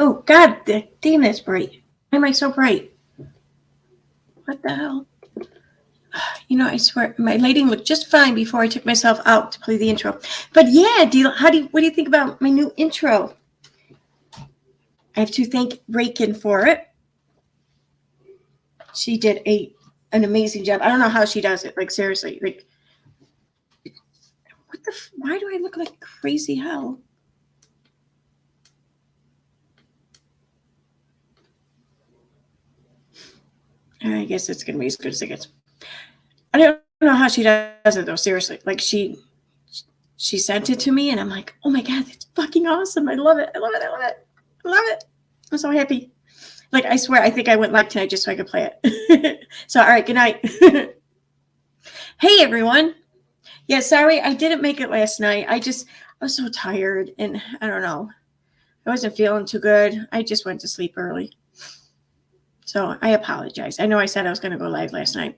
Oh, God, damn, that's bright. Why am I so bright? What the hell? You know, I swear, my lighting looked just fine before I took myself out to play the intro. But yeah, what do you think about my new intro? I have to thank Rakin for it. She did an amazing job. I don't know how she does it. Like, seriously, like, why do I look like crazy hell? I guess it's gonna be as good as it gets. I don't know how she does it though. Seriously, like she sent it to me, and I'm like, oh my God, that's fucking awesome! I love it! I love it! I love it! I love it! I'm so happy. Like, I swear, I think I went live tonight just so I could play it. So, all right, good night. Hey, everyone. Yeah, sorry, I didn't make it last night. I was so tired, and I don't know. I wasn't feeling too good. I just went to sleep early. So I apologize. I know I said I was going to go live last night,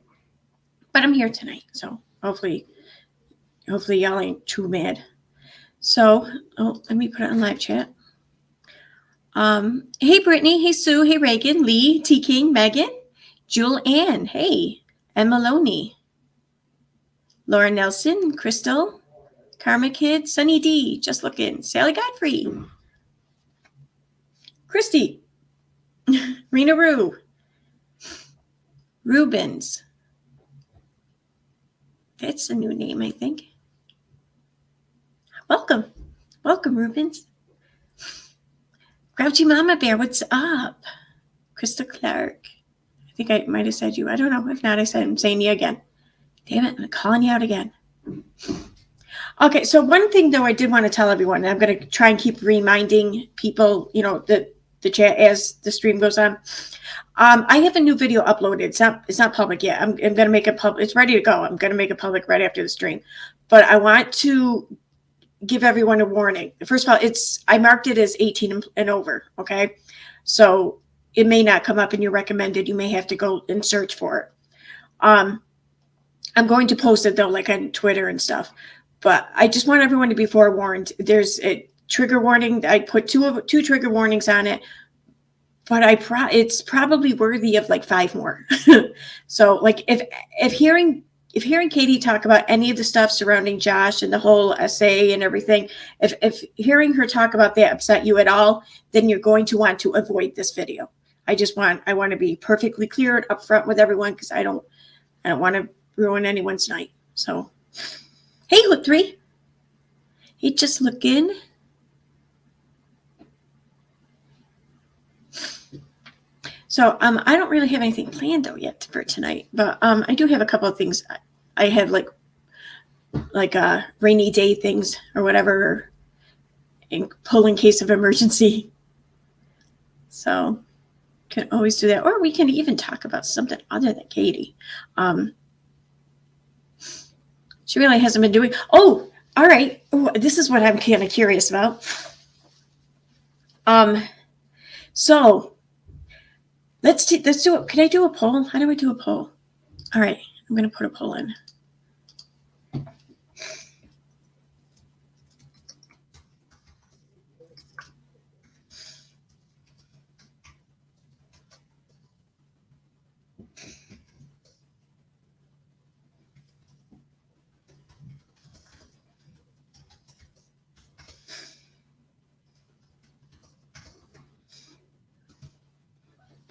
but I'm here tonight. So hopefully y'all ain't too mad. So, let me put it on live chat. Hey, Brittany. Hey, Sue. Hey, Reagan. Lee. T. King. Megan. Jewel Ann. Hey. And Maloney. Laura Nelson. Crystal. Karma Kid. Sunny D. Just Looking. Sally Godfrey. Christy. Rena Rue. Rubens. That's a new name, I think. Welcome. Welcome, Rubens. Grouchy Mama Bear, what's up? Krista Clark. I think I might have said you. I don't know. If not, I'm saying you again. Damn it, I'm calling you out again. Okay, so one thing, though, I did want to tell everyone, and I'm going to try and keep reminding people, you know, the chat as the stream goes on. I have a new video uploaded. It's not public yet. I'm going to make it public. It's ready to go. I'm going to make it public right after the stream. But I want to give everyone a warning. First of all, I marked it as 18 and over. Okay. So it may not come up in your recommended. You may have to go and search for it. I'm going to post it though, like on Twitter and stuff, but I just want everyone to be forewarned. There's a trigger warning. I put two trigger warnings on it, but it's probably worthy of like 5 more. So like if hearing Katie talk about any of the stuff surrounding Josh and the whole essay and everything, if hearing her talk about that upset you at all, then you're going to want to avoid this video. I want to be perfectly clear and upfront with everyone, because I don't want to ruin anyone's night. So, hey, Look 3. Hey, Just Looking. So I don't really have anything planned though yet for tonight, but I do have a couple of things. I have like rainy day things or whatever, pull in case of emergency. So can always do that, or we can even talk about something other than Katie. She really hasn't been doing. Oh, all right. Ooh, this is what I'm kind of curious about. So. Let's do it. Can I do a poll? How do I do a poll? All right, I'm going to put a poll in.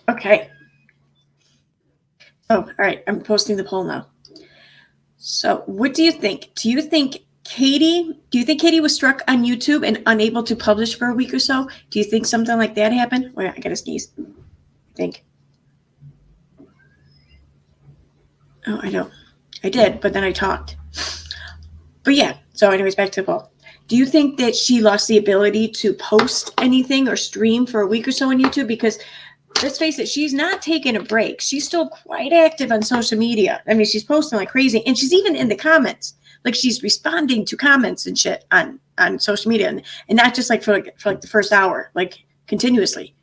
Okay. Oh, all right. I'm posting the poll now. So what do you think? Do you think Katie was struck on YouTube and unable to publish for a week or so? Do you think something like that happened? Wait, I gotta sneeze. I think. Oh, I don't. I did, but then I talked. But yeah, so anyways, back to the poll. Do you think that she lost the ability to post anything or stream for a week or so on YouTube? Because let's face it, she's not taking a break. She's still quite active on social media. I mean, she's posting like crazy, and she's even in the comments. Like, she's responding to comments and shit on social media, and not just like for the first hour, like continuously.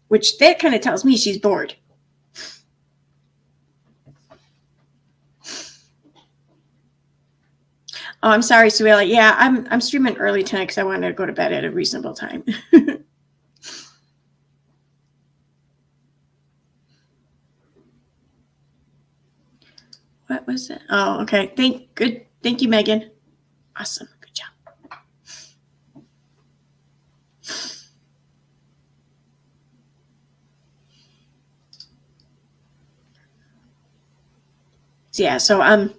Which that kind of tells me she's bored. Oh, I'm sorry, Suela. Yeah, I'm streaming early tonight because I wanted to go to bed at a reasonable time. What was it? Oh, okay. Thank you, Megan. Awesome. Good job. Yeah, so I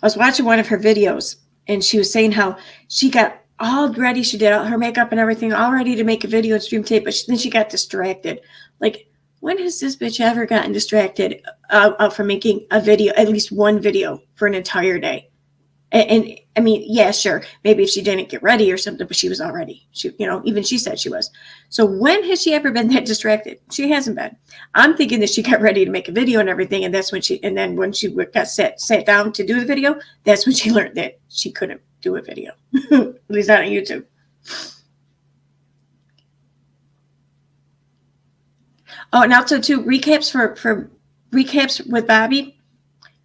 was watching one of her videos, and she was saying how she got all ready. She did all her makeup and everything, all ready to make a video and stream tape, but then she got distracted. Like, when has this bitch ever gotten distracted out from making a video, at least one video for an entire day? And I mean, yeah, sure, maybe if she didn't get ready or something, but she was all ready. She, even she said she was. So when has she ever been that distracted? She hasn't been. I'm thinking that she got ready to make a video and everything, and then when she got sat down to do the video, that's when she learned that she couldn't do a video, at least not on YouTube. Oh, and also too, recaps for recaps with Bobby.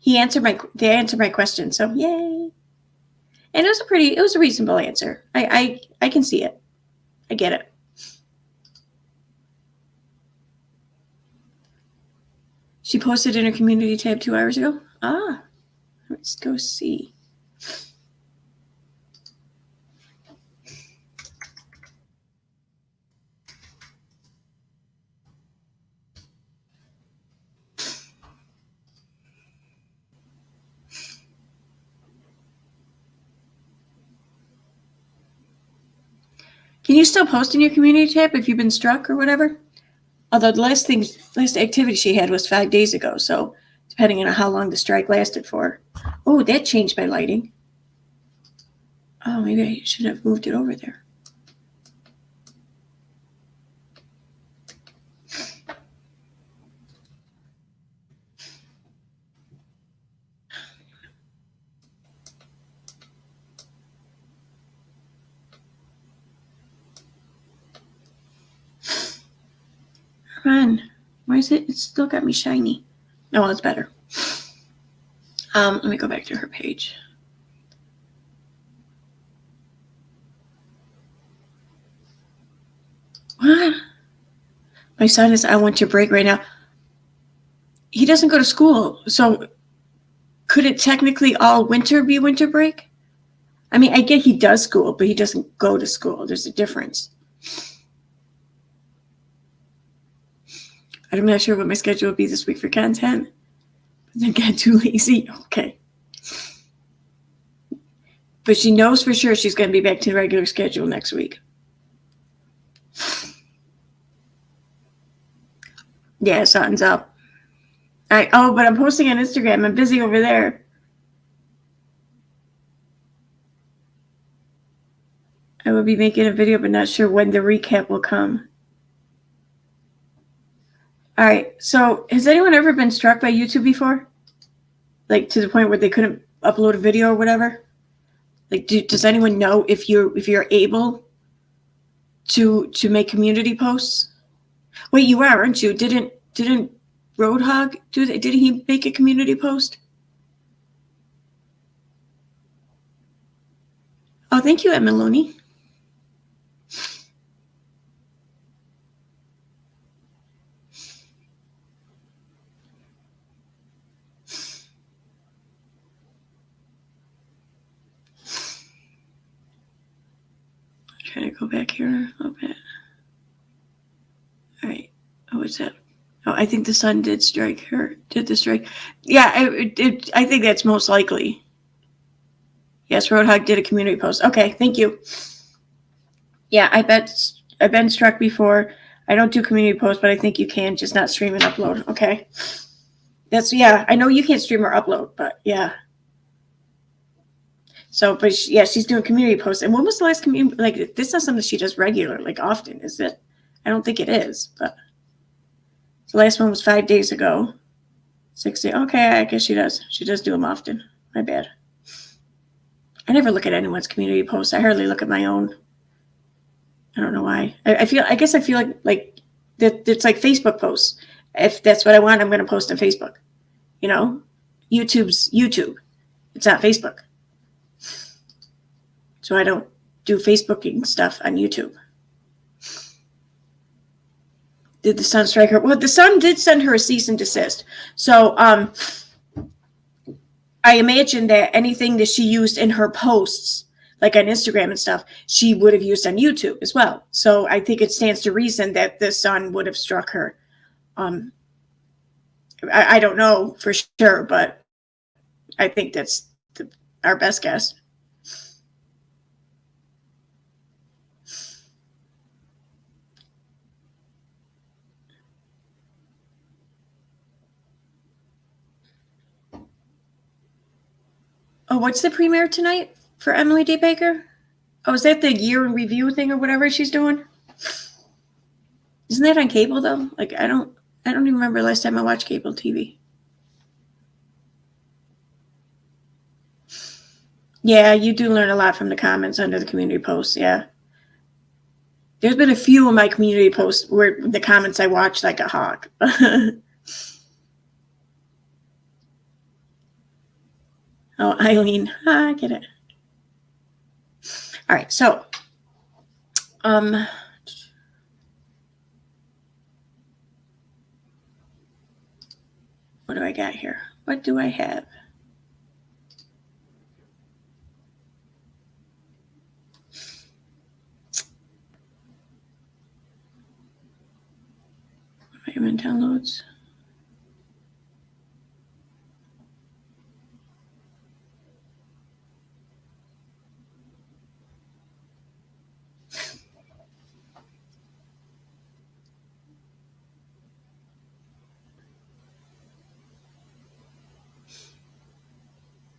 They answered my question, so yay. And it was a reasonable answer. I can see it. I get it. She posted in her community tab 2 hours ago. Ah, let's go see. Can you still post in your community tab if you've been struck or whatever? Although the last activity she had was 5 days ago, so depending on how long the strike lasted for. Oh, that changed my lighting. Oh, maybe I should have moved it over there. Come on. Why is it? It's still got me shiny. Oh, well, it's better. Let me go back to her page. What? My son is on winter break right now. He doesn't go to school, so could it technically all winter be winter break? I mean, I get he does school, but he doesn't go to school. There's a difference. I'm not sure what my schedule will be this week for content. But then got too lazy. Okay. But she knows for sure she's going to be back to the regular schedule next week. Yeah, something's up. But I'm posting on Instagram. I'm busy over there. I will be making a video, but not sure when the recap will come. All right. So has anyone ever been struck by YouTube before? Like to the point where they couldn't upload a video or whatever? Like, does anyone know if you're able to make community posts? Wait, you are, aren't you? Didn't Roadhog do that? Did he make a community post? Oh, thank you, Emma Looney. Trying to go back here a little bit. All right. Oh, what's that? Oh, I think the sun did strike her. Did the strike? Yeah, I think that's most likely. Yes, Roadhog did a community post. Okay, thank you. Yeah, I bet I've been struck before. I don't do community posts, but I think you can, just not stream and upload. Okay. Yeah, I know you can't stream or upload, but yeah. So, but she's doing community posts. And when was the last community? Like, this is not something she does regular, like often, is it? I don't think it is, but the last one was 5 days ago. 60. Okay, I guess she does. She does do them often. My bad. I never look at anyone's community posts. I hardly look at my own. I don't know why. I guess I feel like that it's like Facebook posts. If that's what I want, I'm going to post on Facebook. YouTube's YouTube. It's not Facebook. So I don't do Facebooking stuff on YouTube. Did the Sun strike her? Well, the Sun did send her a cease and desist. So I imagine that anything that she used in her posts, like on Instagram and stuff, she would have used on YouTube as well. So I think it stands to reason that the Sun would have struck her. I don't know for sure, but I think that's our best guess. Oh, what's the premiere tonight for Emily D. Baker? Oh, is that the year in review thing or whatever she's doing? Isn't that on cable though? Like I don't even remember last time I watched cable TV. Yeah, you do learn a lot from the comments under the community posts. Yeah. There's been a few of my community posts where the comments I watch like a hawk. Oh, Eileen. I get it. All right, so what do I got here? What do I have? I'm in downloads.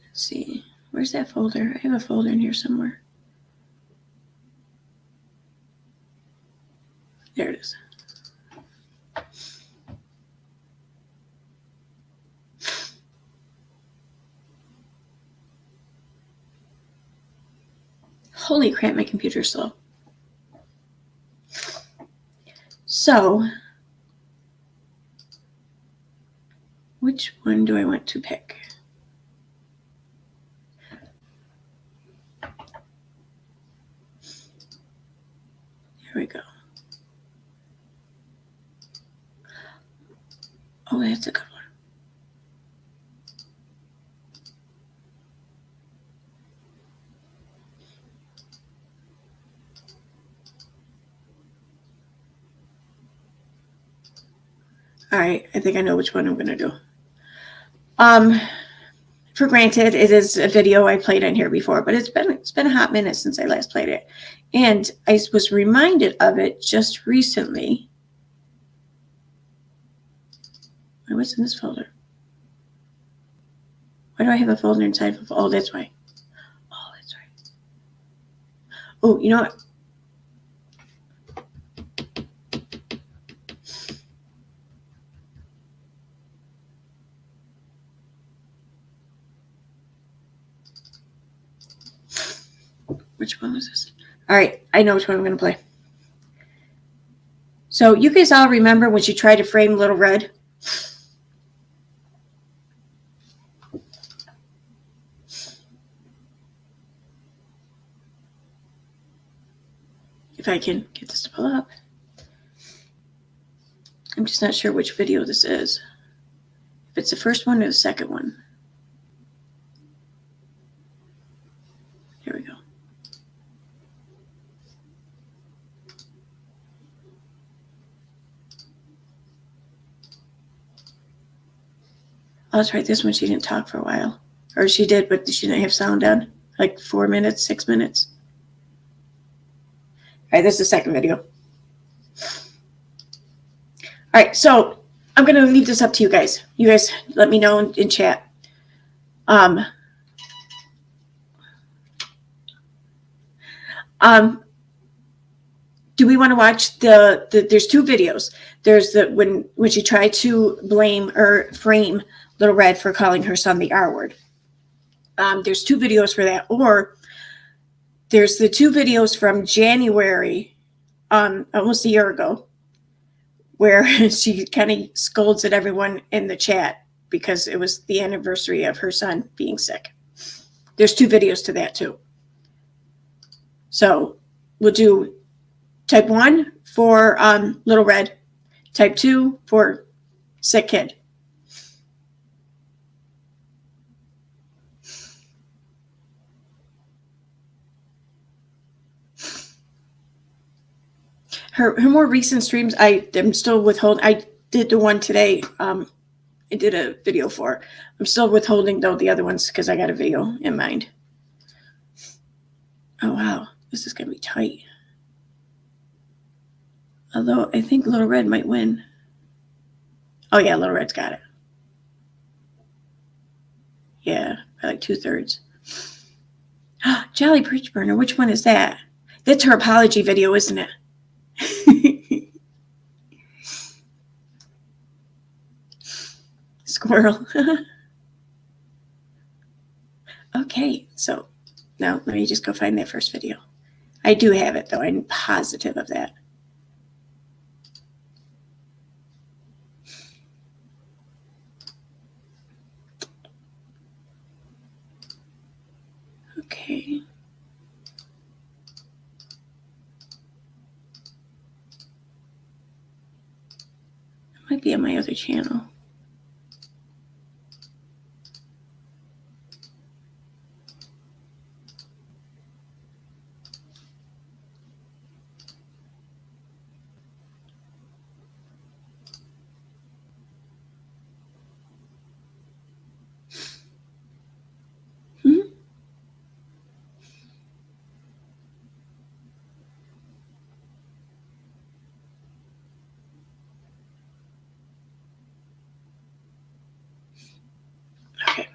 Let's see. Where's that folder? I have a folder in here somewhere. There it is. Holy crap, my computer's slow. So, which one do I want to pick? Here we go. Oh, that's a good one. All right, I think I know which one I'm going to do. For granted, it is a video I played in here before, but it's been a hot minute since I last played it. And I was reminded of it just recently. What's in this folder? Why do I have a folder inside of? Oh, that's why. Oh, that's right. Oh, you know what? Which one was this? All right, I know which one I'm going to play. So you guys all remember when she tried to frame Little Red? If I can get this to pull up. I'm just not sure which video this is. If it's the first one or the second one. Here we go. Oh, that's right. This one she didn't talk for a while. Or she did, but she didn't have sound on. Like 4 minutes, 6 minutes. All right, this is the second video. All right, so I'm going to leave this up to you guys. You guys let me know in chat. Do we want to watch there's two videos. There's the when she tried to blame or frame Little Red for calling her son the R word. There's two videos for that. Or there's the two videos from January, almost a year ago, where she kind of scolds at everyone in the chat because it was the anniversary of her son being sick. There's two videos to that too. So we'll do type 1 for Little Red, Type 2 for sick kid. Her more recent streams, I am still withholding. I did the one today. I did a video for. I'm still withholding though the other ones because I got a video in mind. Oh wow, this is gonna be tight. Although I think Little Red might win. Oh yeah, Little Red's got it. Yeah, by like 2/3. Jolly Preach Burner, which one is that? That's her apology video, isn't it? Squirrel. Okay, so now let me just go find that first video. I do have it though, I'm positive of that. Okay. It might be on my other channel. Okay.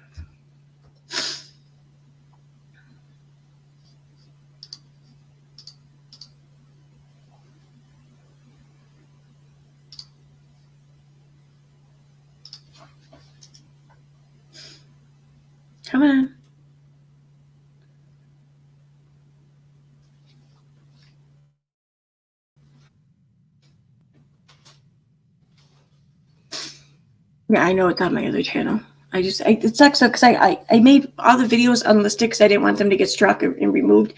Come on. Yeah, I know it's on my other channel. It sucks though because I made all the videos unlisted because I didn't want them to get struck and removed.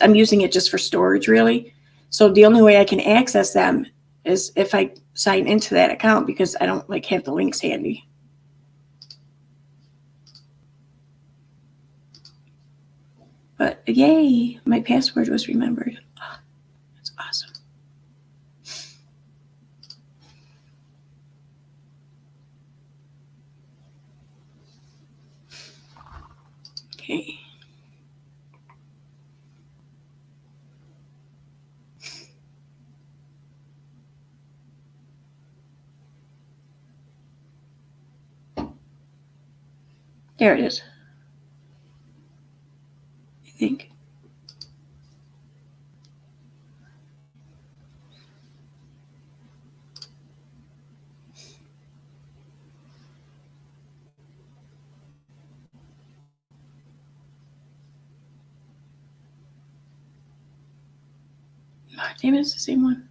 I'm using it just for storage really. So the only way I can access them is if I sign into that account because I don't like have the links handy. But yay, my password was remembered. Oh, that's awesome. Okay. There it is. I think. Oh, damn it, it's the same one.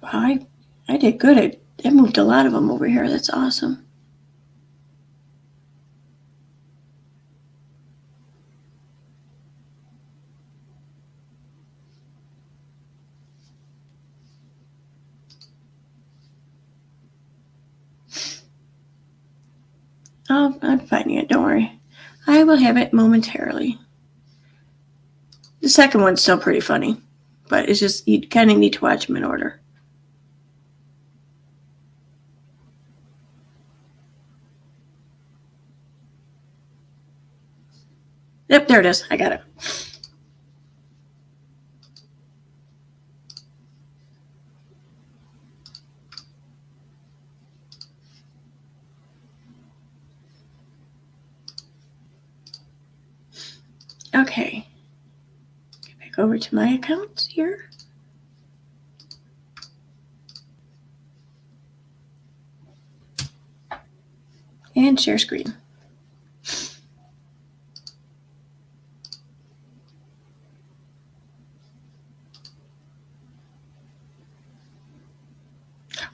Wow, I did good. I moved a lot of them over here. That's awesome. Oh, I'm finding it. Don't worry. I will have it momentarily. The second one's still pretty funny, but it's just you kind of need to watch them in order. Yep, there it is. I got it. Okay. Get back Go over to my account here. And share screen.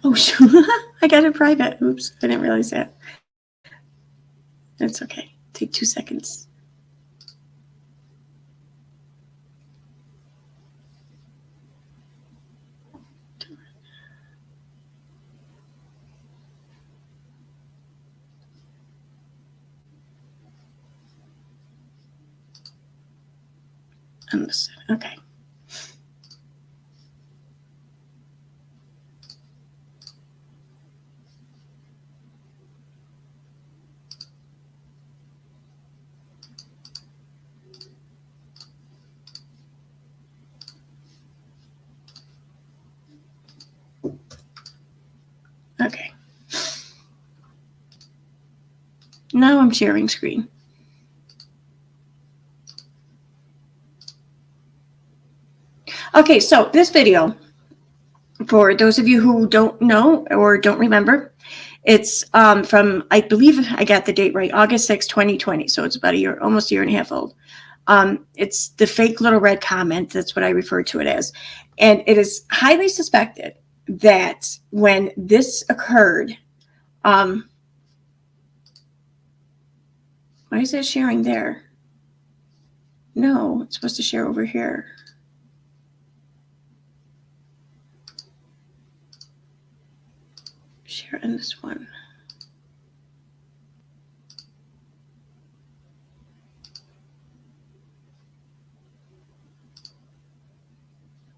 Oh, shoot. I got it private. Oops, I didn't realize that. That's okay. Take 2 seconds. Okay. Okay. Now I'm sharing screen. Okay, so this video, for those of you who don't know or don't remember, it's from, I believe I got the date right, August 6, 2020. So it's about a year, almost a year and a half old. It's the fake little red comment. That's what I refer to it as. And it is highly suspected that when this occurred, why is it sharing there? No, it's supposed to share over here. Share in this one.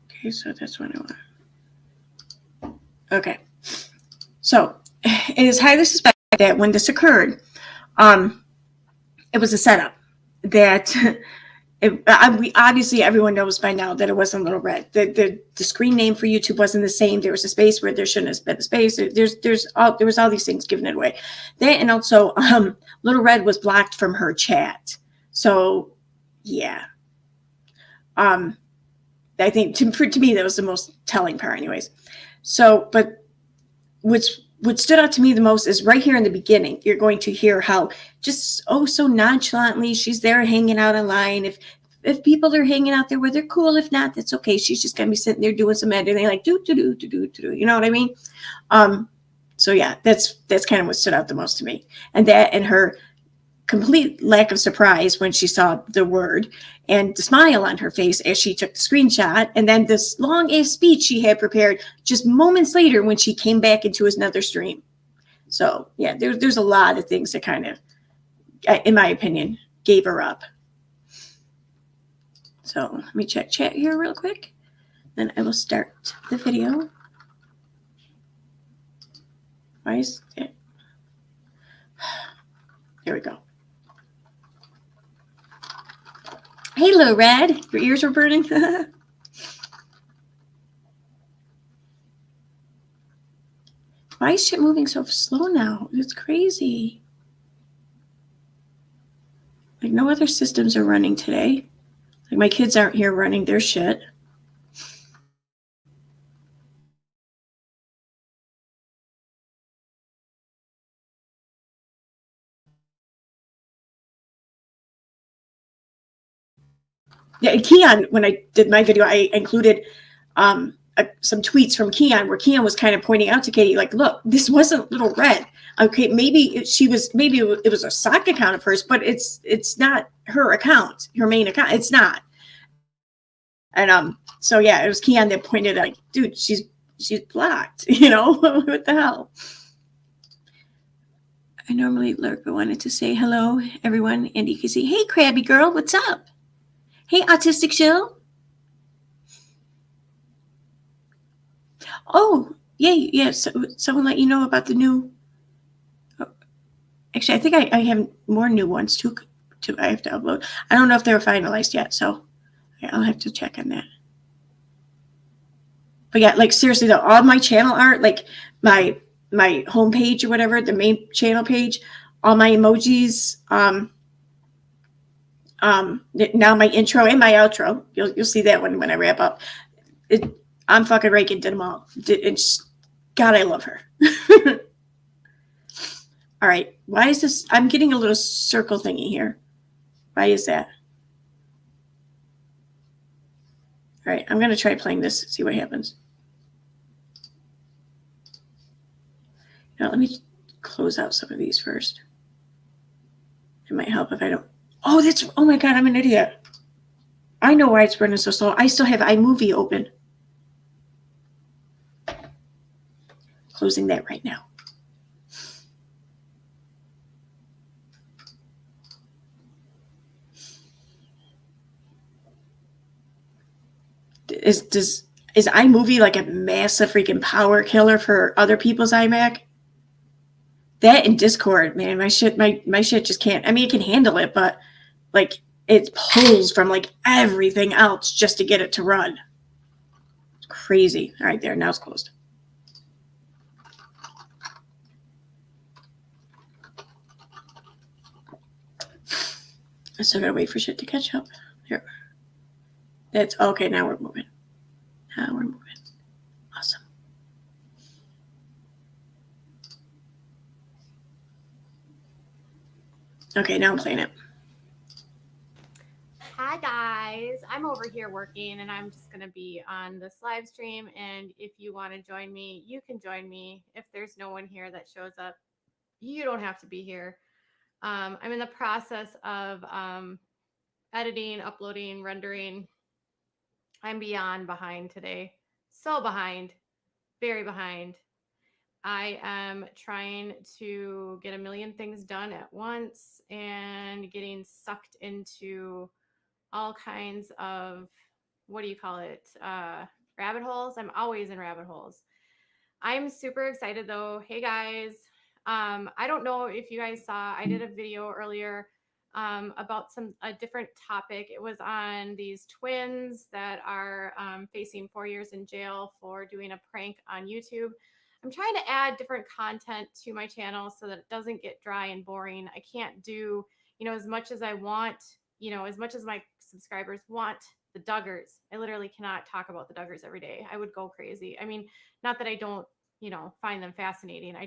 Okay, so that's what I want. Okay, so it is highly suspected that when this occurred, it was a setup. That we obviously everyone knows by now that it wasn't Little Red. The screen name for YouTube wasn't the same. There was a space where there shouldn't have been a space. There was all these things given it away. And also Little Red was blocked from her chat. So yeah. I think to me that was the most telling part anyways. So, but what stood out to me the most is right here in the beginning. You're going to hear how just so nonchalantly she's there hanging out online. If people are hanging out there where they're cool, if not, that's okay. She's just gonna be sitting there doing some editing, like do. You know what I mean? So yeah, that's kind of what stood out the most to me, and that and her complete lack of surprise when she saw the word and the smile on her face as she took the screenshot, and then this long ass speech she had prepared just moments later when she came back into another stream. So yeah, there's a lot of things that kind of, in my opinion, gave her up. So let me check chat here real quick, then I will start the video. Why is it? There we go. Hey, Little Red, your ears are burning. Why is shit moving so slow now? It's crazy. Like no other systems are running today. Like my kids aren't here running their shit. Yeah, Keon, when I did my video, I included some tweets from Keon where Keon was kind of pointing out to Katie, like, look, this wasn't Little Red. Okay, maybe it was a sock account of hers, but it's not her account, her main account. It's not. And so yeah, it was Keon that pointed out, like, dude, she's blocked, you know, what the hell? I normally lurk, but wanted to say hello, everyone. And you can see, hey, Crabby Girl, what's up? Hey, Autistic Chill. Oh, yay, yeah. So someone let you know about the new. Oh, actually, I think I have more new ones too. I have to upload. I don't know if they're finalized yet, so I'll have to check on that. But yeah, like seriously though, all my channel art, like my homepage or whatever, the main channel page, all my emojis, Now my intro and my outro, you'll see that when I wrap up. I'm fucking Reagan did them all. God, I love her. All right. Why is this? I'm getting a little circle thingy here. Why is that? All right. I'm going to try playing this, see what happens. Now, let me close out some of these first. It might help if I don't. Oh my God, I'm an idiot. I know why it's running so slow. I still have iMovie open. Closing that right now. Is iMovie like a massive freaking power killer for other people's iMac? That and Discord, man, my shit just can't. I mean, it can handle it, but like it pulls from like everything else just to get it to run. It's crazy. All right, there, now it's closed. I still gotta wait for shit to catch up. Here. That's okay, now we're moving. Awesome. Okay, now I'm playing it. Hi guys, I'm over here working and I'm just going to be on this live stream, and if you want to join me, you can join me. If there's no one here that shows up, you don't have to be here. I'm in the process of editing, uploading, rendering. I'm beyond behind today. So behind, very behind. I am trying to get a million things done at once and getting sucked into all kinds of, what do you call it? Rabbit holes. I'm always in rabbit holes. I'm super excited though. Hey guys. I don't know if you guys saw, I did a video earlier about a different topic. It was on these twins that are facing 4 years in jail for doing a prank on YouTube. I'm trying to add different content to my channel so that it doesn't get dry and boring. I can't do, as much as I want, as much as my subscribers want the Duggars. I literally cannot talk about the Duggars every day. I would go crazy. I mean, not that I don't, find them fascinating. I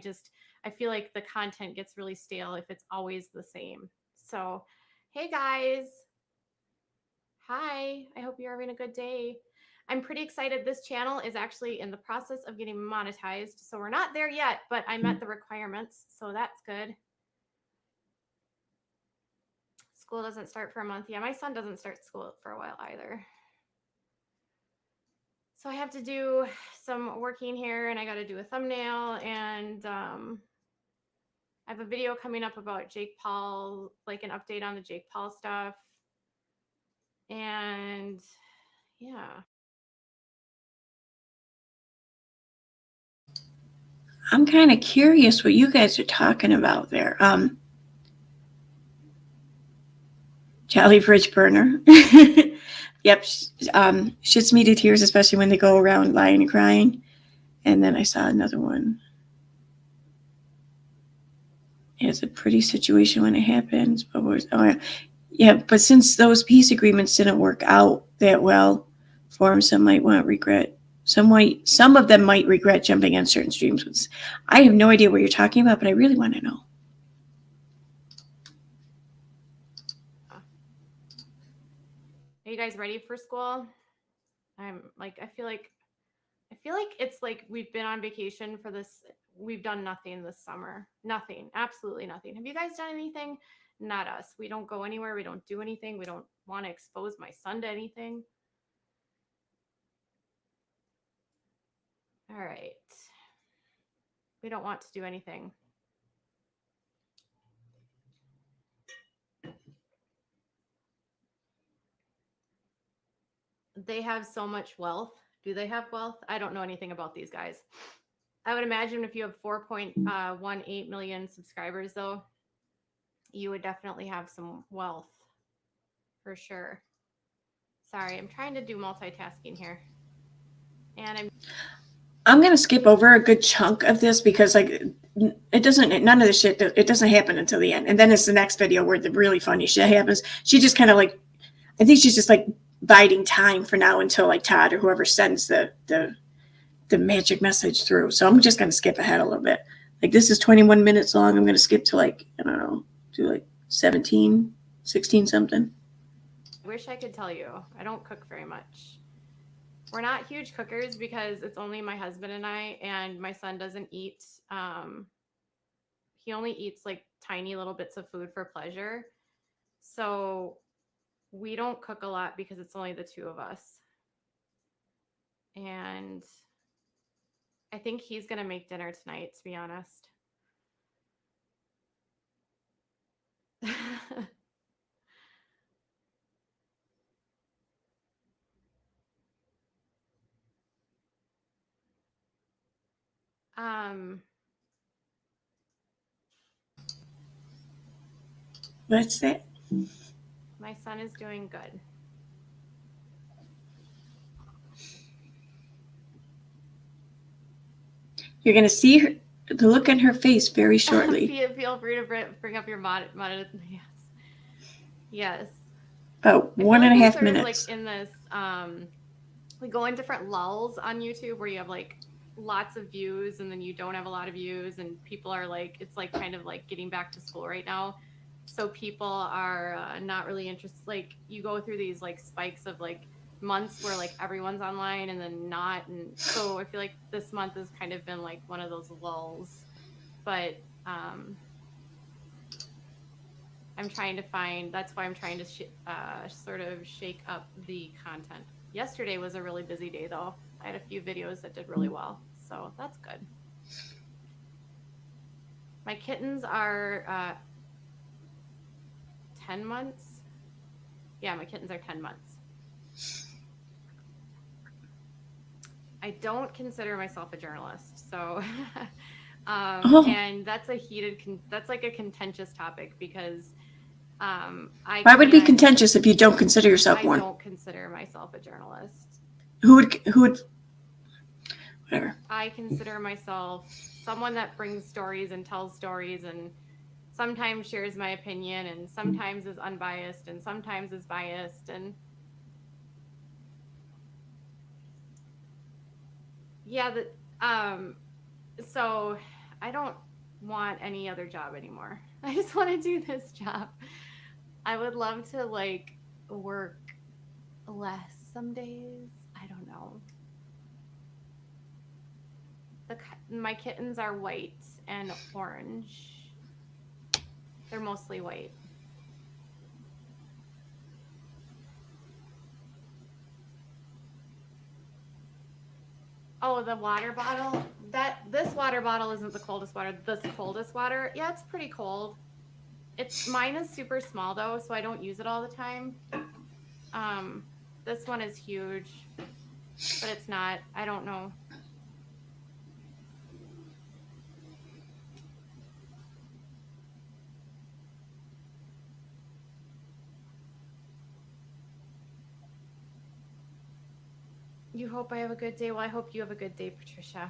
feel like the content gets really stale if it's always the same. So, hey guys. Hi. I hope you're having a good day. I'm pretty excited. This channel is actually in the process of getting monetized. So we're not there yet, but I met the requirements. So that's good. School doesn't start for a month. Yeah, my son doesn't start school for a while either. So I have to do some working here, and I got to do a thumbnail, and I have a video coming up about Jake Paul, like an update on the Jake Paul stuff. And yeah. I'm kind of curious what you guys are talking about there. Jolly Bridge Burner. Yep. Shits me to tears, especially when they go around lying and crying. And then I saw another one. It's a pretty situation when it happens. But but since those peace agreements didn't work out that well for him, some might want regret. Some of them might regret jumping on certain streams. I have no idea what you're talking about, but I really want to know. Are you guys ready for school? I feel like it's like we've been on vacation for this. We've done nothing this summer. Nothing. Absolutely nothing. Have you guys done anything? Not us. We don't go anywhere. We don't do anything. We don't want to expose my son to anything. All right. We don't want to do anything. They have so much wealth. Do they have wealth? I don't know anything about these guys. I would imagine if you have 4.18 million subscribers, though, you would definitely have some wealth for sure. Sorry, I'm trying to do multitasking here. And I'm going to skip over a good chunk of this because it doesn't, none of the shit, it doesn't happen until the end. And then it's the next video where the really funny shit happens. She just kind of like, I think she's just like biding time for now until like Todd or whoever sends the magic message through. So I'm just going to skip ahead a little bit. Like this is 21 minutes long. I'm going to skip to like, I don't know, do like 17, 16 something. I wish I could tell you. I don't cook very much. We're not huge cookers because it's only my husband and I, and my son doesn't eat. He only eats like tiny little bits of food for pleasure. So we don't cook a lot because it's only the two of us. And I think he's going to make dinner tonight, to be honest. What's that? My son is doing good. You're going to see her, the look on her face very shortly. Feel free to bring up your mod. Yes. About 1.5 minutes. Like in this, we go in different lulls on YouTube where you have like lots of views and then you don't have a lot of views, and people are like, it's like kind of like getting back to school right now. So people are not really interested. Like you go through these like spikes of like months where like everyone's online and then not. And so I feel like this month has kind of been like one of those lulls, but I'm trying to find, that's why I'm trying to sort of shake up the content. Yesterday was a really busy day though. I had a few videos that did really well, so that's good. My kittens are 10 months. Yeah, my kittens are 10 months. I don't consider myself a journalist, so and that's that's like a contentious topic because why would it be contentious if you don't consider yourself one? I don't consider myself a journalist. Who would whatever. I consider myself someone that brings stories and tells stories and sometimes shares my opinion and sometimes is unbiased and sometimes is biased, and yeah, so I don't want any other job anymore. I just want to do this job. I would love to like work less some days. I don't know. My kittens are white and orange. They're mostly white. Oh, the water bottle. This water bottle isn't the coldest water. This coldest water. Yeah, it's pretty cold. Mine is super small though, so I don't use it all the time. This one is huge, but it's not. I don't know. You hope I have a good day. Well, I hope you have a good day, Patricia.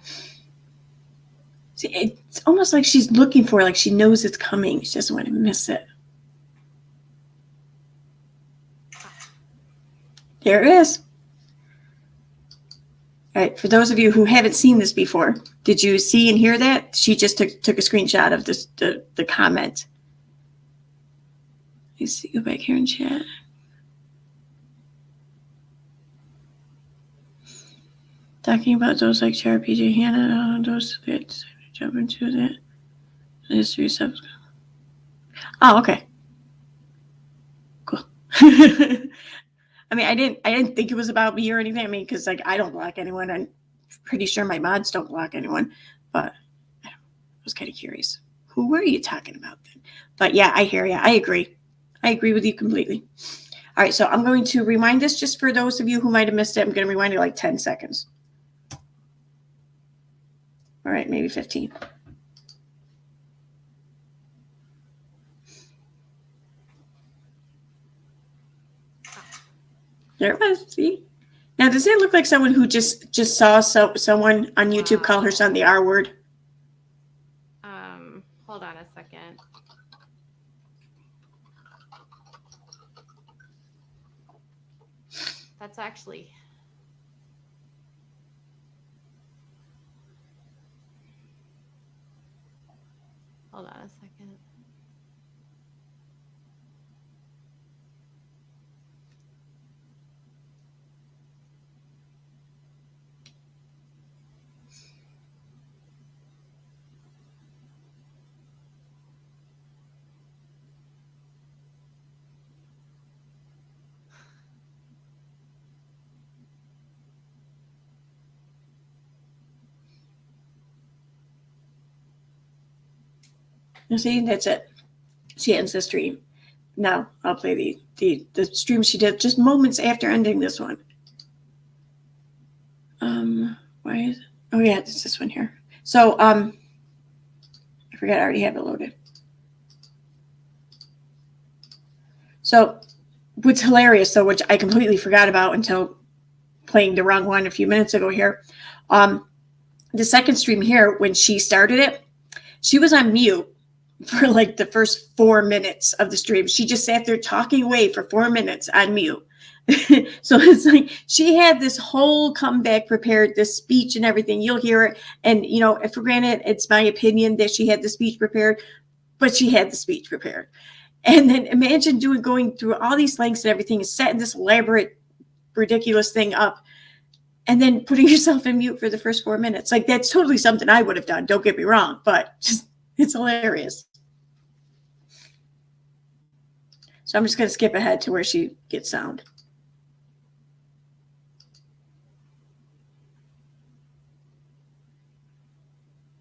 See, it's almost like she's looking for it, like she knows it's coming. She doesn't want to miss it. There it is. All right, for those of you who haven't seen this before, did you see and hear that? She just took a screenshot of this, the comment. Let's see, go back here and chat. Talking about those like Chara, PJ, Hannah, those that jump into that. History stuff. Oh, okay. Cool. I mean, I didn't think it was about me or anything. I mean, because like I don't block anyone. I'm pretty sure my mods don't block anyone. But I was kind of curious. Who were you talking about then? But yeah, I hear you. I agree. I agree with you completely. All right, so I'm going to rewind this just for those of you who might have missed it. I'm going to rewind it like 10 seconds. All right, maybe 15. There it was. See? Now, does it look like someone who just saw someone on YouTube call her son the R word? second. That's actually... Hold on a second. You see, that's it. She ends the stream. Now I'll play the stream she did just moments after ending this one. Why is it? Oh yeah, it's this one here. So I forgot I already have it loaded. So what's hilarious though, which I completely forgot about until playing the wrong one a few minutes ago here. The second stream here, when she started it, she was on mute for like the first 4 minutes of the stream. She just sat there talking away for 4 minutes on mute. So it's like she had this whole comeback prepared, this speech and everything. You'll hear it. And, you know, for granted, it's my opinion that she had the speech prepared, but she had the speech prepared. And then imagine going through all these lengths and everything, and setting this elaborate, ridiculous thing up, and then putting yourself in mute for the first 4 minutes. Like, that's totally something I would have done. Don't get me wrong, but just, it's hilarious. So I'm just going to skip ahead to where she gets sound.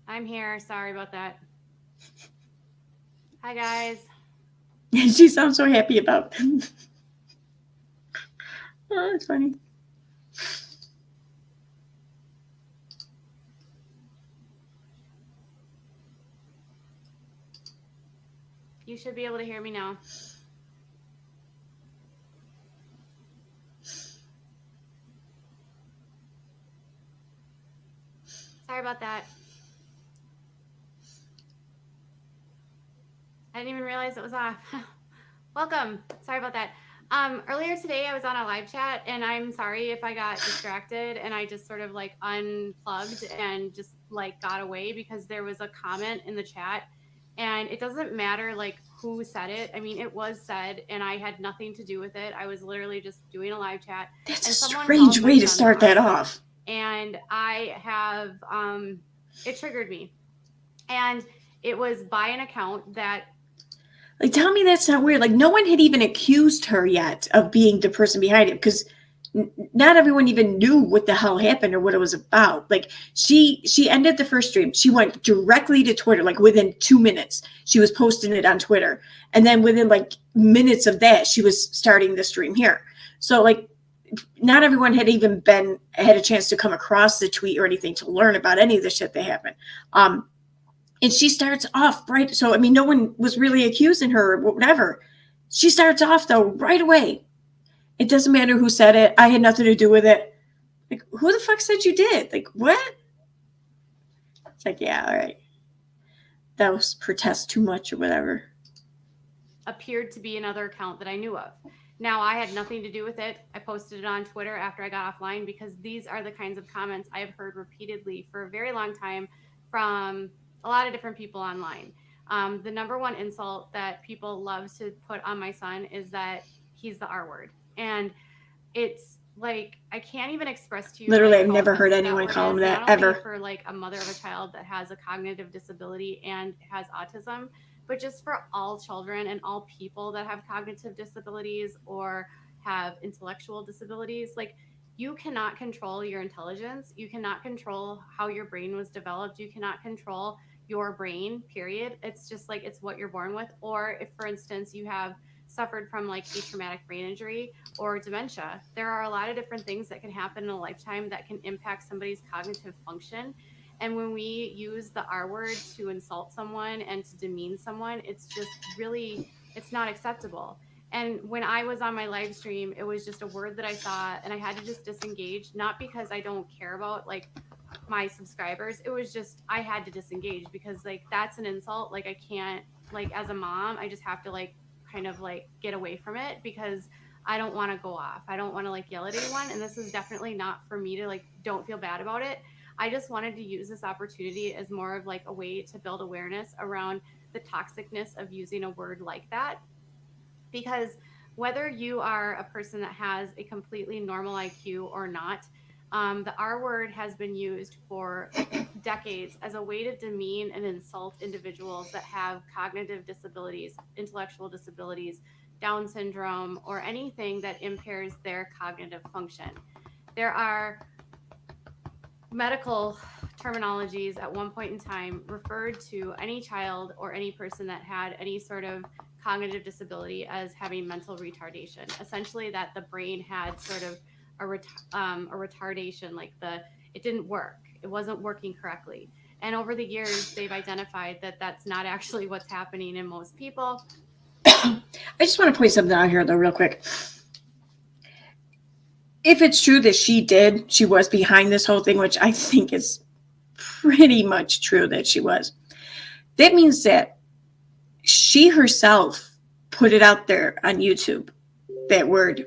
I'm here. Sorry about that. Hi, guys. She sounds so happy about it. Oh, that's funny. You should be able to hear me now. Sorry about that. I didn't even realize it was off. Welcome. Sorry about that. Earlier today, I was on a live chat, and I'm sorry if I got distracted and I just sort of like unplugged and just like got away, because there was a comment in the chat, and it doesn't matter like who said it. I mean, it was said, and I had nothing to do with it. I was literally just doing a live chat. That's and a strange way to start that off. And I have, it triggered me. And it was by an account that... Like, tell me that's not weird. Like, no one had even accused her yet of being the person behind it, because not everyone even knew what the hell happened or what it was about. Like, she ended the first stream. She went directly to Twitter, like within 2 minutes. She was posting it on Twitter. And then within like minutes of that, she was starting the stream here. So like, not everyone had even had a chance to come across the tweet or anything to learn about any of the shit that happened. And she starts off right. So, I mean, no one was really accusing her or whatever. She starts off, though, right away. It doesn't matter who said it. I had nothing to do with it. Like, who the fuck said you did? Like, what? It's like, yeah, all right. That was protest too much or whatever. Appeared to be another account that I knew of. Now, I had nothing to do with it. I posted it on Twitter after I got offline, because these are the kinds of comments I have heard repeatedly for a very long time from a lot of different people online. The number one insult that people love to put on my son is that he's the R word. And it's like, I can't even express to you. Literally, like, I've never heard anyone call him that, ever. For like a mother of a child that has a cognitive disability and has autism, but just for all children and all people that have cognitive disabilities or have intellectual disabilities. Like, you cannot control your intelligence. You cannot control how your brain was developed. You cannot control your brain, period. It's just like, it's what you're born with. Or if, for instance, you have suffered from like a traumatic brain injury or dementia, there are a lot of different things that can happen in a lifetime that can impact somebody's cognitive function. And when we use the R word to insult someone and to demean someone, it's just really, it's not acceptable. And when I was on my live stream, it was just a word that I saw, and I had to just disengage, not because I don't care about like my subscribers. It was just, I had to disengage because like that's an insult. Like I can't, like as a mom, I just have to like kind of like get away from it because I don't want to go off. I don't want to like yell at anyone. And this is definitely not for me to like, don't feel bad about it. I just wanted to use this opportunity as more of like a way to build awareness around the toxicness of using a word like that. Because whether you are a person that has a completely normal IQ or not, the R word has been used for decades as a way to demean and insult individuals that have cognitive disabilities, intellectual disabilities, Down syndrome, or anything that impairs their cognitive function. There are medical terminologies at one point in time referred to any child or any person that had any sort of cognitive disability as having mental retardation. Essentially, that the brain had sort of a retardation, like it didn't work, it wasn't working correctly. And over the years, they've identified that that's not actually what's happening in most people. I just want to point something out here, though, real quick. If it's true that she was behind this whole thing, which I think is pretty much true that she was, that means that she herself put it out there on YouTube, that word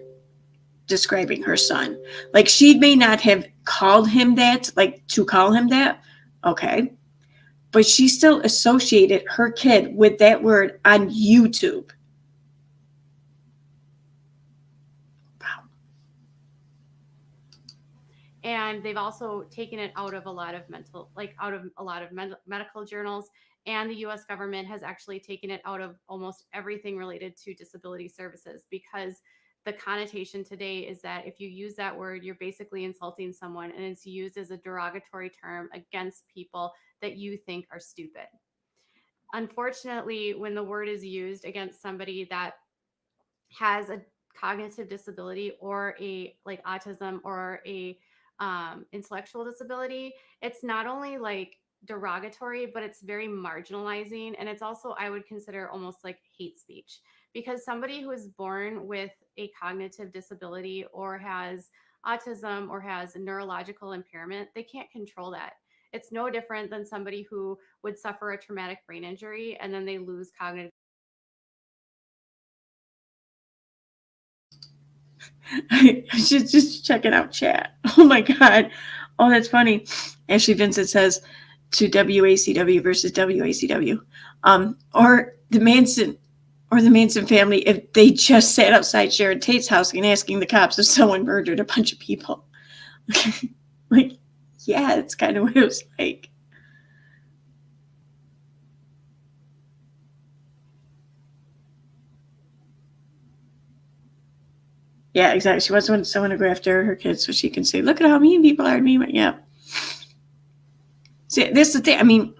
describing her son. Like, she may not have called him that, like to call him that, okay, but she still associated her kid with that word on YouTube. And they've also taken it out of a lot of medical journals. And the US government has actually taken it out of almost everything related to disability services, because the connotation today is that if you use that word, you're basically insulting someone, and it's used as a derogatory term against people that you think are stupid. Unfortunately, when the word is used against somebody that has a cognitive disability or a like autism or a intellectual disability, it's not only like derogatory, but it's very marginalizing. And it's also, I would consider, almost like hate speech, because somebody who is born with a cognitive disability or has autism or has a neurological impairment, they can't control that. It's no different than somebody who would suffer a traumatic brain injury and then they lose cognitive. I should just check it out, chat. Oh my God. Oh, that's funny. Ashley Vincent says to WACW versus WACW. Or the Manson family, if they just sat outside Sharon Tate's house and asking the cops if someone murdered a bunch of people. Like, yeah, it's kind of what it was like. Yeah, exactly. She wants someone to go after her kids so she can say, look at how mean people are to me. Yeah. See, this is the thing. I mean,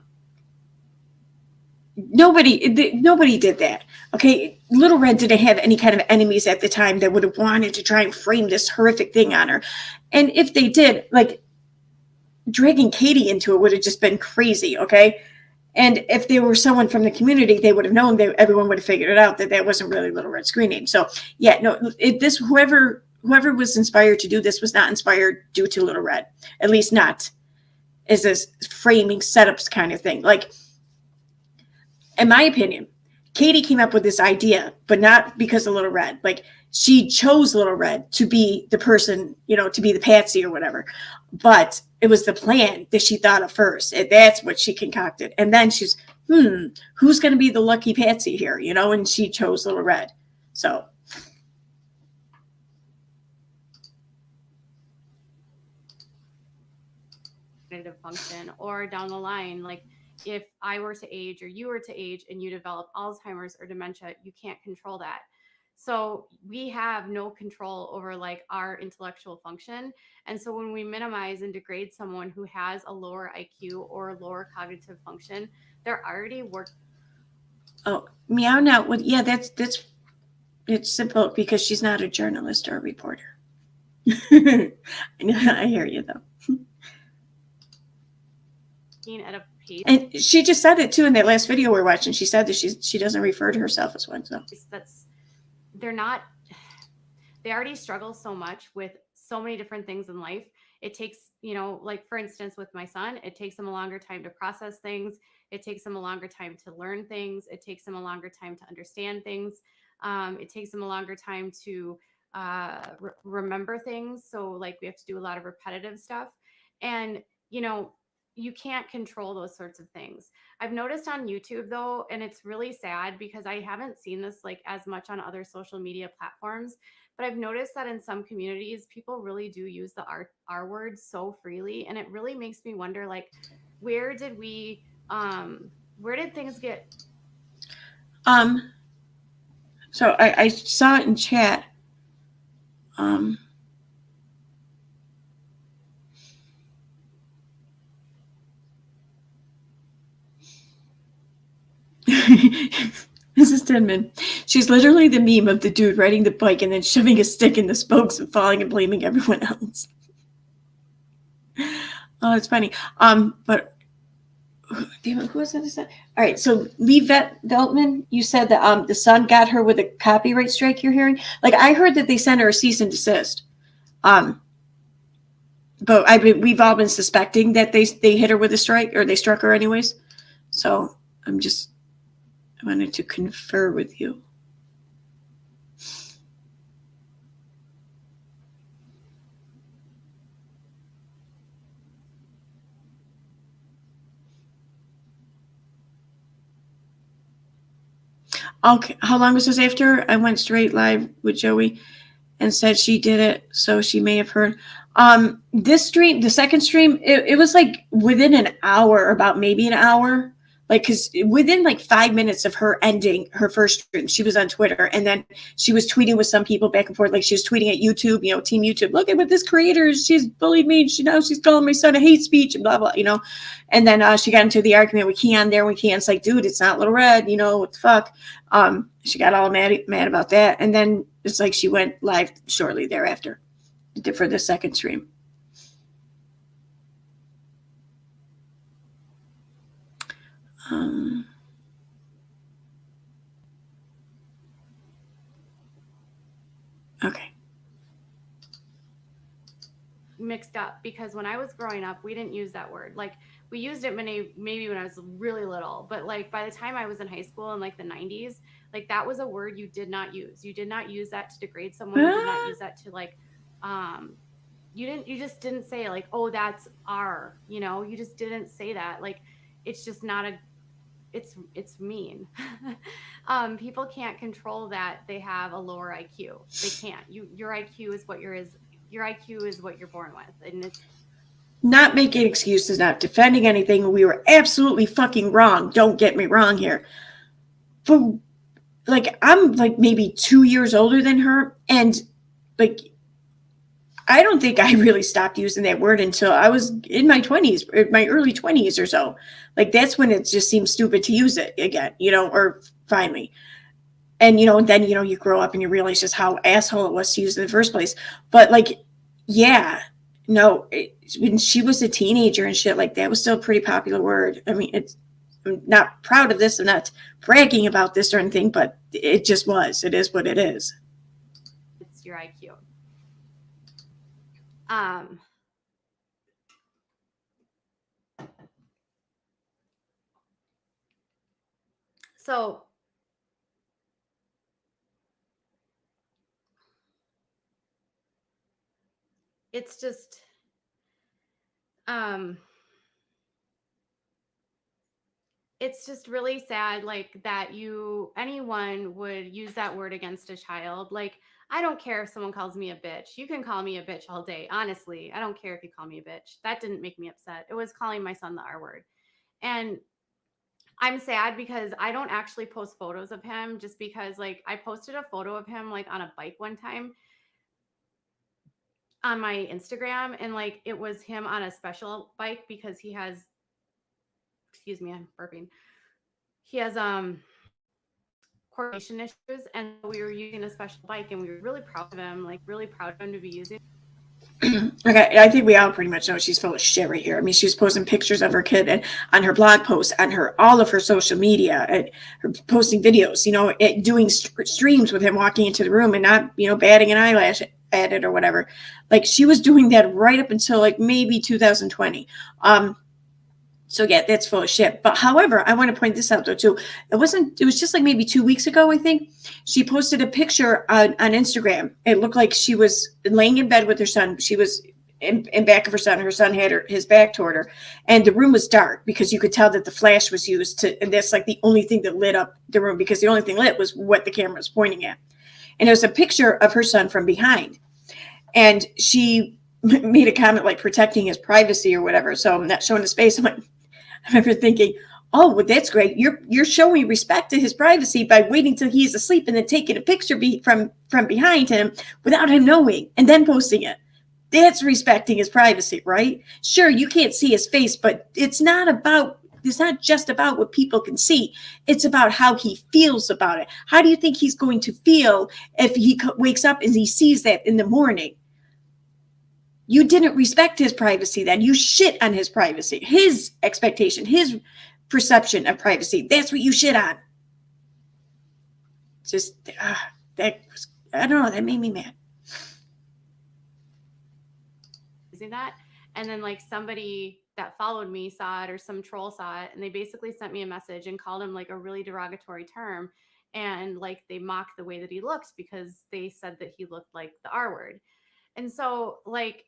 nobody did that. Okay. Little Red didn't have any kind of enemies at the time that would have wanted to try and frame this horrific thing on her. And if they did, like, dragging Katie into it would have just been crazy. Okay. And if there were someone from the community, they would have known, that everyone would have figured it out that wasn't really Little Red's screen name. So yeah, no, whoever was inspired to do this was not inspired due to Little Red, at least not as this framing setups kind of thing. Like, in my opinion, Katie came up with this idea, but not because of Little Red. Like, she chose Little Red to be the person, to be the patsy or whatever. But it was the plan that she thought of first. And that's what she concocted. And then she's, who's going to be the lucky patsy here? And she chose Little Red. So. Cognitive function, or down the line, like if I were to age or you were to age and you develop Alzheimer's or dementia, you can't control that. So we have no control over like our intellectual function. And so when we minimize and degrade someone who has a lower IQ or lower cognitive function, they're already working. Oh, meow now. Well, yeah, that's it's simple, because she's not a journalist or a reporter. I hear you though. At a pace, and she just said it too in that last video we're watching. She said that she doesn't refer to herself as one. So they already struggle so much with so many different things in life. It takes like for instance, with my son, it takes him a longer time to process things. It takes him a longer time to learn things. It takes him a longer time to understand things. It takes him a longer time to remember things. So like we have to do a lot of repetitive stuff. And, you can't control those sorts of things. I've noticed on YouTube though, and it's really sad because I haven't seen this like as much on other social media platforms, but I've noticed that in some communities, people really do use the R word so freely. And it really makes me wonder, like, where did things get? So I saw it in chat. Mrs. Tinman, she's literally the meme of the dude riding the bike and then shoving a stick in the spokes and falling and blaming everyone else. Oh, it's funny. But damn it, who was that? All right, so Lee Veltman, you said that the son got her with a copyright strike. You're hearing, like, I heard that they sent her a cease and desist. But we've all been suspecting that they hit her with a strike, or they struck her anyways. So I wanted to confer with you. Okay, how long was this after? I went straight live with Joey and said she did it, so she may have heard. This stream, the second stream, it was like within an hour, about maybe an hour. Like, because within like 5 minutes of her ending her first stream, she was on Twitter, and then she was tweeting with some people back and forth. Like, she was tweeting at YouTube, Team YouTube, look at what this creator, she's bullied me. She's calling my son a hate speech and blah, blah, And then she got into the argument with Keon there when Keon's like, dude, it's not Little Red, what the fuck? She got all mad about that. And then it's like she went live shortly thereafter for the second stream. Okay. Mixed up, because when I was growing up, we didn't use that word. Like, we used it maybe when I was really little, but like by the time I was in high school in like the 90s, like that was a word you did not use. You did not use that to degrade someone. You did not use that to like, you just didn't say like, oh, that's R, you just didn't say that. Like, it's just not it's mean. People can't control that they have a lower IQ. They can't. Your IQ is what your IQ is what you're born with, and it's not making excuses, not defending anything. We were absolutely fucking wrong. Don't get me wrong here, but like I'm like maybe 2 years older than her, and like I don't think I really stopped using that word until I was in my 20s, or my early 20s or so. Like, that's when it just seemed stupid to use it again, or finally. And, then, you grow up and you realize just how asshole it was to use it in the first place. But, like, yeah, no, when she was a teenager and shit, like, that was still a pretty popular word. I mean, I'm not proud of this. I'm not bragging about this or anything, but it just was. It is what it is. It's your IQ. So it's just it's just really sad, like, that anyone would use that word against a child. Like, I don't care if someone calls me a bitch. You can call me a bitch all day. Honestly, I don't care if you call me a bitch. That didn't make me upset. It was calling my son the R word. And I'm sad because I don't actually post photos of him, just because, like, I posted a photo of him like on a bike one time on my Instagram, and like it was him on a special bike because he has, excuse me, I'm burping. He has coordination issues, and we were using a special bike, and we were really proud of him, to be using. Okay, I think we all pretty much know she's full of shit right here. I mean, she was posting pictures of her kid and on her blog posts, on all of her social media, and her posting videos, doing streams with him walking into the room and not, batting an eyelash at it or whatever. Like she was doing that right up until like maybe 2020. So yeah, that's full of shit. But however, I want to point this out though too. It was just like maybe 2 weeks ago, I think. She posted a picture on Instagram. It looked like she was laying in bed with her son. She was in back of her son. Her son had his back toward her. And the room was dark because you could tell that the flash was used and that's like the only thing that lit up the room, because the only thing lit was what the camera was pointing at. And it was a picture of her son from behind. And she made a comment like protecting his privacy or whatever. So I'm not showing his face. I remember thinking, oh, well, that's great. You're showing respect to his privacy by waiting till he's asleep and then taking a picture from behind him without him knowing and then posting it. That's respecting his privacy, right? Sure, you can't see his face, but it's not just about what people can see. It's about how he feels about it. How do you think he's going to feel if he wakes up and he sees that in the morning? You didn't respect his privacy then. You shit on his privacy, his expectation, his perception of privacy. That's what you shit on. Just, that was, I don't know, that made me mad. Using that. And then like somebody that followed me saw it, or some troll saw it, and they basically sent me a message and called him like a really derogatory term. And like they mocked the way that he looked because they said that he looked like the R word. And so like,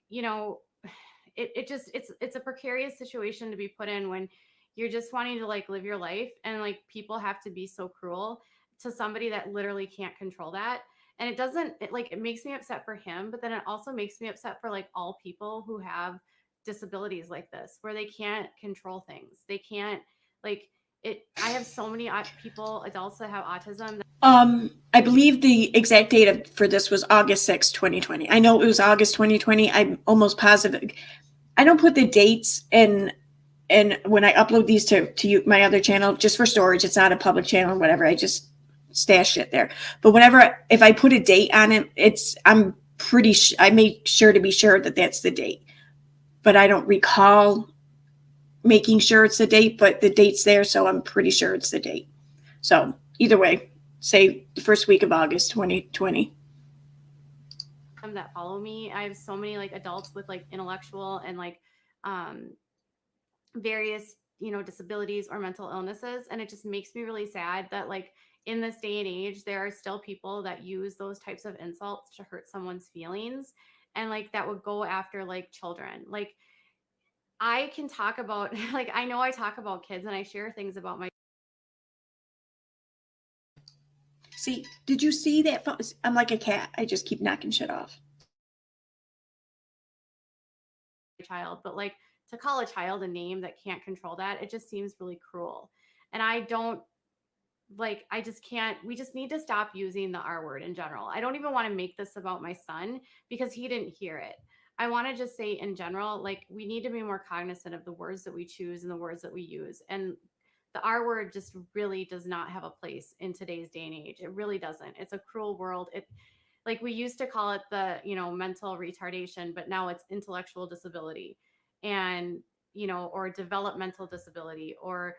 it's a precarious situation to be put in when you're just wanting to like live your life, and like people have to be so cruel to somebody that literally can't control that. And it makes me upset for him, but then it also makes me upset for like all people who have disabilities like this, where they can't control things. They can't like it. I have so many people, adults that have autism. I believe the exact date for this was August 6th, 2020. I know it was August 2020. I'm almost positive. I don't put the dates in, and when I upload these to my other channel, just for storage, it's not a public channel or whatever. I just stash it there. But if I put a date on it, I'm I make sure to be sure that that's the date. But I don't recall making sure it's the date, but the date's there, so I'm pretty sure it's the date. So either way, say the first week of August 2020. That follow me, I have so many like adults with like intellectual and like various disabilities or mental illnesses, and it just makes me really sad that like in this day and age there are still people that use those types of insults to hurt someone's feelings, and like that would go after like children. Like I can talk about like I know I talk about kids and I share things about my See, did you see that? I'm like a cat. I just keep knocking shit off. child, but like to call a child a name that can't control that, it just seems really cruel. And I don't like, I just can't, we just need to stop using the R word in general. I don't even want to make this about my son because he didn't hear it. I want to just say in general, like we need to be more cognizant of the words that we choose and the words that we use. And the R word just really does not have a place in today's day and age. It really doesn't. It's a cruel world. It like we used to call it the, mental retardation, but now it's intellectual disability and, or developmental disability or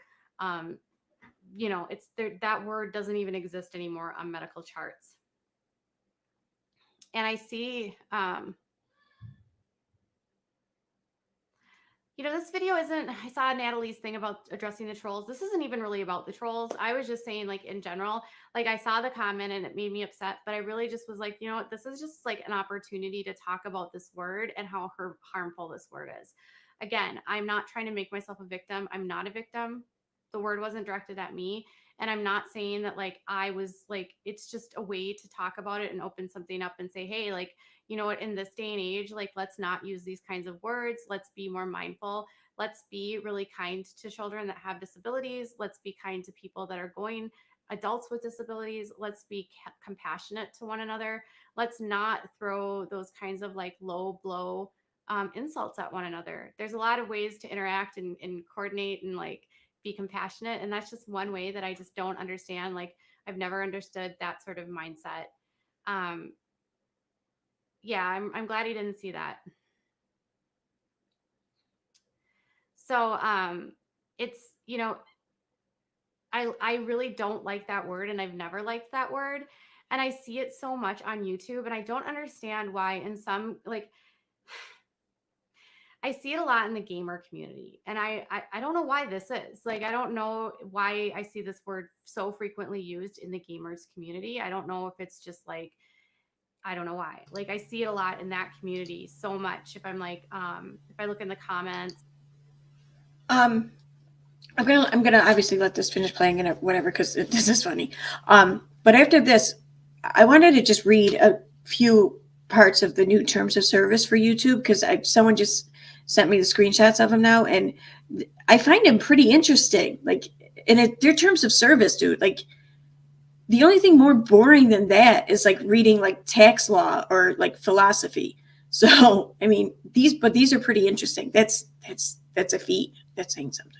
it's there, that word doesn't even exist anymore on medical charts. And I see this video isn't, I saw Natalie's thing about addressing the trolls. This isn't even really about the trolls. I was just saying, like, in general, like, I saw the comment and it made me upset, but I really just was like, you know what? This is just like an opportunity to talk about this word and how harmful this word is. Again, I'm not trying to make myself a victim. I'm not a victim. The word wasn't directed at me. And I'm not saying that, like, I was like, it's just a way to talk about it and open something up and say, hey, like, you know what, in this day and age, like, let's not use these kinds of words. Let's be more mindful. Let's be really kind to children that have disabilities. Let's be kind to people that are adults with disabilities. Let's be compassionate to one another. Let's not throw those kinds of like low blow insults at one another. There's a lot of ways to interact and coordinate and like be compassionate. And that's just one way that I just don't understand. Like, I've never understood that sort of mindset. Yeah, I'm glad he didn't see that. So it's, I really don't like that word, and I've never liked that word. And I see it so much on YouTube, and I don't understand why in some, like, I see it a lot in the gamer community, and I don't know why this is. Like, I don't know why I see this word so frequently used in the gamers community. I don't know if it's just like, I don't know why. Like, I see it a lot in that community so much. If I'm like, if I look in the comments. I'm gonna obviously let this finish playing and whatever, because this is funny. But after this, I wanted to just read a few parts of the new terms of service for YouTube, because someone just sent me the screenshots of them now, and I find them pretty interesting. Like, and their terms of service, dude. Like, the only thing more boring than that is like reading like tax law or like philosophy. So I mean, these are pretty interesting. That's a feat. That's saying something.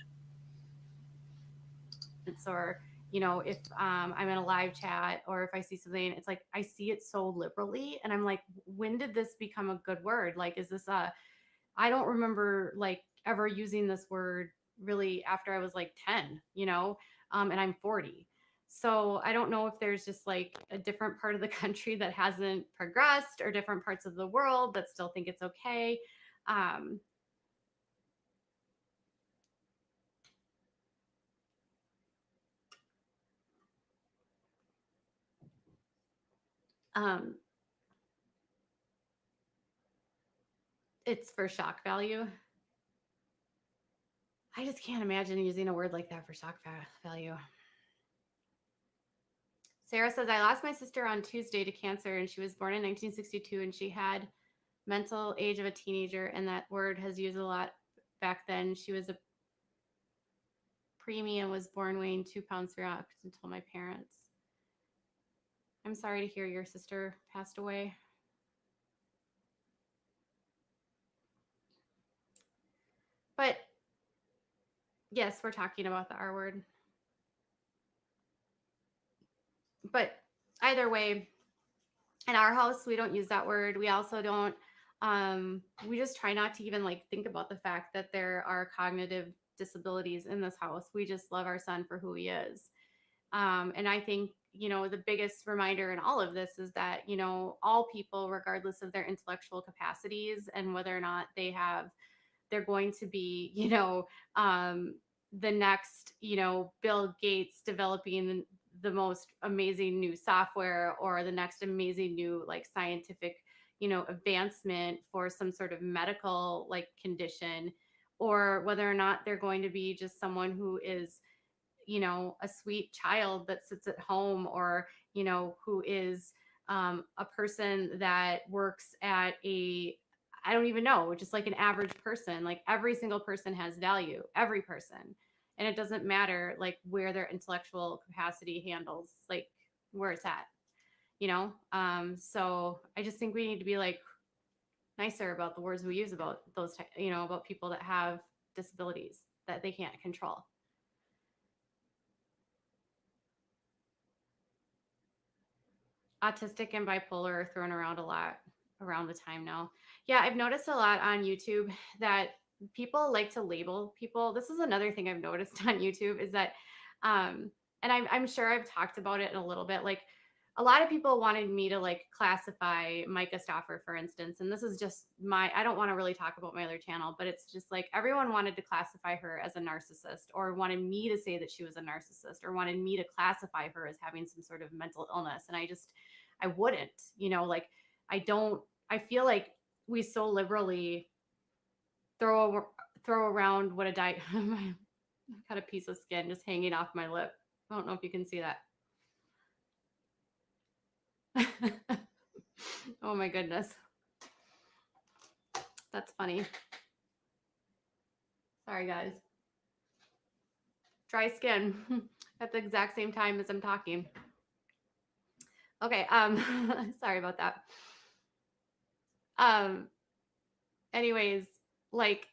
Or, you know, if I'm in a live chat, or if I see something, it's like I see it so liberally, and I'm like, when did this become a good word? Like, is this I don't remember like ever using this word really after I was like 10, you know, and I'm 40. So I don't know if there's just like a different part of the country that hasn't progressed, or different parts of the world that still think it's okay. Um, um, it's for shock value. I just can't imagine using a word like that for shock value. Sarah says, I lost my sister on Tuesday to cancer, and she was born in 1962, and she had mental age of a teenager, and that word has used a lot back then. She was a preemie and was born weighing 2 pounds 3 ounces until my parents. I'm sorry to hear your sister passed away. But yes, we're talking about the R word. But either way, in our house, we don't use that word. We also don't, we just try not to even like think about the fact that there are cognitive disabilities in this house. We just love our son for who he is. And I think, you know, the biggest reminder in all of this is that, you know, all people, regardless of their intellectual capacities and whether or not they're going to be, you know, the next, you know, Bill Gates developing the most amazing new software, or the next amazing new like scientific, you know, advancement for some sort of medical like condition, or whether or not they're going to be just someone who is, you know, a sweet child that sits at home, or, you know, who is a person that works at I don't even know, just like an average person. Like, every single person has value, every person. And it doesn't matter like where their intellectual capacity handles, like where it's at, you know? So I just think we need to be like nicer about the words we use about those, you know, about people that have disabilities that they can't control. Autistic and bipolar are thrown around a lot around the time now. Yeah, I've noticed a lot on YouTube that people like to label people. This is another thing I've noticed on YouTube is that, and I'm sure I've talked about it in a little bit. Like, a lot of people wanted me to like classify Micah Stauffer, for instance. And this is just I don't want to really talk about my other channel, but it's just like everyone wanted to classify her as a narcissist, or wanted me to say that she was a narcissist, or wanted me to classify her as having some sort of mental illness. And I wouldn't, you know, like I feel like we so liberally throw around what a diet. I got a piece of skin just hanging off my lip. I don't know if you can see that. Oh my goodness. That's funny. Sorry, guys. Dry skin at the exact same time as I'm talking. Okay, sorry about that. Anyways, like,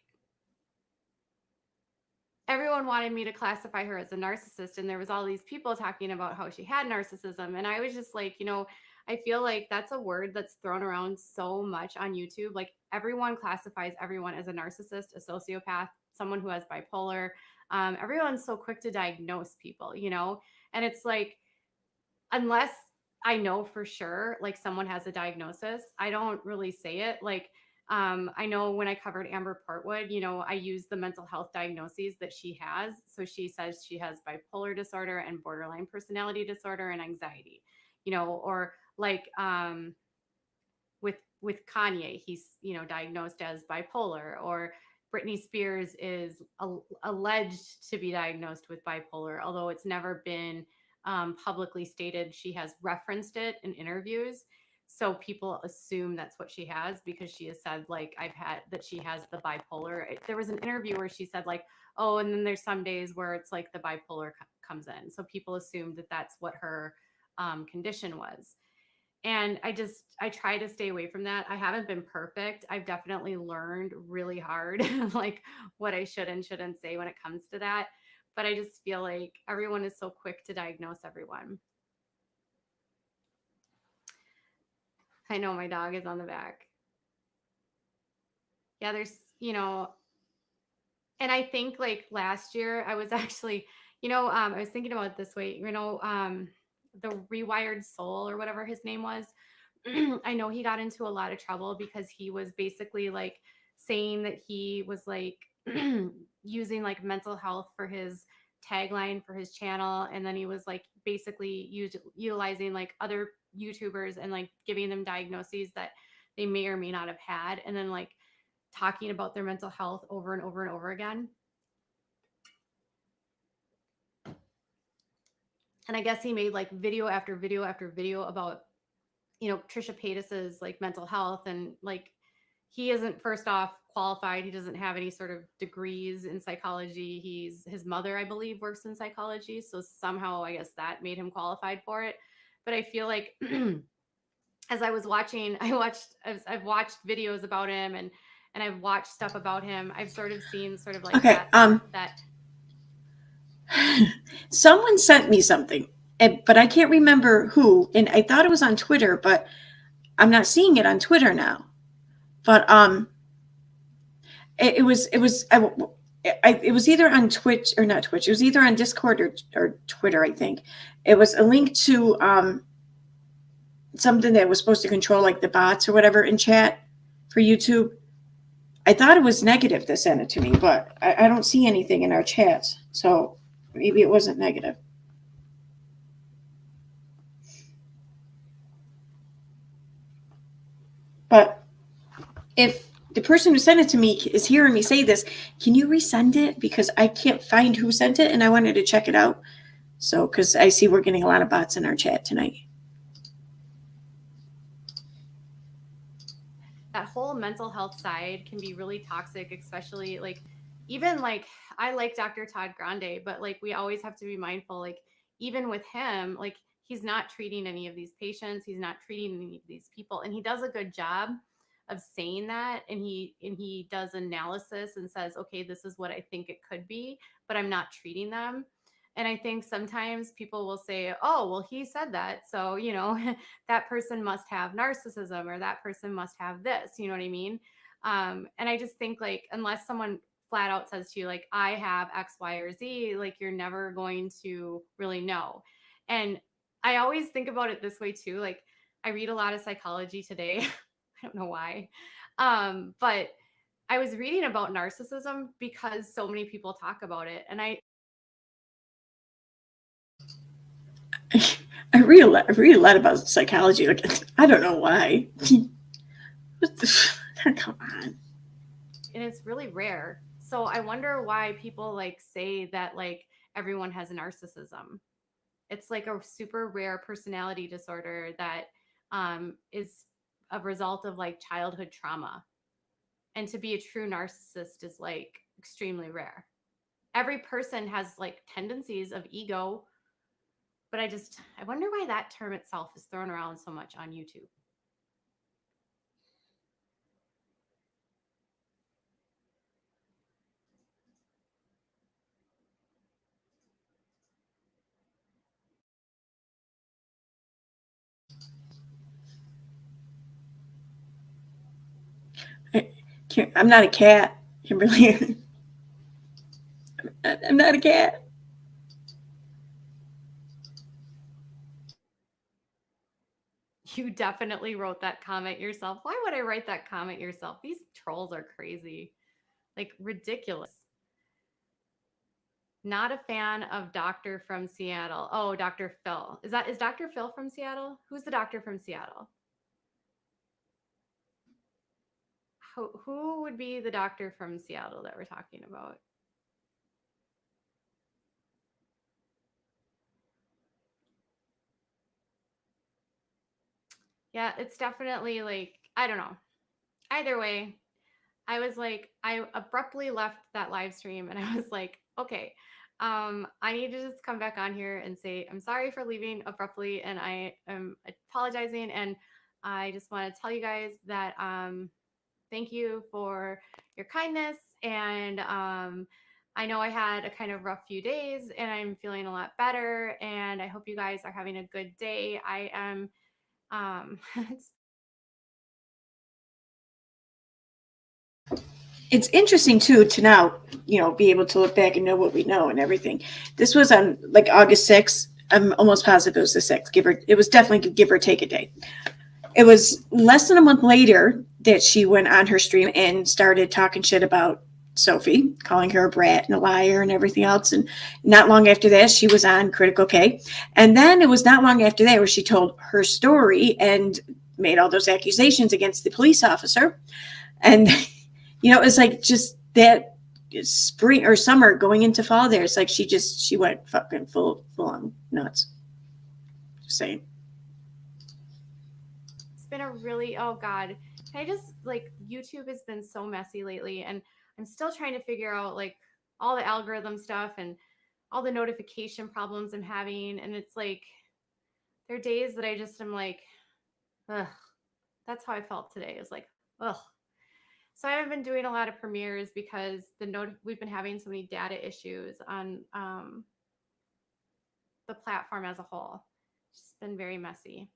everyone wanted me to classify her as a narcissist, and there was all these people talking about how she had narcissism, and I was just like, you know, I feel like that's a word that's thrown around so much on YouTube. Like, everyone classifies everyone as a narcissist, a sociopath, someone who has bipolar. Everyone's so quick to diagnose people, you know, and it's like, unless I know for sure like someone has a diagnosis. I don't really say it. Like, I know when I covered Amber Portwood, you know, I use the mental health diagnoses that she has. So she says she has bipolar disorder and borderline personality disorder and anxiety, you know, or like with Kanye, he's, you know, diagnosed as bipolar, or Britney Spears is alleged to be diagnosed with bipolar, although it's never been publicly stated. She has referenced it in interviews. So people assume that's what she has because she has said, like, I've had that she has the bipolar. There was an interview where she said, like, oh, and then there's some days where it's like the bipolar comes in. So people assumed that that's what her condition was. And I try to stay away from that. I haven't been perfect. I've definitely learned really hard like what I should and shouldn't say when it comes to that. But I just feel like everyone is so quick to diagnose everyone. I know my dog is on the back. Yeah, there's, you know, and I think like last year I was actually, you know, I was thinking about it this way, you know, the Rewired Soul or whatever his name was. I know he got into a lot of trouble because he was basically like saying that he was like using like mental health for his tagline for his channel. And then he was like basically utilizing like other YouTubers and like giving them diagnoses that they may or may not have had. And then like talking about their mental health over and over and over again. And I guess he made like video after video after video about, you know, Trisha Paytas's like mental health, and like he isn't, first off, qualified. He doesn't have any sort of degrees in psychology. His mother, I believe, works in psychology, so somehow I guess that made him qualified for it. But I feel like as I was watching, I've watched videos about him, and I've watched stuff about him. I've sort of seen sort of like Okay, that someone sent me something, but I can't remember who, and I thought it was on Twitter, but I'm not seeing it on Twitter now. But it was either on Twitch or not Twitch. It was either on Discord or Twitter, I think. It was a link to something that was supposed to control like the bots or whatever in chat for YouTube. I thought it was negative that sent it to me, but I don't see anything in our chats, so maybe it wasn't negative. But if the person who sent it to me is hearing me say this, can you resend it? Because I can't find who sent it, and I wanted to check it out. So, because I see we're getting a lot of bots in our chat tonight. That whole mental health side can be really toxic, especially like even like I like Dr. Todd Grande, but like we always have to be mindful, like even with him, like he's not treating any of these patients, he's not treating any of these people, and he does a good job of saying that, and he does analysis and says, okay, this is what I think it could be, but I'm not treating them. And I think sometimes people will say, oh, well, he said that, so, you know, that person must have narcissism, or that person must have this, you know what I mean? And I just think like, unless someone flat out says to you, like, I have X, Y, or Z, like, you're never going to really know. And I always think about it this way too. Like, I read a lot of psychology today. I don't know why. But I was reading about narcissism because so many people talk about it. And I read a lot about psychology. Like, I don't know why. Come on. And it's really rare. So I wonder why people like say that like everyone has narcissism. It's like a super rare personality disorder that is a result of like childhood trauma. And to be a true narcissist is like extremely rare. Every person has like tendencies of ego, but I wonder why that term itself is thrown around so much on YouTube. I'm not a cat, Kimberly. I'm not a cat. You definitely wrote that comment yourself. Why would I write that comment yourself? These trolls are crazy. Like ridiculous. Not a fan of Doctor from Seattle. Oh, Dr. Phil. Is Dr. Phil from Seattle? Who's the doctor from Seattle? Who would be the doctor from Seattle that we're talking about? Yeah, it's definitely like, I don't know. Either way, I was like, I abruptly left that live stream and I was like, okay, I need to just come back on here and say, I'm sorry for leaving abruptly and I am apologizing. And I just want to tell you guys that thank you for your kindness. And I know I had a kind of rough few days and I'm feeling a lot better. And I hope you guys are having a good day. I am, it's It's interesting too to now, be able to look back and know what we know and everything. This was on like August 6th. I'm almost positive it was the 6th. It was definitely give or take a day. It was less than a month later that she went on her stream and started talking shit about Sophie, calling her a brat and a liar and everything else. And not long after that, she was on Critical K. And then it was not long after that where she told her story and made all those accusations against the police officer. And, it was like just that spring or summer going into fall there. It's like she went fucking full on nuts. Just saying. It's been a really, oh God. I just like YouTube has been so messy lately and I'm still trying to figure out like all the algorithm stuff and all the notification problems I'm having. And it's like, there are days that I just am like, ugh, that's how I felt today. It's like, ugh. So I haven't been doing a lot of premieres because we've been having so many data issues on the platform as a whole. It's just been very messy.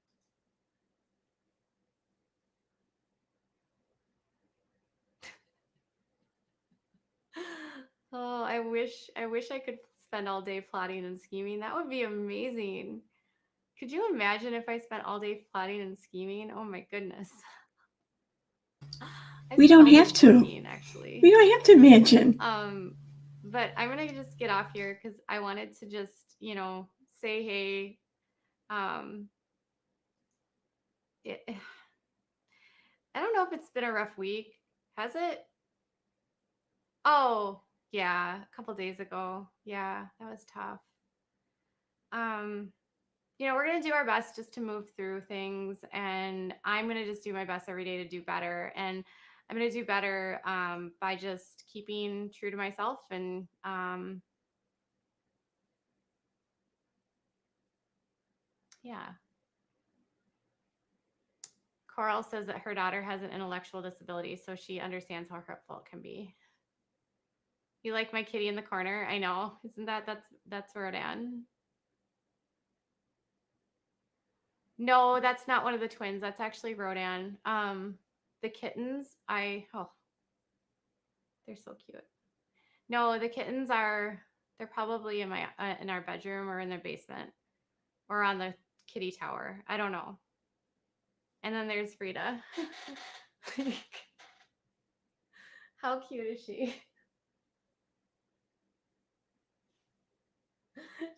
Oh, I wish I could spend all day plotting and scheming. That would be amazing. Could you imagine if I spent all day plotting and scheming? Oh my goodness. We don't have to. Working, actually. We don't have to imagine. But I'm gonna just get off here because I wanted to just, say hey. I don't know if it's been a rough week. Has it? Oh, yeah, a couple days ago. Yeah, that was tough. We're going to do our best just to move through things. And I'm going to just do my best every day to do better. And I'm going to do better by just keeping true to myself. And yeah. Coral says that her daughter has an intellectual disability, so she understands how hurtful it can be. You like my kitty in the corner? I know. Isn't that's Rodan? No, that's not one of the twins. That's actually Rodan. The kittens, they're so cute. No, the kittens they're probably in our bedroom or in their basement or on the kitty tower. I don't know. And then there's Frida. How cute is she?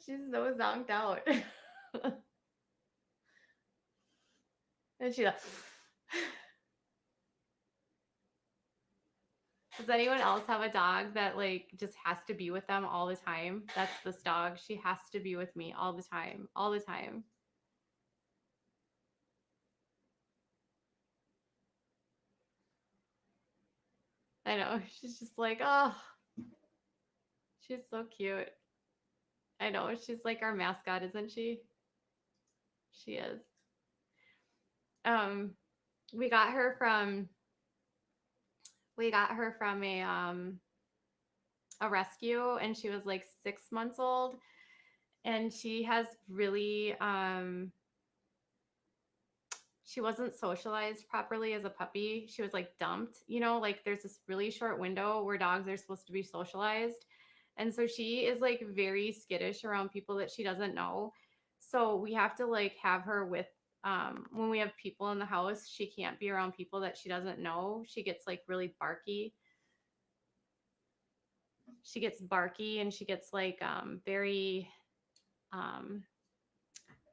She's so zonked out. And she like, does anyone else have a dog that like just has to be with them all the time? That's this dog. She has to be with me all the time. All the time. I know. She's just like, oh, she's so cute. I know. She's like our mascot, isn't she? She is. Um, we got her from a rescue and she was like 6 months old and she has really she wasn't socialized properly as a puppy. She was like dumped, like there's this really short window where dogs are supposed to be socialized. And so she is like very skittish around people that she doesn't know. So we have to like have her with when we have people in the house, she can't be around people that she doesn't know. She gets like really barky. She gets barky and she gets like very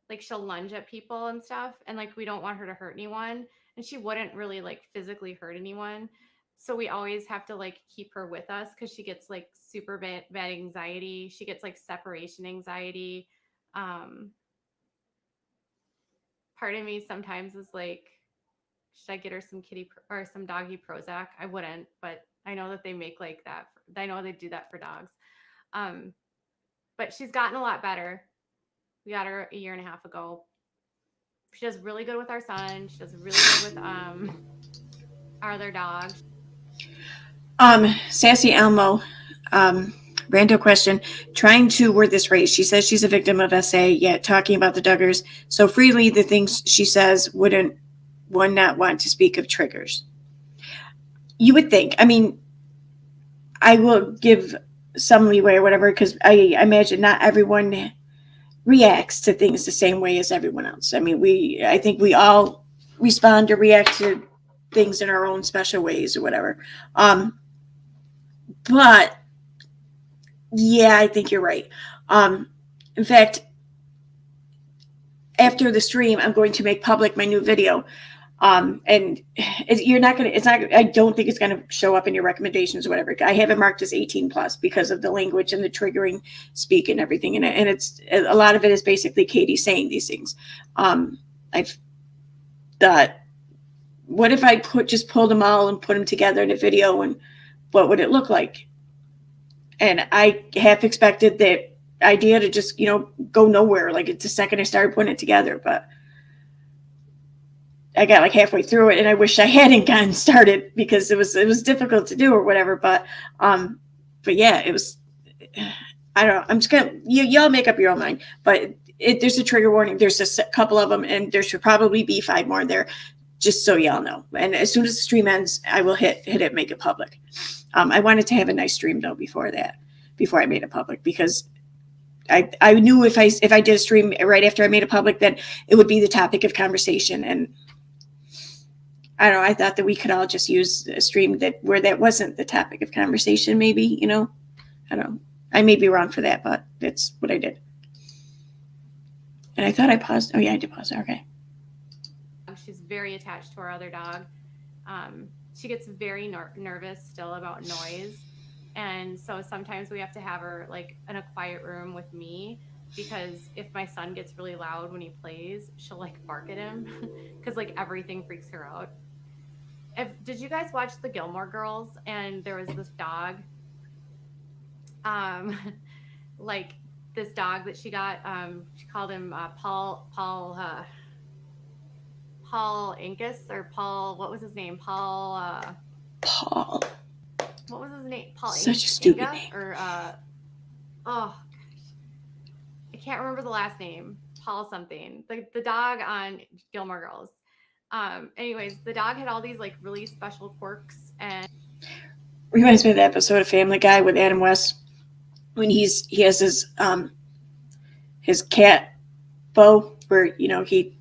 like she'll lunge at people and stuff, and like we don't want her to hurt anyone, and she wouldn't really like physically hurt anyone, so we always have to like keep her with us because she gets like super bad anxiety. She gets like separation anxiety. um Part of me sometimes is like, should I get her some or some doggy Prozac? I wouldn't, but I know that they make like that. I know they do that for dogs. um but she's gotten a lot better. We got her a year and a half ago. She does really good with our son. She does really good with our other dog. Sassy Elmo, random question. Trying to word this right. She says she's a victim of SA, yet talking about the Duggars so freely the things she says wouldn't one not want to speak of triggers. You would think. I mean, I will give some leeway or whatever because I imagine not everyone reacts to things the same way as everyone else. I mean, I think we all respond or react to things in our own special ways or whatever. But yeah, I think you're right. In fact, after the stream, I'm going to make public my new video. And you're not going to, it's not, I don't think it's going to show up in your recommendations or whatever. I have it marked as 18 plus because of the language and the triggering speak and everything. And it's, a lot of it is basically Katie saying these things. I've thought, what if I just pulled them all and put them together in a video, and what would it look like? And I half expected that idea to just, go nowhere. Like it's the second I started putting it together, but I got like halfway through it and I wish I hadn't gotten started because it was difficult to do or whatever. But yeah, it was, I don't know. I'm just gonna, y'all make up your own mind, but there's a trigger warning. There's a couple of them and there should probably be 5 more there, just so y'all know. And as soon as the stream ends, I will hit it, make it public. I wanted to have a nice stream though before I made it public, because I knew if I did a stream right after I made it public, then it would be the topic of conversation. And I don't know, I thought that we could all just use a stream where that wasn't the topic of conversation, maybe, I don't know. I may be wrong for that, but that's what I did. And I thought I paused. Oh yeah, I did pause. Okay. She's very attached to our other dog. She gets very nervous still about noise. And so sometimes we have to have her like in a quiet room with me, because if my son gets really loud when he plays, she'll like bark at him because like everything freaks her out. Did you guys watch the Gilmore Girls? And there was this dog, like this dog that she got. She called him Paul Incus, or Paul. What was his name? Paul. What was his name? Paul. Such a stupid Inga? name. Or oh gosh, I can't remember the last name. Paul something. The dog on Gilmore Girls. Anyways, the dog had all these like really special quirks, and reminds me of the episode of Family Guy with Adam West when he has his cat bow where he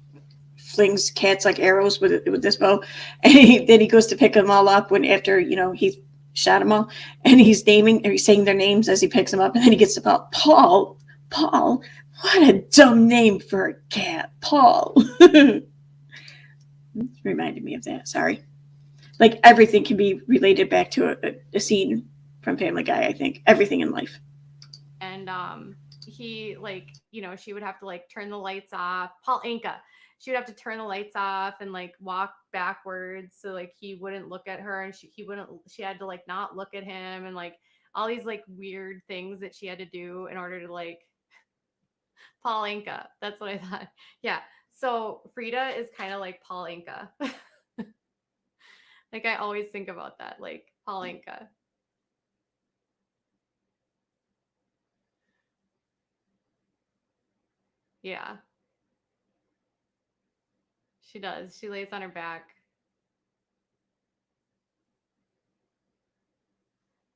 flings cats like arrows with this bow, and then he goes to pick them all up after he shot them all, and he's saying their names as he picks them up, and then he gets to Paul. What a dumb name for a cat, Paul. Reminded me of that. Sorry. Like everything can be related back to a scene from Family Guy. I think everything in life. And he like she would have to like turn the lights off. Paul Anka. She would have to turn the lights off and like walk backwards so like he wouldn't look at her, and she had to like not look at him, and like all these like weird things that she had to do in order to like Paul Anka. That's what I thought. Yeah. So Frida is kind of like Paul Anka. Like I always think about that, like Paul Anka. Yeah. She does. She lays on her back.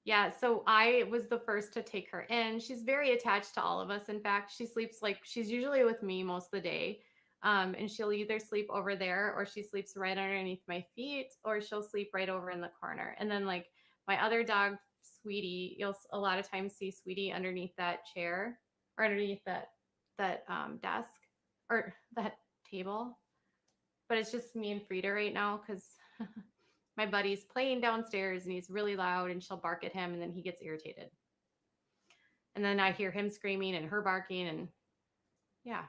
Yeah, so I was the first to take her in. She's very attached to all of us. In fact, she sleeps like she's usually with me most of the day. And she'll either sleep over there, or she sleeps right underneath my feet, or she'll sleep right over in the corner. And then like my other dog, Sweetie, you'll a lot of times see Sweetie underneath that chair, or underneath that desk, or that table. But it's just me and Frida right now because my buddy's playing downstairs and he's really loud, and she'll bark at him and then he gets irritated. And then I hear him screaming and her barking, and yeah.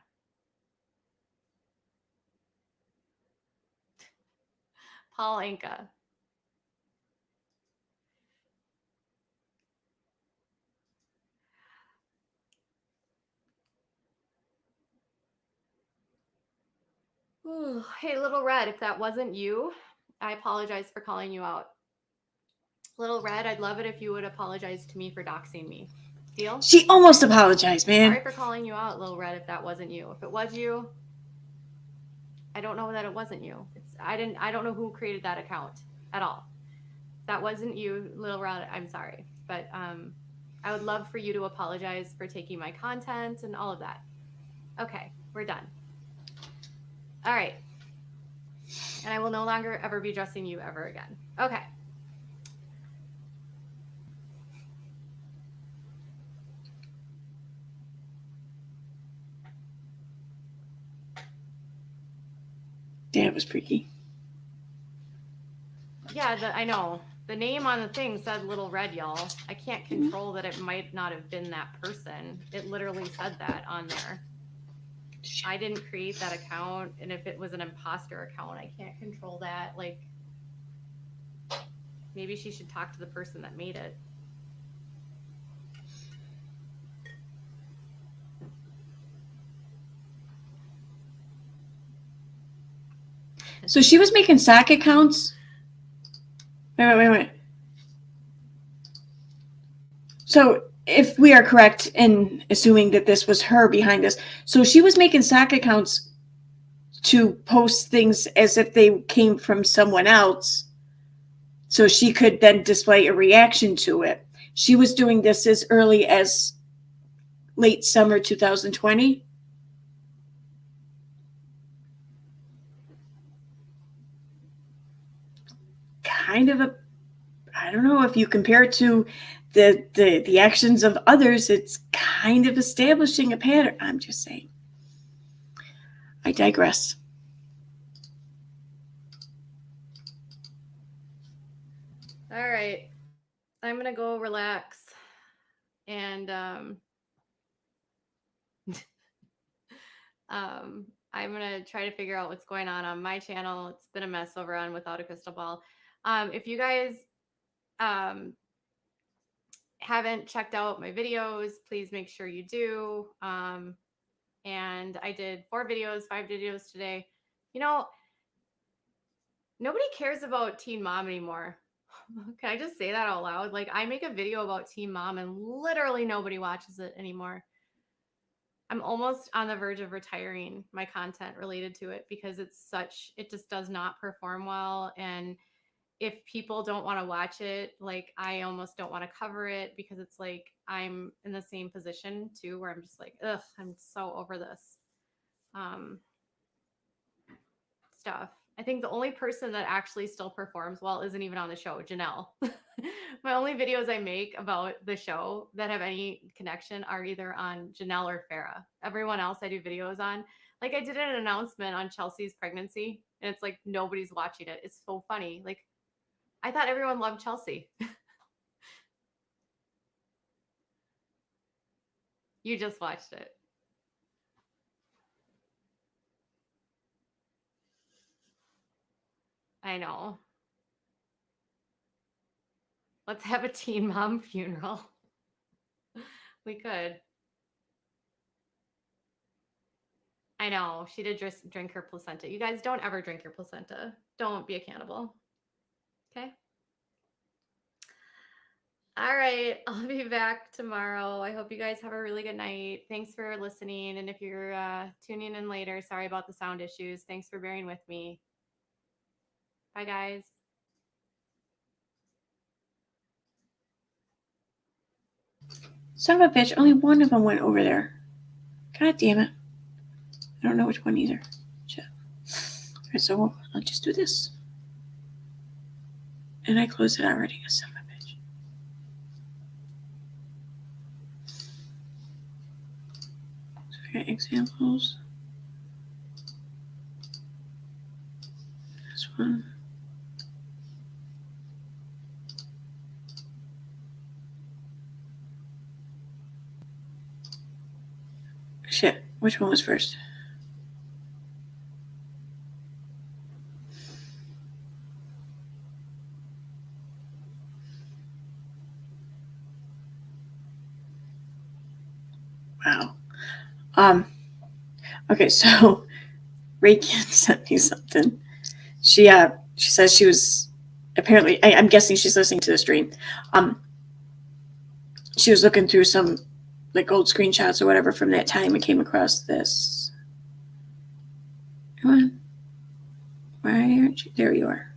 Paul Anka. Ooh, hey, Little Red, if that wasn't you, I apologize for calling you out. Little Red, I'd love it if you would apologize to me for doxing me. Deal? She almost apologized, man. Sorry for calling you out, Little Red, if that wasn't you. If it was you, I don't know that it wasn't you. I don't know who created that account at all. If that wasn't you, Little Red, I'm sorry. But I would love for you to apologize for taking my content and all of that. Okay, we're done. All right. And I will no longer ever be dressing you ever again. Okay. Yeah, it was freaky. Yeah, I know. The name on the thing said Little Red Y'all. I can't control that it might not have been that person. It literally said that on there. I didn't create that account, and if it was an imposter account, I can't control that. Like, maybe she should talk to the person that made it. So she was making SAC accounts. Wait. So if we are correct in assuming that this was her behind this, so she was making SAC accounts to post things as if they came from someone else, so she could then display a reaction to it. She was doing this as early as late summer 2020. Kind of a, I don't know, if you compare it to the actions of others, it's kind of establishing a pattern. I'm just saying. I digress. All right. I'm going to go relax. And I'm going to try to figure out what's going on my channel. It's been a mess over on Without a Crystal Ball. If you guys haven't checked out my videos, please make sure you do. And I did 5 videos today. You know, nobody cares about Teen Mom anymore. Can I just say that out loud? Like, I make a video about Teen Mom and literally nobody watches it anymore. I'm almost on the verge of retiring my content related to it because it just does not perform well. And if people don't want to watch it, like, I almost don't want to cover it because it's like I'm in the same position too, where I'm just like, ugh, I'm so over this stuff. I think the only person that actually still performs well isn't even on the show, Janelle. My only videos I make about the show that have any connection are either on Janelle or Farrah. Everyone else I do videos on. Like, I did an announcement on Chelsea's pregnancy, and it's like nobody's watching it. It's so funny. Like, I thought everyone loved Chelsea. You just watched it. I know. Let's have a Teen Mom funeral. We could. I know. She did drink her placenta. You guys, don't ever drink your placenta. Don't be a cannibal. Okay? All right. I'll be back tomorrow. I hope you guys have a really good night. Thanks for listening. And if you're tuning in later, sorry about the sound issues. Thanks for bearing with me. Bye, guys. Son of a bitch, only one of them went over there. God damn it. I don't know which one either. Chat. Okay, so I'll just do this. And I closed it already. Son of a bitch. So I got examples. This one. Shit, which one was first? Wow. Okay, so Reagan sent me something. She says she was apparently, I'm guessing she's listening to the stream. She was looking through some like old screenshots or whatever from that time and came across this. Come on. Why aren't you? There you are.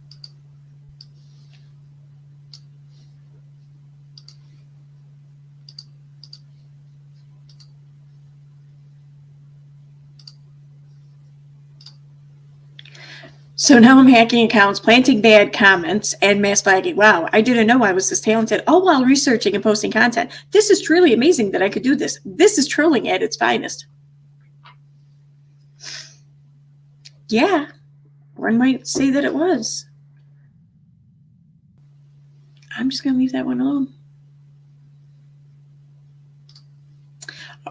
So now I'm hacking accounts, planting bad comments, and mass flagging. Wow, I didn't know I was this talented. All while researching and posting content. This is truly amazing that I could do this. This is trolling at its finest. Yeah, one might say that it was. I'm just going to leave that one alone.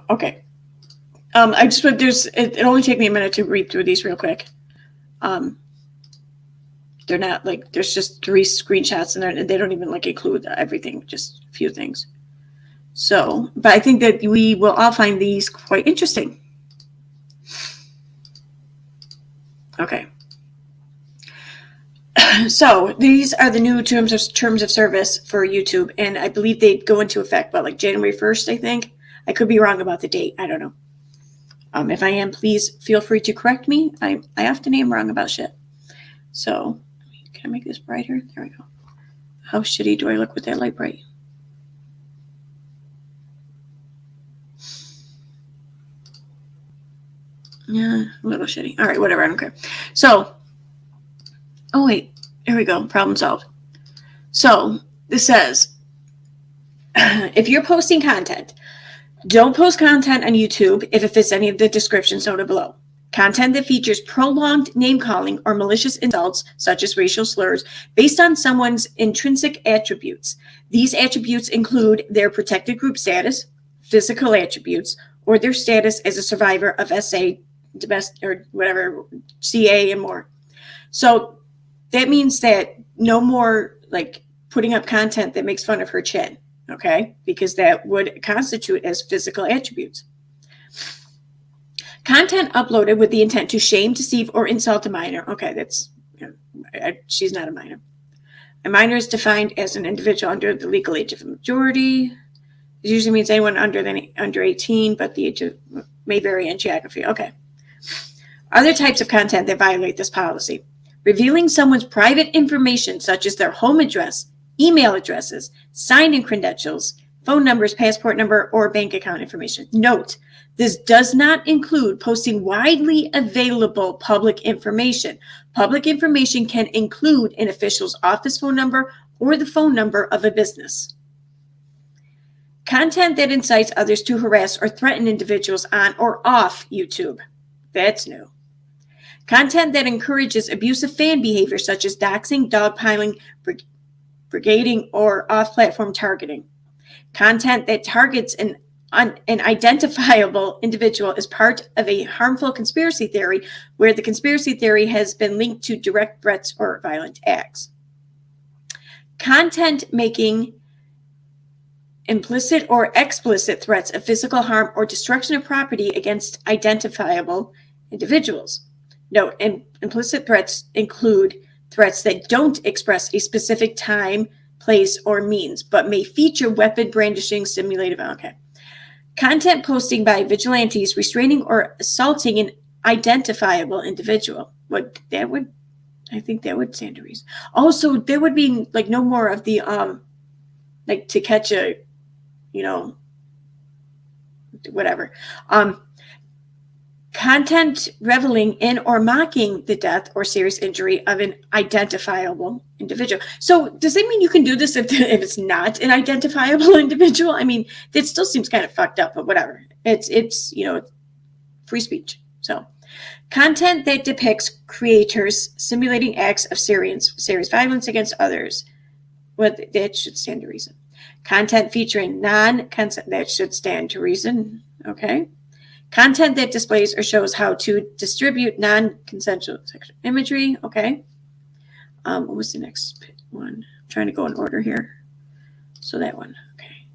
Okay. It only take me a minute to read through these real quick. They're not like, there's just 3 screenshots and they don't even like include everything, just a few things. So, but I think that we will all find these quite interesting. Okay. So these are the new terms of service for YouTube, and I believe they go into effect by like January 1st, I think. I could be wrong about the date. I don't know. If I am, please feel free to correct me. I often am wrong about shit. So can I make this brighter? There we go. How shitty do I look with that light bright? Yeah, a little shitty. All right, whatever. I don't care. So, oh wait, here we go. Problem solved. So this says, if you're posting content, don't post content on YouTube if it fits any of the descriptions noted below. Content that features prolonged name calling or malicious insults, such as racial slurs, based on someone's intrinsic attributes. These attributes include their protected group status, physical attributes, or their status as a survivor of SA, domestic or whatever, CA, and more. So that means that no more like putting up content that makes fun of her chin, okay? Because that would constitute as physical attributes. Content uploaded with the intent to shame, deceive, or insult a minor. Okay, that's, she's not a minor. A minor is defined as an individual under the legal age of a majority. It usually means anyone under 18, but the age may vary in geography. Okay. Other types of content that violate this policy. Revealing someone's private information, such as their home address, email addresses, sign-in credentials, phone numbers, passport number, or bank account information. Note, this does not include posting widely available public information. Public information can include an official's office phone number or the phone number of a business. Content that incites others to harass or threaten individuals on or off YouTube. That's new. Content that encourages abusive fan behavior, such as doxing, dogpiling, brigading, or off-platform targeting. Content that targets an identifiable individual is part of a harmful conspiracy theory where the conspiracy theory has been linked to direct threats or violent acts. Content making implicit or explicit threats of physical harm or destruction of property against identifiable individuals. Note, implicit threats include threats that don't express a specific time, place, or means, but may feature weapon brandishing, simulated. Okay. Content posting by vigilantes restraining or assaulting an identifiable individual. I think that would stand to reason. Also, there would be like no more of the like to catch a, whatever. Content reveling in or mocking the death or serious injury of an identifiable individual. So does that mean you can do this if it's not an identifiable individual? I mean, it still seems kind of fucked up, but whatever. It's free speech. So content that depicts creators simulating acts of serious violence against others. Well, that should stand to reason. Content featuring non-consent, that should stand to reason. Okay. Content that displays or shows how to distribute non-consensual sexual imagery. Okay. What was the next one? I'm trying to go in order here. So that one. Okay.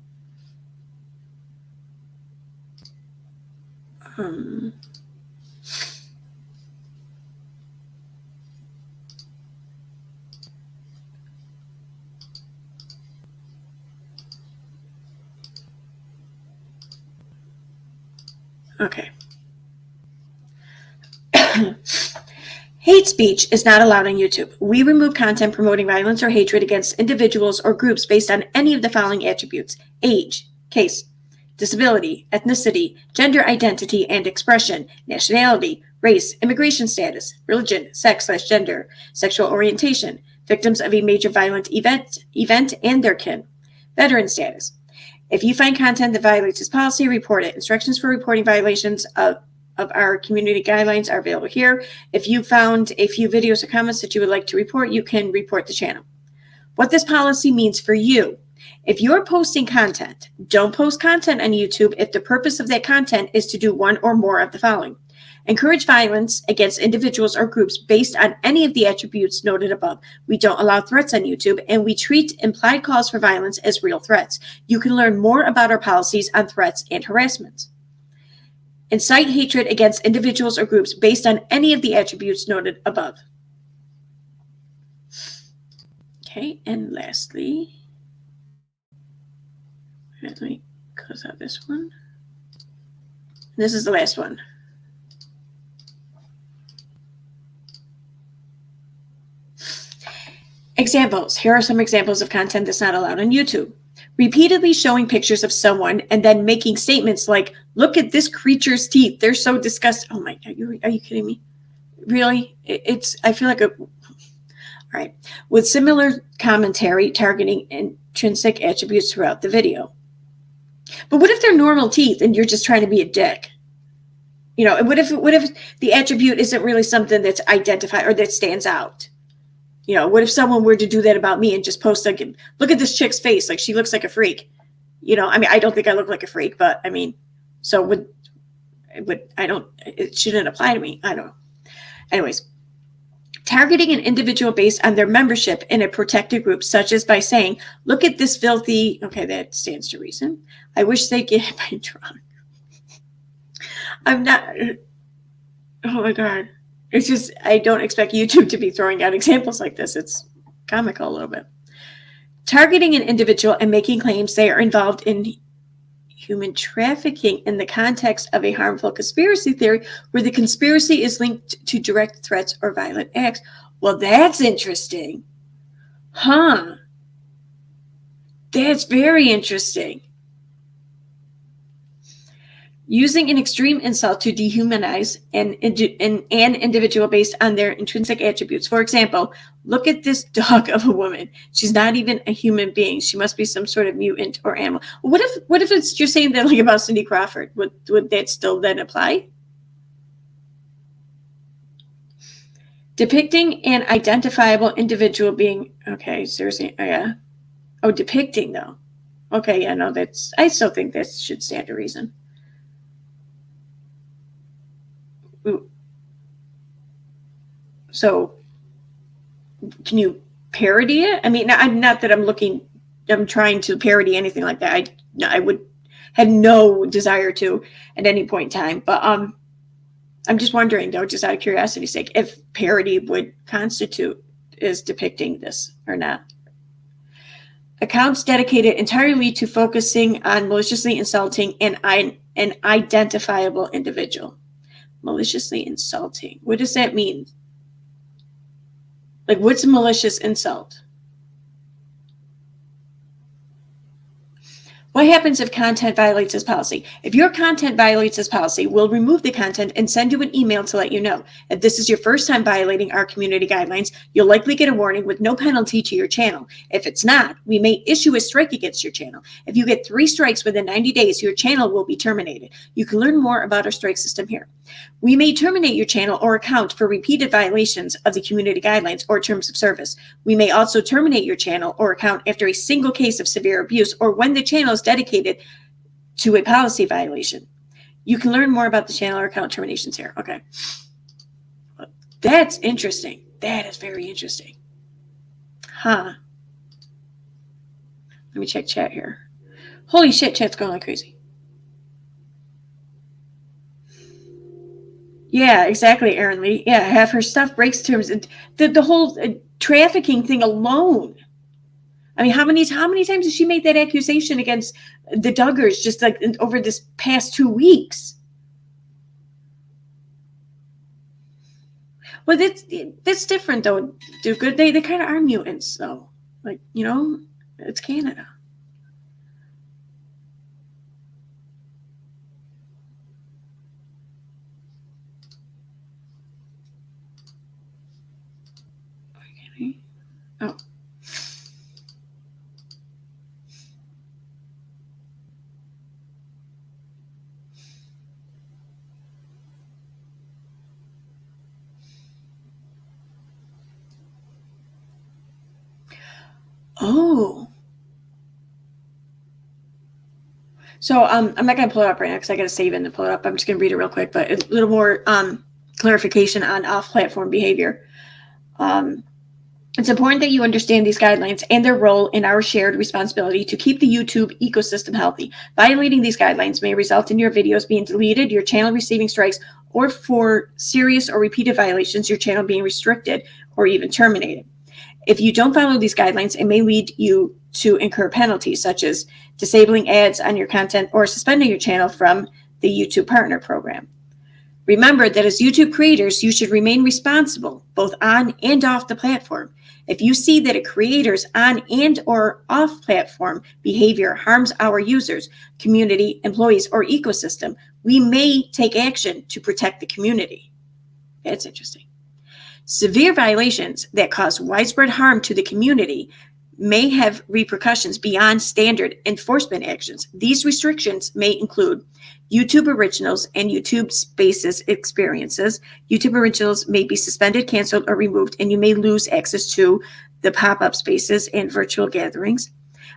Okay. Hate speech is not allowed on YouTube. We remove content promoting violence or hatred against individuals or groups based on any of the following attributes: age, case, disability, ethnicity, gender identity and expression, nationality, race, immigration status, religion, sex/gender, sexual orientation, victims of a major violent event and their kin, veteran status. If you find content that violates this policy, report it. Instructions for reporting violations of our community guidelines are available here. If you found a few videos or comments that you would like to report, you can report the channel. What this policy means for you: if you're posting content, don't post content on YouTube if the purpose of that content is to do one or more of the following: encourage violence against individuals or groups based on any of the attributes noted above. We don't allow threats on YouTube, and we treat implied calls for violence as real threats. You can learn more about our policies on threats and harassment. Incite hatred against individuals or groups based on any of the attributes noted above. Okay, and lastly, let me close out this one. This is the last one. Examples. Here are some examples of content that's not allowed on YouTube. Repeatedly showing pictures of someone and then making statements like, "Look at this creature's teeth. They're so disgusting." Oh my God, are you kidding me? Really? I feel like all right. With similar commentary targeting intrinsic attributes throughout the video. But what if they're normal teeth and you're just trying to be a dick? What if the attribute isn't really something that's identified or that stands out? What if someone were to do that about me and just post like, "Look at this chick's face, like she looks like a freak." I don't think I look like a freak, but I mean, so it shouldn't apply to me. I don't know. Anyways, targeting an individual based on their membership in a protected group, such as by saying, "Look at this filthy," okay, that stands to reason. "I wish they'd get hit by a truck." I'm not, oh my God. It's just, I don't expect YouTube to be throwing out examples like this. It's comical a little bit. Targeting an individual and making claims they are involved in human trafficking in the context of a harmful conspiracy theory where the conspiracy is linked to direct threats or violent acts. Well, that's interesting. Huh. That's very interesting. Using an extreme insult to dehumanize an individual based on their intrinsic attributes. For example, "Look at this dog of a woman. She's not even a human being. She must be some sort of mutant or animal." What if you're saying that like about Cindy Crawford? Would that still then apply? Depicting an identifiable individual being, okay, seriously, oh yeah. Oh, depicting though. Okay, yeah, no, I still think that should stand to reason. So can you parody it? I mean, not that I'm trying to parody anything like that. I would have no desire to at any point in time, but I'm just wondering though, just out of curiosity's sake, if parody would constitute as depicting this or not. Accounts dedicated entirely to focusing on maliciously insulting an identifiable individual. Maliciously insulting. What does that mean? Like, what's a malicious insult? What happens if content violates this policy? If your content violates this policy, we'll remove the content and send you an email to let you know. If this is your first time violating our community guidelines, you'll likely get a warning with no penalty to your channel. If it's not, we may issue a strike against your channel. If you get 3 strikes within 90 days, your channel will be terminated. You can learn more about our strike system here. We may terminate your channel or account for repeated violations of the community guidelines or terms of service. We may also terminate your channel or account after a single case of severe abuse or when the channel is dedicated to a policy violation. You can learn more about the channel or account terminations here. Okay. That's interesting. That is very interesting. Huh. Let me check chat here. Holy shit, chat's going like crazy. Yeah, exactly, Aaron Lee. Yeah, half her stuff breaks terms. The whole trafficking thing alone. I mean, how many times has she made that accusation against the Duggars just like over this past 2 weeks? Well, that's different though, Duke. They kind of are mutants though. Like, you know, it's Canada. Okay. Oh. Oh. So I'm not going to pull it up right now because I got to save it and pull it up. I'm just going to read it real quick, but a little more clarification on off-platform behavior. It's important that you understand these guidelines and their role in our shared responsibility to keep the YouTube ecosystem healthy. Violating these guidelines may result in your videos being deleted, your channel receiving strikes, or for serious or repeated violations, your channel being restricted or even terminated. If you don't follow these guidelines, it may lead you to incur penalties such as disabling ads on your content or suspending your channel from the YouTube Partner Program. Remember that as YouTube creators, you should remain responsible both on and off the platform. If you see that a creator's on and or off platform behavior harms our users, community, employees, or ecosystem, we may take action to protect the community. That's interesting. Severe violations that cause widespread harm to the community may have repercussions beyond standard enforcement actions. These restrictions may include YouTube Originals and YouTube Spaces experiences. YouTube Originals may be suspended, canceled, or removed, and you may lose access to the pop-up spaces and virtual gatherings.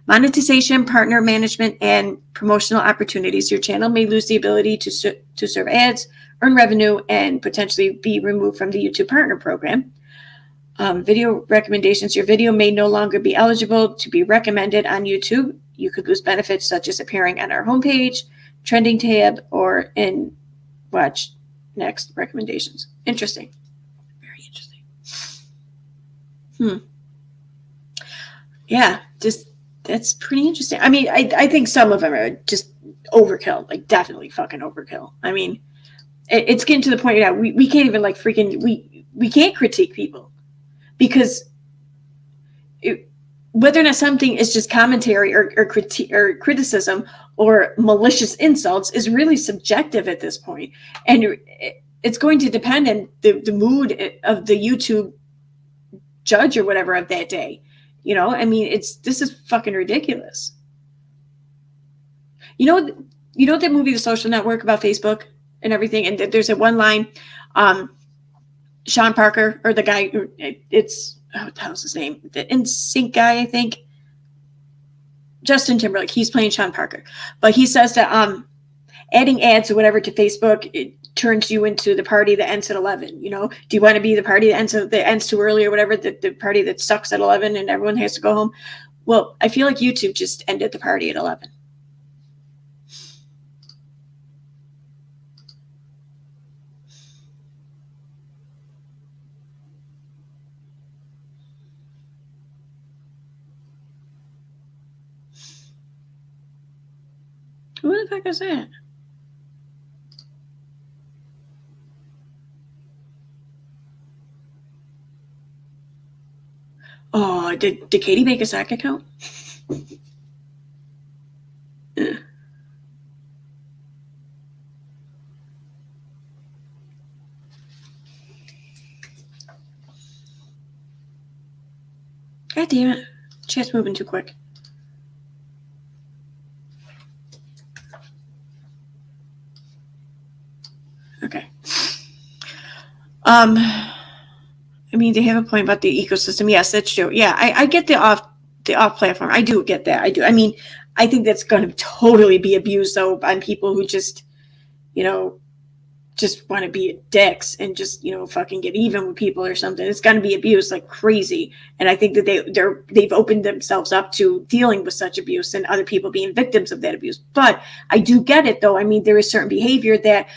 Monetization, partner management, and promotional opportunities. Your channel may lose the ability to serve ads, earn revenue, and potentially be removed from the YouTube Partner Program. Video recommendations. Your video may no longer be eligible to be recommended on YouTube. You could lose benefits such as appearing on our homepage, trending tab, or in watch next recommendations. Interesting. Very interesting. Yeah, just that's pretty interesting. I mean, I think some of them are just overkill, like definitely fucking overkill. I mean, it's getting to the point now we can't even like freaking we can't critique people because whether or not something is just commentary or criticism or malicious insults is really subjective at this point, and it's going to depend on the mood of the YouTube judge or whatever of that day. You know, I mean, this is fucking ridiculous. You know that movie, The Social Network, about Facebook and everything, and there's a one line, Sean Parker, or the guy, it's what the hell's his name? The NSYNC guy, I think. Justin Timberlake, he's playing Sean Parker. But he says that adding ads or whatever to Facebook, it turns you into the party that ends at 11. You know, do you want to be the party that ends too early or whatever, the party that sucks at 11 and everyone has to go home? Well, I feel like YouTube just ended the party at 11. Who the fuck is that? Oh, did Katie make a Slack account? God damn it. Chat's moving too quick. Okay. I mean, they have a point about the ecosystem. Yes, that's true. Yeah, I get the off platform. I do get that. I do. I mean, I think that's going to totally be abused though by people who just, just want to be dicks and just, fucking get even with people or something. It's going to be abused like crazy. And I think that they've opened themselves up to dealing with such abuse and other people being victims of that abuse. But I do get it though. I mean, there is certain behavior that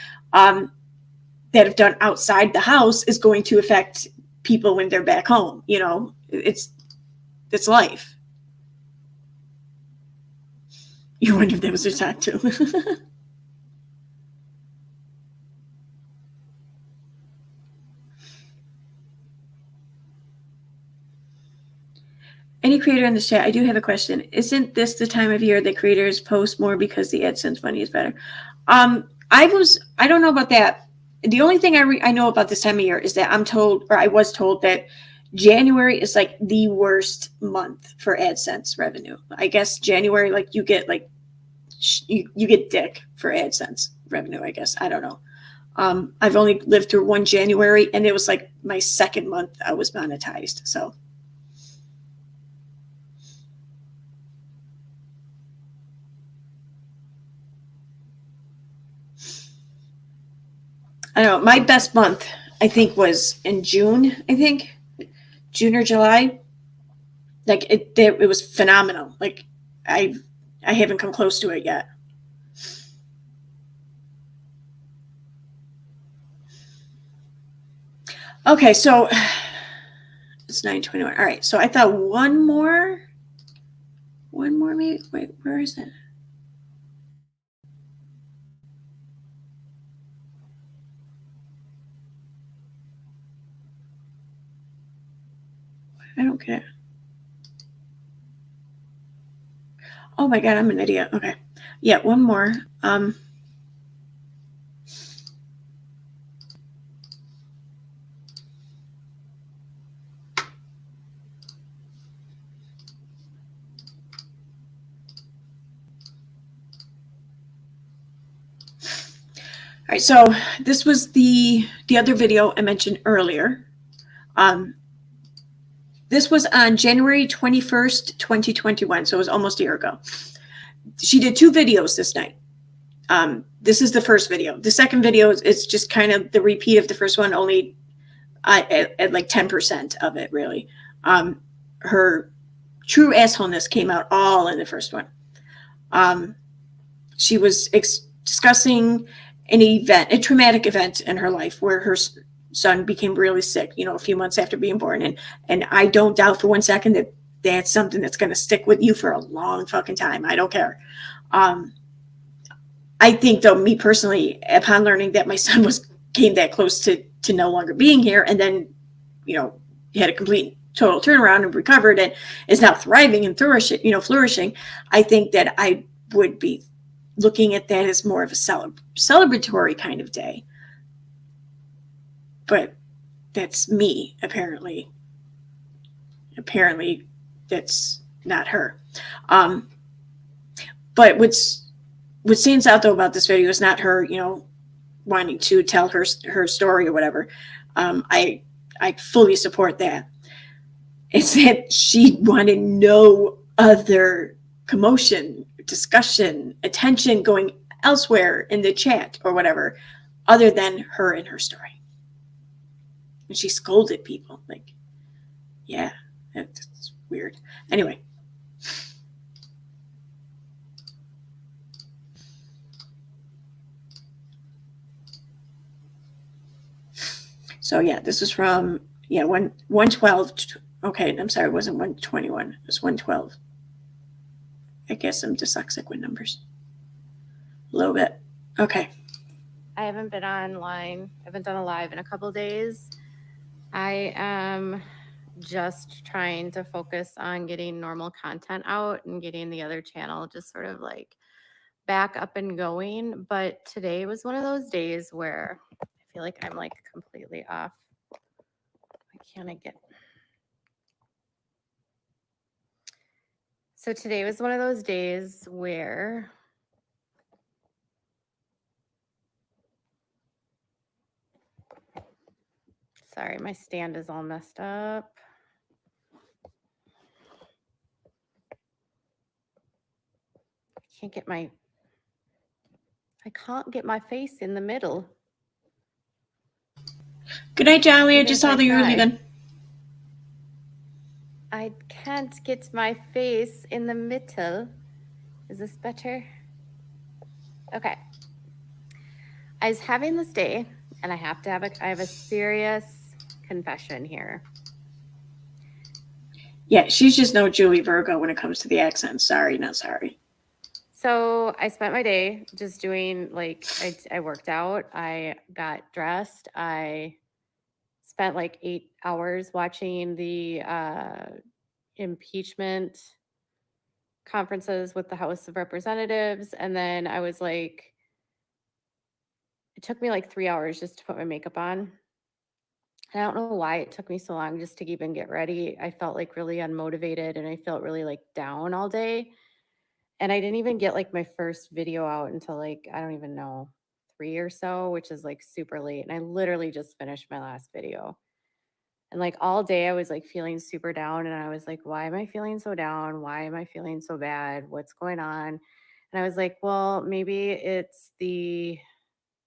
that if done outside the house is going to affect people when they're back home. It's life. You wonder if that was a tattoo. Any creator in the chat, I do have a question. Isn't this the time of year that creators post more because the AdSense money is better? I don't know about that. The only thing I know about this time of year is that I was told that January is like the worst month for AdSense revenue. I guess January, like you get you get dick for AdSense revenue, I guess. I don't know. I've only lived through one January and it was like my second month I was monetized. So I don't know. My best month, I think, was in June. I think June or July. Like it was phenomenal. Like I haven't come close to it yet. Okay, so it's 9:21. All right, so I thought one more maybe. Wait, where is it? I don't get it. Oh my God, I'm an idiot. Okay. Yeah, one more. All right, so this was the other video I mentioned earlier. This was on January 21st, 2021, so it was almost a year ago. She did 2 videos this night. This is the first video. The second video is just kind of the repeat of the first one, only at like 10% of it, really. Her true assholeness came out all in the first one. She was discussing an event, a traumatic event in her life where her son became really sick, a few months after being born. And I don't doubt for one second that that's something that's going to stick with you for a long fucking time. I don't care. I think, though, me personally, upon learning that my son came that close to no longer being here, and then, he had a complete total turnaround and recovered and is now thriving and flourishing, I think that I would be looking at that as more of a celebratory kind of day. But that's me, apparently. Apparently, that's not her. But what stands out though about this video is not her, wanting to tell her story or whatever. I fully support that. It's that she wanted no other commotion, discussion, attention going elsewhere in the chat or whatever, other than her and her story. And she scolded people. Like, yeah, that's weird. Anyway. So yeah, this is from 112. Okay, I'm sorry, it wasn't 121. It was 112. I guess I'm dyslexic with numbers. A little bit. Okay. I haven't been online. I haven't done a live in a couple days. I am just trying to focus on getting normal content out and getting the other channel just sort of like back up and going, but today was one of those days where I feel like I'm like completely off. Why can't I get? So today was one of those days where sorry, my stand is all messed up. I can't get my face in the middle. Good night, Jolly. I Even just if saw I that you were try. leaving. I can't get my face in the middle. Is this better? Okay. I was having this day, and I have a serious confession here. Yeah, she's just no Julie Virgo when it comes to the accent. Sorry, not sorry. So I spent my day just doing like I worked out, I got dressed, I spent like 8 hours watching the impeachment conferences with the House of Representatives, and then I was like, it took me like 3 hours just to put my makeup on. And I don't know why it took me so long just to even get ready. I felt like really unmotivated and I felt really like down all day. And I didn't even get like my first video out until like, I don't even know, 3 or so, which is like super late. And I literally just finished my last video. And like all day I was like feeling super down and I was like, why am I feeling so down? Why am I feeling so bad? What's going on? And I was like, well, maybe it's the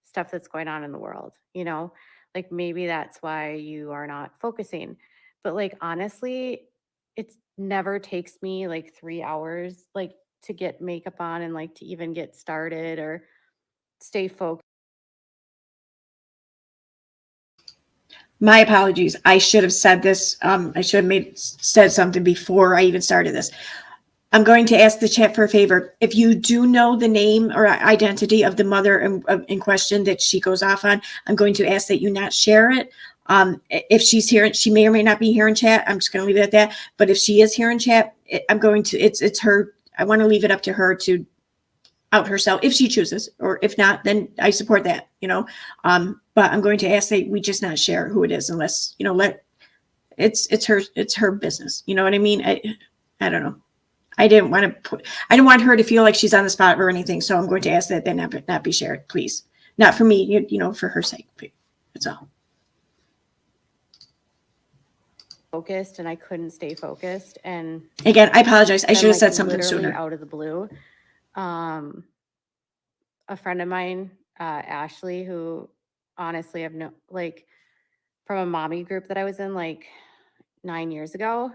stuff that's going on in the world, you know? Like maybe that's why you are not focusing. But like honestly, it never takes me like 3 hours like to get makeup on and like to even get started or stay focused. My apologies. I should have said this. I should have said something before I even started this. I'm going to ask the chat for a favor. If you do know the name or identity of the mother in question that she goes off on, I'm going to ask that you not share it. If she's here, she may or may not be here in chat. I'm just going to leave it at that. But if she is here in chat, it's her. I want to leave it up to her to out herself if she chooses, or if not, then I support that, but I'm going to ask that we just not share who it is unless, it's her business. You know what I mean? I don't know. I didn't want her to feel like she's on the spot or anything. So I'm going to ask that not be shared, please. Not for me, for her sake. That's all. Focused and I couldn't stay focused. And again, I apologize. I should have like said something literally sooner. out of the blue. A friend of mine, Ashley, who honestly I've known like from a mommy group that I was in like 9 years ago.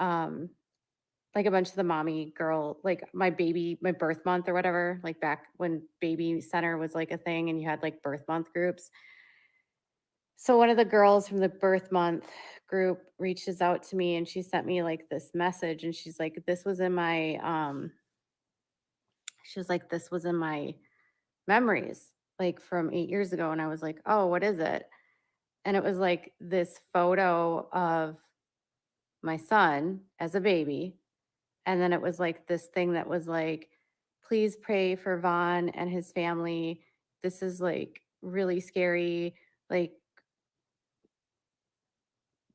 Like a bunch of the mommy girl, like my birth month or whatever, like back when baby center was like a thing and you had like birth month groups. So one of the girls from the birth month group reaches out to me and she sent me like this message and she's like, this was in my memories, like from 8 years ago. And I was like, oh, what is it? And it was like this photo of my son as a baby. And then it was like this thing that was like, please pray for Vaughn and his family. This is like really scary. Like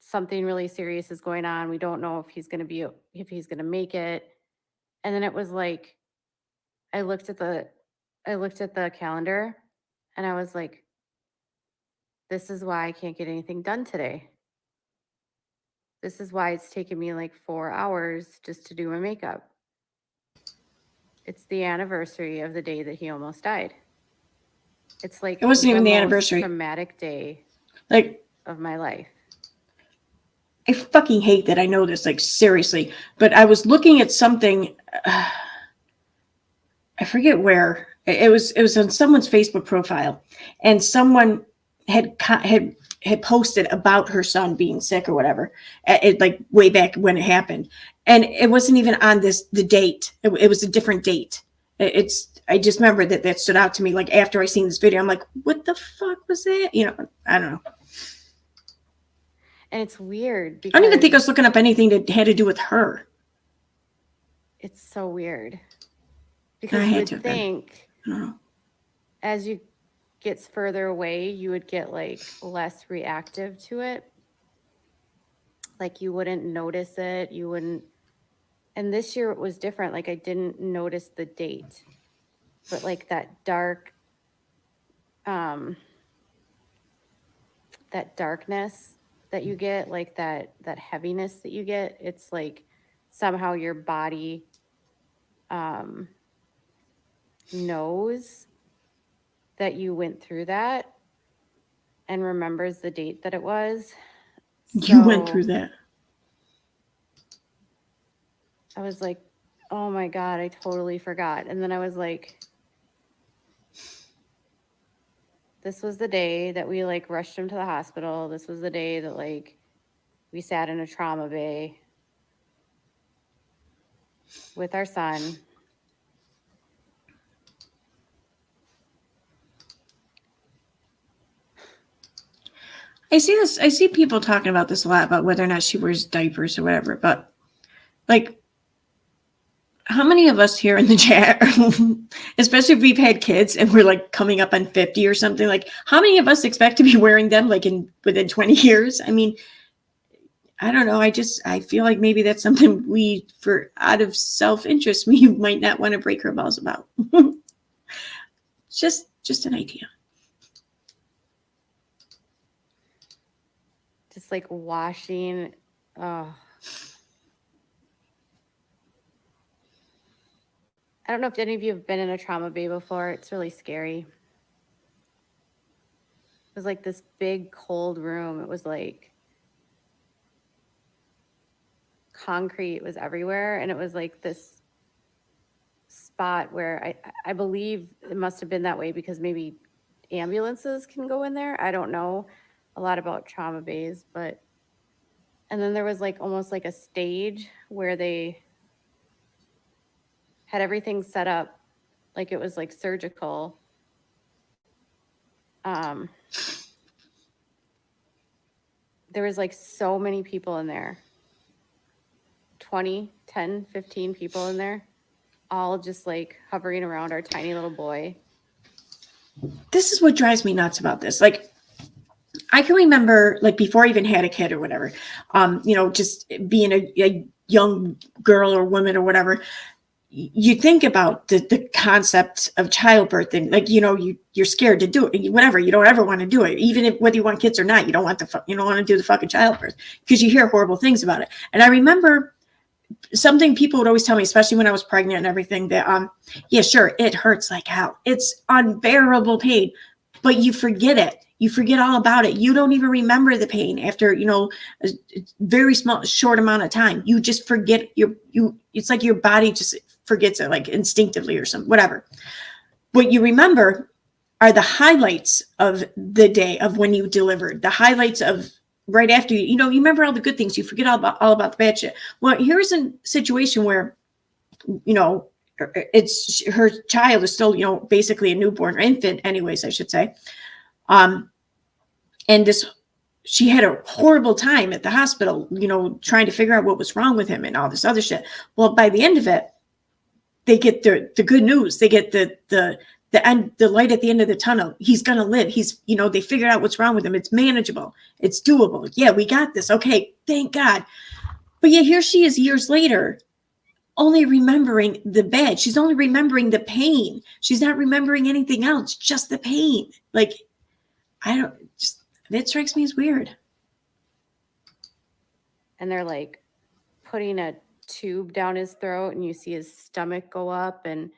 something really serious is going on. We don't know if he's going to make it. And then it was like, I looked at the calendar and I was like, this is why I can't get anything done today. This is why it's taken me like 4 hours just to do my makeup. It's the anniversary of the day that he almost died. It's like It wasn't even the most anniversary. traumatic day like of my life. I fucking hate that I know this, like seriously. But I was looking at something. I forget where it was. It was on someone's Facebook profile, and someone had posted about her son being sick or whatever. It like way back when it happened, and it wasn't even on the date. It was a different date. I just remember that stood out to me. Like after I seen this video, I'm like, what the fuck was that? I don't know. And it's weird because I don't even think I was looking up anything that had to do with her. It's so weird. I Because you had would to have been. think I don't know. as you gets further away, you would get like less reactive to it. Like you wouldn't notice it. You wouldn't. And this year it was different. Like I didn't notice the date, but like that darkness that you get, like that heaviness that you get, it's like somehow your body knows that you went through that and remembers the date that it was. You went So through that. I was like, oh my God, I totally forgot. And then I was like, this was the day that we like rushed him to the hospital. This was the day that like we sat in a trauma bay with our son. I see people talking about this a lot, about whether or not she wears diapers or whatever, but like, how many of us here in the chat, especially if we've had kids and we're like coming up on 50 or something, like how many of us expect to be wearing them like within 20 years? I mean, I don't know. I feel like maybe that's something we, for out of self-interest, we might not want to break her balls about. just an idea. Just like washing. Oh. I don't know if any of you have been in a trauma bay before. It's really scary. It was like this big cold room. It was like concrete was everywhere. And it was like this spot where I believe it must have been that way because maybe ambulances can go in there. I don't know a lot about trauma bays, but and then there was like almost like a stage where they had everything set up like it was like surgical. There was like so many people in there. 20, 10, 15 people in there, all just like hovering around our tiny little boy. This is what drives me nuts about this. Like, I can remember, like, before I even had a kid or whatever, just being a young girl or woman or whatever, you think about the concept of childbirth and like, you're scared to do it, whatever. You don't ever want to do it, even if whether you want kids or not. You don't want to do the fucking childbirth because you hear horrible things about it. And I remember something people would always tell me, especially when I was pregnant and everything, that yeah, sure, it hurts like hell. It's unbearable pain, but you forget it. You forget all about it. You don't even remember the pain after, a very short amount of time. You just forget it's like your body just forgets it, like instinctively or something, whatever. What you remember are the highlights of the day of when you delivered, the highlights of right after you remember all the good things. You forget all about the bad shit. Well, here's a situation where, it's her child is still, basically a newborn or infant anyways, I should say. And she had a horrible time at the hospital, trying to figure out what was wrong with him and all this other shit. Well, by the end of it, they get the good news. They get the end, the light at the end of the tunnel. He's going to live. He's, they figured out what's wrong with him. It's manageable. It's doable. Yeah, we got this. Okay. Thank God. But yeah, here she is years later, only remembering the bad. She's only remembering the pain. She's not remembering anything else, just the pain. Like, that strikes me as weird. And they're like putting a tube down his throat and you see his stomach go up and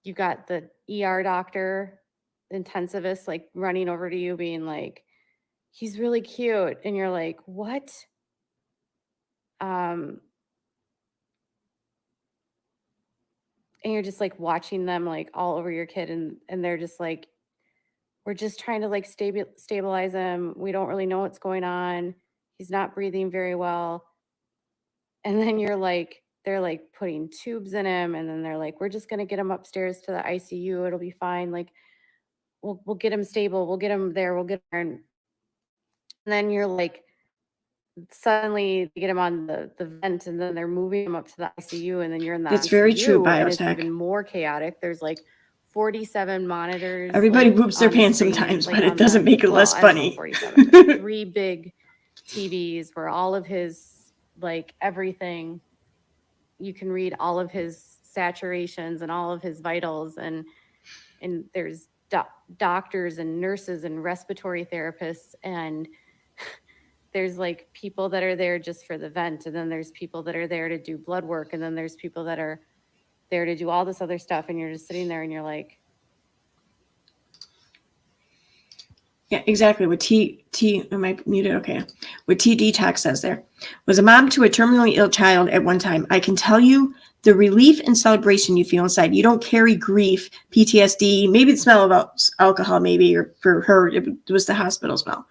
you got the ER doctor, intensivist, like running over to you being like, he's really cute. And you're like, what? And you're just like watching them like all over your kid and they're just like, we're just trying to like stabilize him. We don't really know what's going on. He's not breathing very well. And then you're like, they're like putting tubes in him. And then they're like, we're just going to get him upstairs to the ICU. It'll be fine. Like, we'll get him stable. We'll get him there. We'll get there. And then you're like suddenly they get him on the vent, and then they're moving him up to the ICU, and then you're in the That's ICU, very true, and it's biotech. even more chaotic. There's like 47 monitors. Everybody like, poops their on the pants screen, sometimes, like but it on doesn't the make it less I don't know, funny. 47, but 3 big TVs where all of his, like, everything, you can read all of his saturations and all of his vitals, and there's doctors and nurses and respiratory therapists, and there's like people that are there just for the vent, and then there's people that are there to do blood work, and then there's people that are there to do all this other stuff, and you're just sitting there and you're like, Yeah, exactly. What am I muted? Okay. What T Detox says there was a mom to a terminally ill child at one time. I can tell you the relief and celebration you feel inside. You don't carry grief, PTSD, maybe the smell of alcohol, maybe, or for her, it was the hospital smell.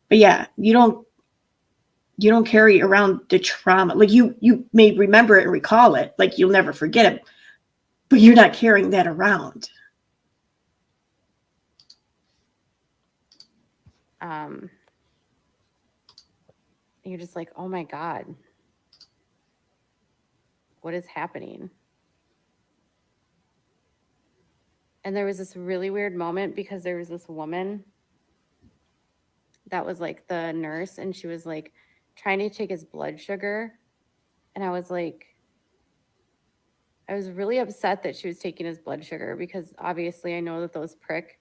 But yeah, you don't carry around the trauma. Like you may remember it and recall it, like you'll never forget it, but you're not carrying that around. you're just like, oh my God, what is happening? And there was this really weird moment because there was this woman that was like the nurse, and she was like trying to take his blood sugar. And I was really upset that she was taking his blood sugar, because obviously I know that those prick,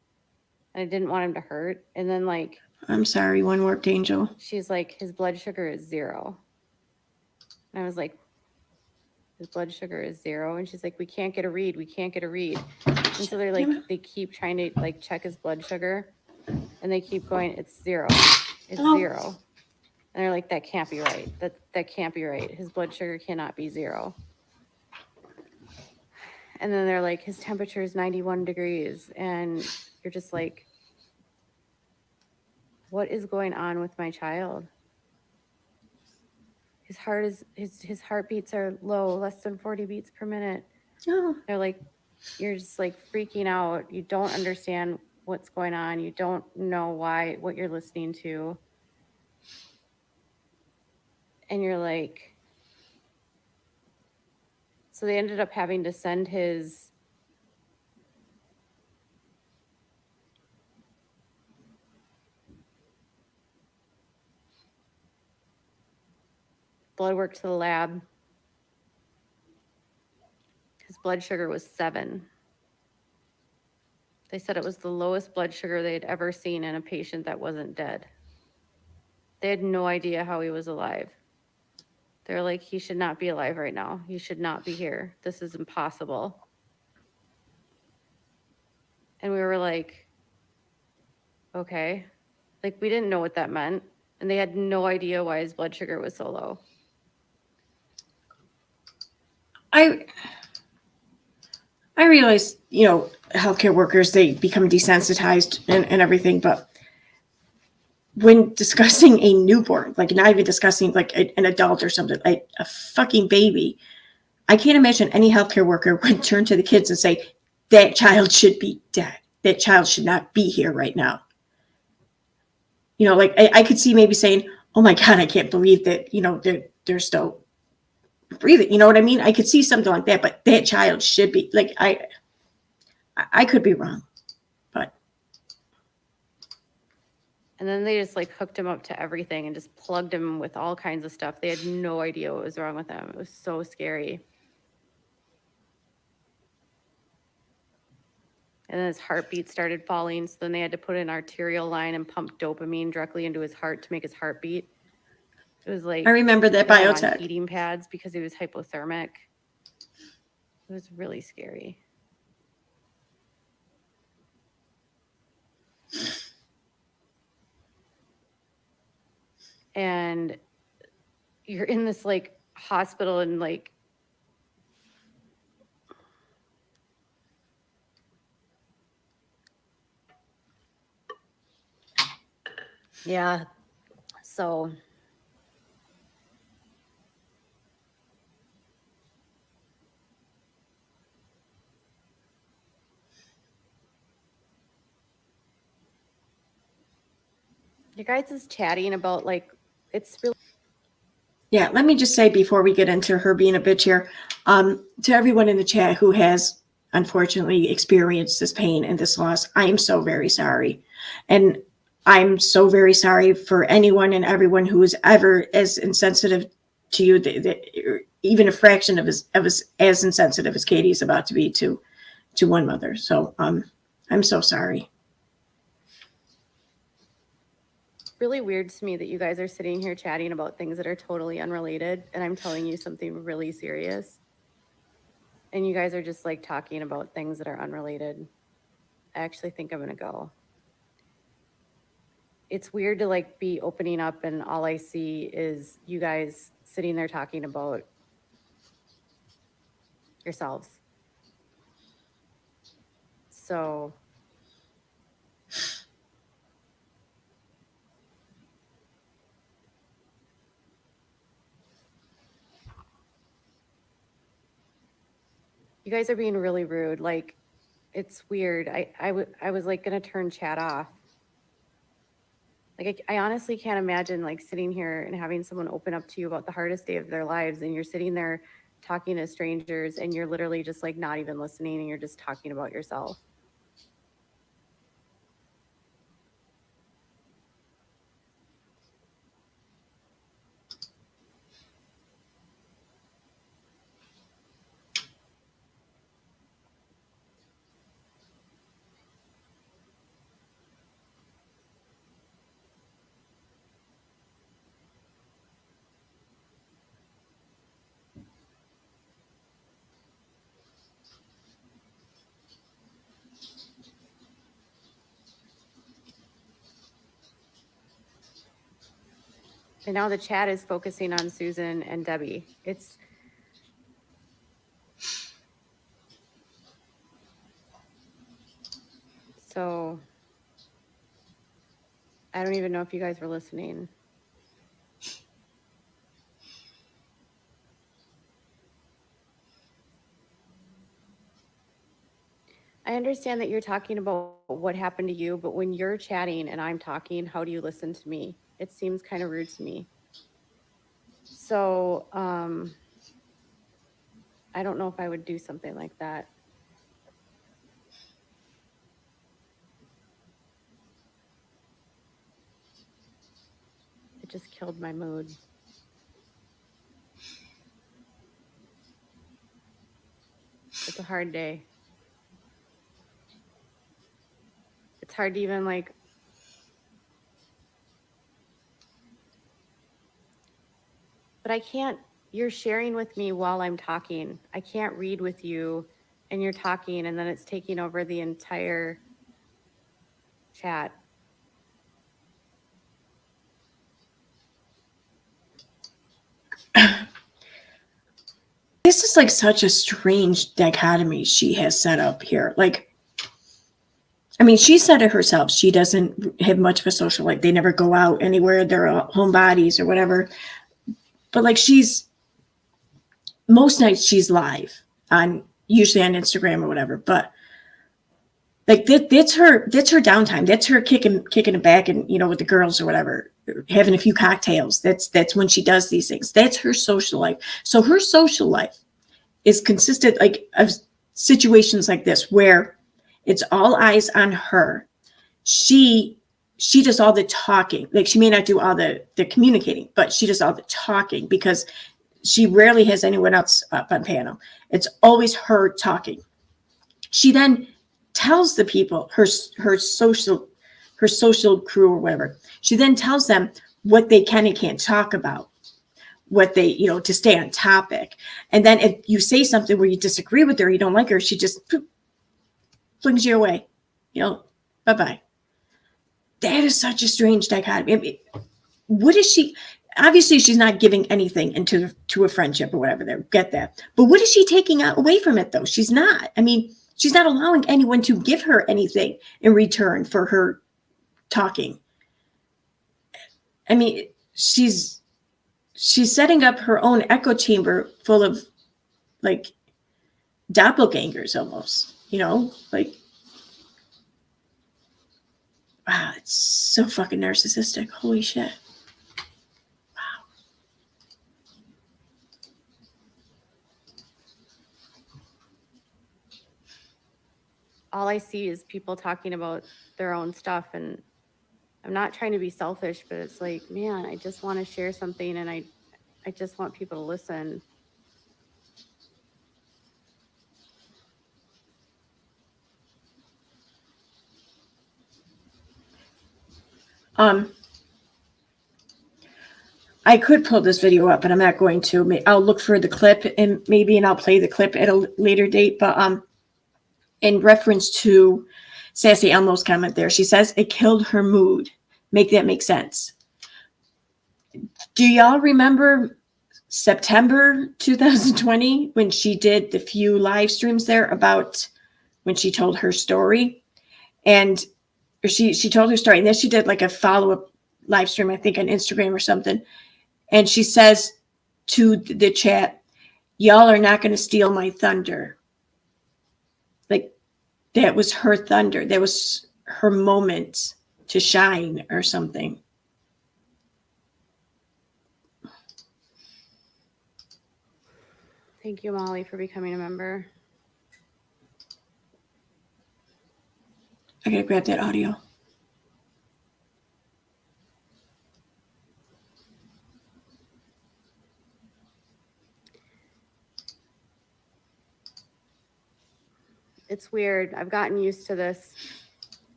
and I didn't want him to hurt. And then, like, I'm sorry, one worked angel. she's like, his blood sugar is 0. And I was like, his blood sugar is 0? And she's like, we can't get a read. And so they're like, they keep trying to like check his blood sugar, and they keep going, it's 0. It's 0. And they're like, that can't be right. That can't be right. His blood sugar cannot be 0. And then they're like, his temperature is 91 degrees. And you're just like, what is going on with my child? His heartbeats are low, less than 40 beats per minute. Oh. They're like, you're just like freaking out. You don't understand what's going on. You don't know what you're listening to. And you're like, so they ended up having to send his blood work to the lab. His blood sugar was 7. They said it was the lowest blood sugar they'd ever seen in a patient that wasn't dead. They had no idea how he was alive. They're like, he should not be alive right now. He should not be here. This is impossible. And we were like, okay. Like, we didn't know what that meant. And they had no idea why his blood sugar was so low. I realize, healthcare workers, they become desensitized and everything, but when discussing a newborn, like not even discussing like an adult or something, like a fucking baby, I can't imagine any healthcare worker would turn to the kids and say, that child should be dead. That child should not be here right now. Like I could see maybe saying, oh my God, I can't believe that, they're still breathing. You know what I mean? I could see something like that, but that child should be like, I could be wrong, but. And then they just like hooked him up to everything and just plugged him with all kinds of stuff. They had no idea what was wrong with him. It was so scary. And then his heartbeat started falling. So then they had to put an arterial line and pump dopamine directly into his heart to make his heart beat. It was like, I remember that biotech. On heating pads because he was hypothermic. It was really scary. And you're in this like hospital, and like, yeah. So you guys is chatting about like, it's really Yeah, let me just say before we get into her being a bitch here, to everyone in the chat who has unfortunately experienced this pain and this loss, I am so very sorry. And I'm so very sorry for anyone and everyone who is ever as insensitive to you, even a fraction of as insensitive as Katie is about to be to one mother. So I'm so sorry. Really weird to me that you guys are sitting here chatting about things that are totally unrelated, and I'm telling you something really serious. And you guys are just like talking about things that are unrelated. I actually think I'm gonna go. It's weird to like be opening up and all I see is you guys sitting there talking about yourselves. So you guys are being really rude. Like, it's weird. I was like gonna turn chat off. Like, I honestly can't imagine like sitting here and having someone open up to you about the hardest day of their lives, and you're sitting there talking to strangers, and you're literally just like not even listening, and you're just talking about yourself. And now the chat is focusing on Susan and Debbie. It's so I don't even know if you guys were listening. I understand that you're talking about what happened to you, but when you're chatting and I'm talking, how do you listen to me? It seems kind of rude to me. So I don't know if I would do something like that. It just killed my mood. It's a hard day. It's hard to even like, but I can't, you're sharing with me while I'm talking. I can't read with you and you're talking and then it's taking over the entire chat. This is like such a strange dichotomy she has set up here. Like, I mean, she said it herself. She doesn't have much of a social life. They never go out anywhere. They're homebodies or whatever. But like, most nights she's live usually on Instagram or whatever. But like that's her downtime. That's her kicking it back and with the girls or whatever, having a few cocktails. That's when she does these things. That's her social life. So her social life is consistent like of situations like this where it's all eyes on her. She does all the talking. Like, she may not do all the communicating, but she does all the talking because she rarely has anyone else up on panel. It's always her talking. She then tells the people, her social crew or whatever, she then tells them what they can and can't talk about, what they, to stay on topic. And then if you say something where you disagree with her, you don't like her, she just flings you away. Bye-bye. That is such a strange dichotomy. I mean, what is she? Obviously, she's not giving anything to a friendship or whatever. There, get that. But what is she taking away from it, though? She's not. I mean, she's not allowing anyone to give her anything in return for her talking. I mean, she's setting up her own echo chamber full of like doppelgangers almost. Like, wow, it's so fucking narcissistic. Holy shit. Wow. all I see is people talking about their own stuff, and I'm not trying to be selfish, but it's like, man, I just want to share something, and I just want people to listen. I could pull this video up, but I'm not going to. I'll look for the clip and I'll play the clip at a later date. But in reference to Sassy Elmo's comment there, she says it killed her mood. Make that make sense. Do y'all remember September 2020 when she did the few live streams there about when she told her story? And she told her story, and then she did like a follow-up live stream, I think on Instagram or something. And she says to the chat, y'all are not going to steal my thunder. Like, that was her thunder. That was her moment to shine or something. Thank you, Molly, for becoming a member. I got to grab that audio. It's weird. I've gotten used to this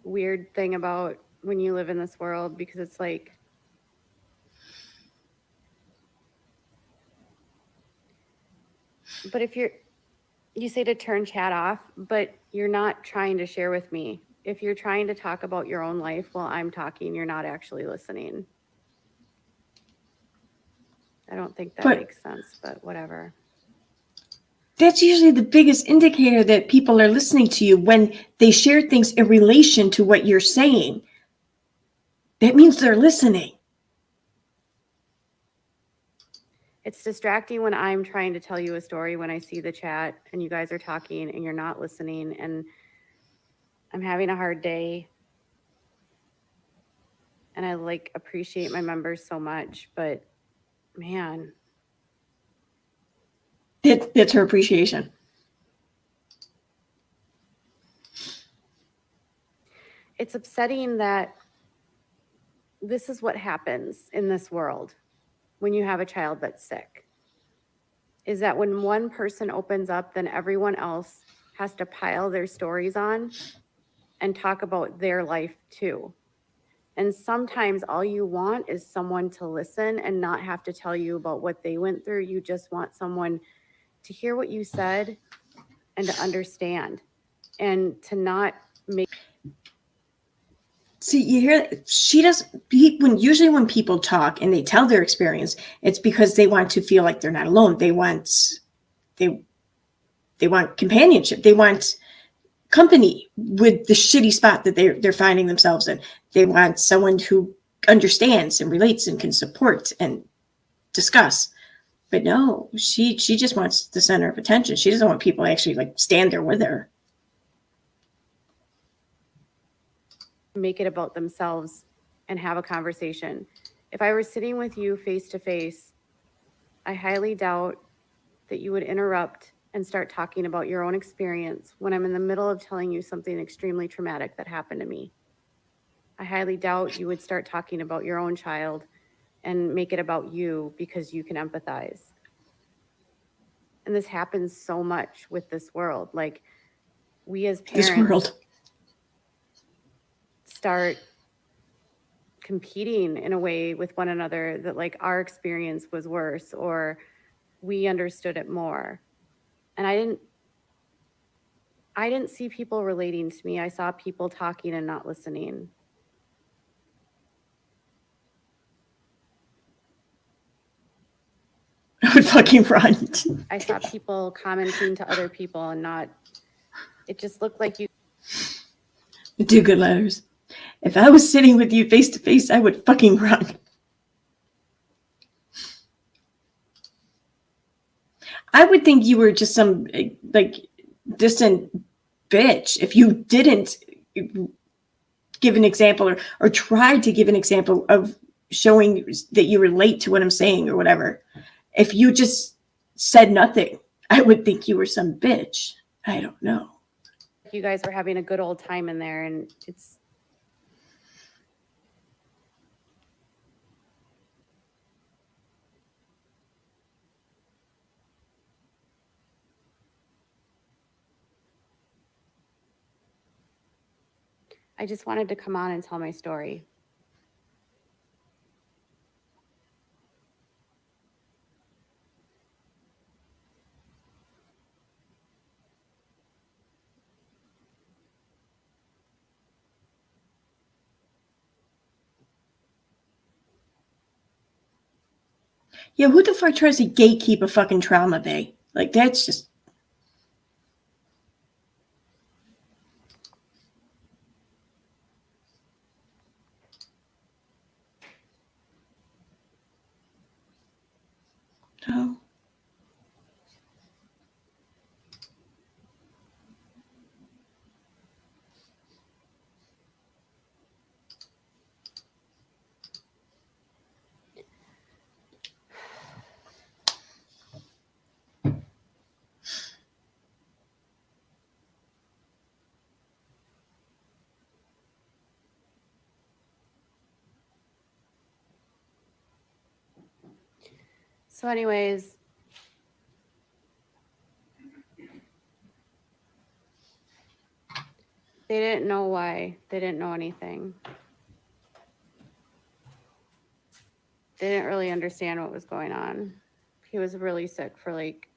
weird thing about when you live in this world, because it's like, but if you say to turn chat off, but you're not trying to share with me. If you're trying to talk about your own life while I'm talking, you're not actually listening. I don't think that makes sense, but whatever. That's usually the biggest indicator that people are listening to you, when they share things in relation to what you're saying. That means they're listening. It's distracting when I'm trying to tell you a story, when I see the chat and you guys are talking and you're not listening, and I'm having a hard day. And I like appreciate my members so much, but man. That's her appreciation. It's upsetting that this is what happens in this world when you have a child that's sick, is that when one person opens up, then everyone else has to pile their stories on and talk about their life too. And sometimes all you want is someone to listen and not have to tell you about what they went through. You just want someone to hear what you said and to understand, and to not make. See, you hear, she does, usually when people talk and they tell their experience, it's because they want to feel like they're not alone. They want companionship. They want company with the shitty spot that they're finding themselves in. They want someone who understands and relates and can support and discuss. But no, she just wants the center of attention. She doesn't want people to actually like stand there with her. Make it about themselves and have a conversation. If I were sitting with you face to face, I highly doubt that you would interrupt and start talking about your own experience when I'm in the middle of telling you something extremely traumatic that happened to me. I highly doubt you would start talking about your own child and make it about you because you can empathize. And this happens so much with this world. Like, we as parents start competing in a way with one another that like our experience was worse or we understood it more. And I didn't see people relating to me. I saw people talking and not listening. I would fucking run. I saw people commenting to other people and not, it just looked like you. Do good letters. If I was sitting with you face to face, I would fucking run. I would think you were just some like distant bitch if you didn't give an example or tried to give an example of showing that you relate to what I'm saying or whatever. If you just said nothing, I would think you were some bitch. I don't know. you guys were having a good old time in there, and it's I just wanted to come on and tell my story. Yeah, who the fuck tries to gatekeep a fucking trauma bay? Like, that's just... Oh. So anyways, they didn't know why. They didn't know anything. They didn't really understand what was going on. He was really sick for like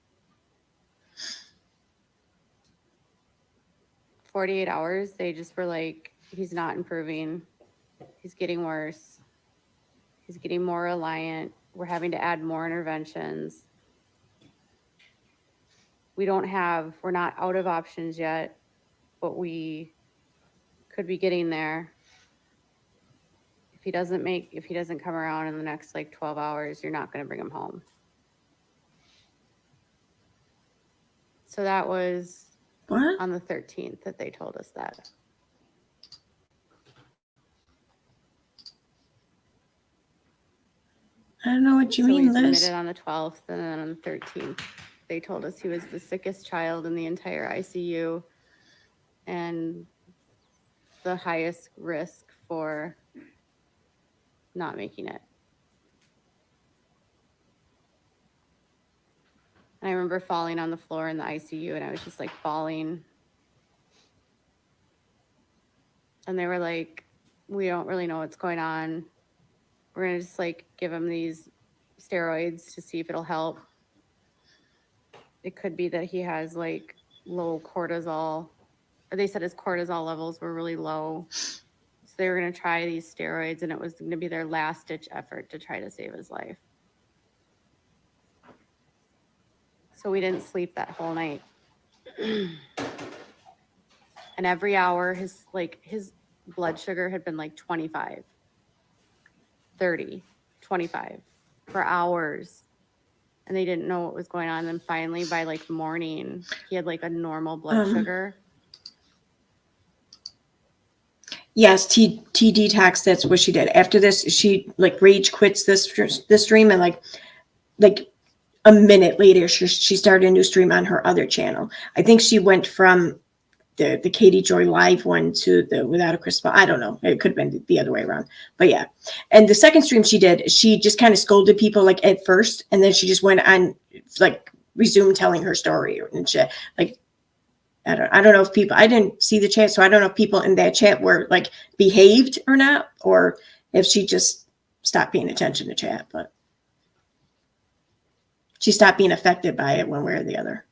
48 hours. They just were like, he's not improving. He's getting worse. He's getting more reliant. We're having to add more interventions. We're not out of options yet, but we could be getting there. If he doesn't come around in the next like 12 hours, you're not going to bring him home. So that was What? on the 13th that they told us that. I don't know what you So mean, we Liz. submitted on the 12th, and then on the 13th, they told us he was the sickest child in the entire ICU and the highest risk for not making it. And I remember falling on the floor in the ICU, and I was just like bawling. And they were like, we don't really know what's going on. We're going to just like give him these steroids to see if it'll help. It could be that he has like low cortisol, or they said his cortisol levels were really low. So they were going to try these steroids, and it was going to be their last ditch effort to try to save his life. So we didn't sleep that whole night. And every hour his blood sugar had been like 25, 30, 25 for hours. And they didn't know what was going on. And then finally by like morning, he had like a normal blood sugar. Yes, T detox. That's what she did. After this, she like rage quits this stream, and like a minute later, she started a new stream on her other channel. I think she went from the Katie Joy live one to the Without a Crystal. I don't know. It could have been the other way around. But yeah. And the second stream she did, she just kind of scolded people like at first, and then she just went on like resumed telling her story and shit. Like I don't know if people, I didn't see the chat, so I don't know if people in that chat were like behaved or not, or if she just stopped paying attention to chat, but she stopped being affected by it one way or the other.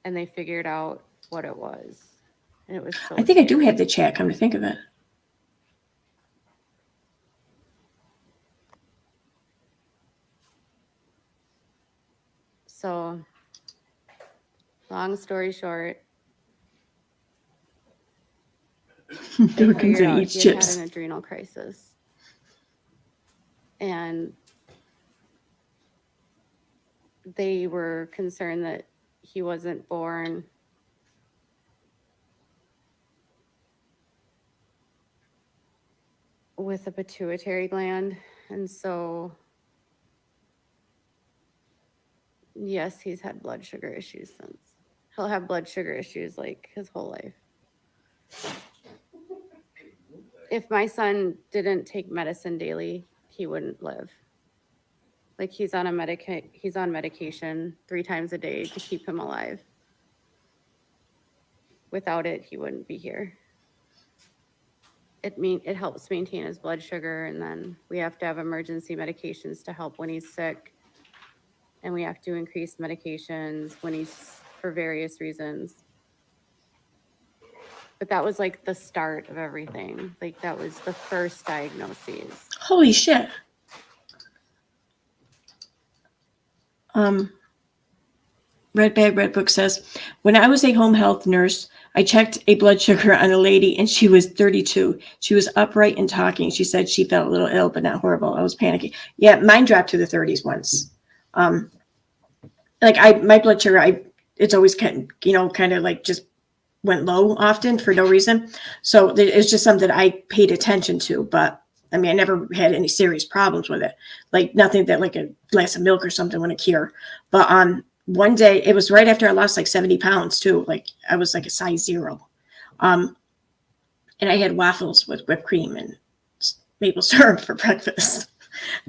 And they figured out what it was. And it was so I think I do scary. have the chat, come to think of it. So long story short, There comes and eats he had chips. an adrenal crisis. And they were concerned that he wasn't born with a pituitary gland. And so, yes, he's had blood sugar issues since. He'll have blood sugar issues like his whole life. If my son didn't take medicine daily, he wouldn't live. Like he's on medication 3 times a day to keep him alive. Without it, he wouldn't be here. It helps maintain his blood sugar, and then we have to have emergency medications to help when he's sick. And we have to increase medications when he's for various reasons. But that was like the start of everything. Like that was the first diagnoses. Holy shit. Red Bag Red Book says, when I was a home health nurse, I checked a blood sugar on a lady and she was 32. She was upright and talking. She said she felt a little ill, but not horrible. I was panicking. Yeah, mine dropped to the 30s once. My blood sugar, it's always kind of like just went low often for no reason. So it's just something I paid attention to, but I mean, I never had any serious problems with it. Like nothing that like a glass of milk or something wouldn't cure. But one day, it was right after I lost like 70 pounds too. Like I was like a size 0. And I had waffles with whipped cream and maple syrup for breakfast.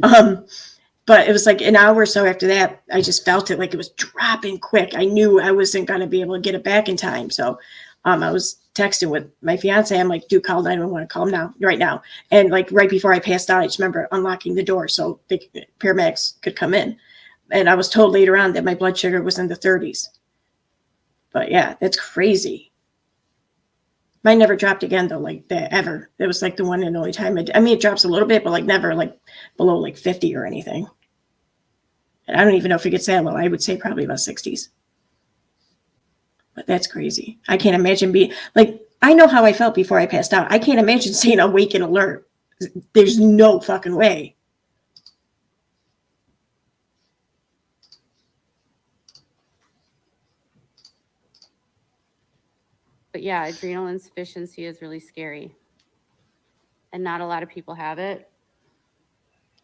But it was like an hour or so after that, I just felt it like it was dropping quick. I knew I wasn't going to be able to get it back in time. So I was texting with my fiance. I'm like, dude, call 911, call him now, right now. And like right before I passed out, I just remember unlocking the door so the paramedics could come in. And I was told later on that my blood sugar was in the 30s. But yeah, that's crazy. Mine never dropped again though, like that ever. It was like the one and only time. I mean, it drops a little bit, but like never like below like 50 or anything. And I don't even know if it gets that low. I would say probably about 60s. But that's crazy. I can't imagine being like, I know how I felt before I passed out. I can't imagine staying awake and alert. There's no fucking way. But yeah, adrenal insufficiency is really scary. And not a lot of people have it.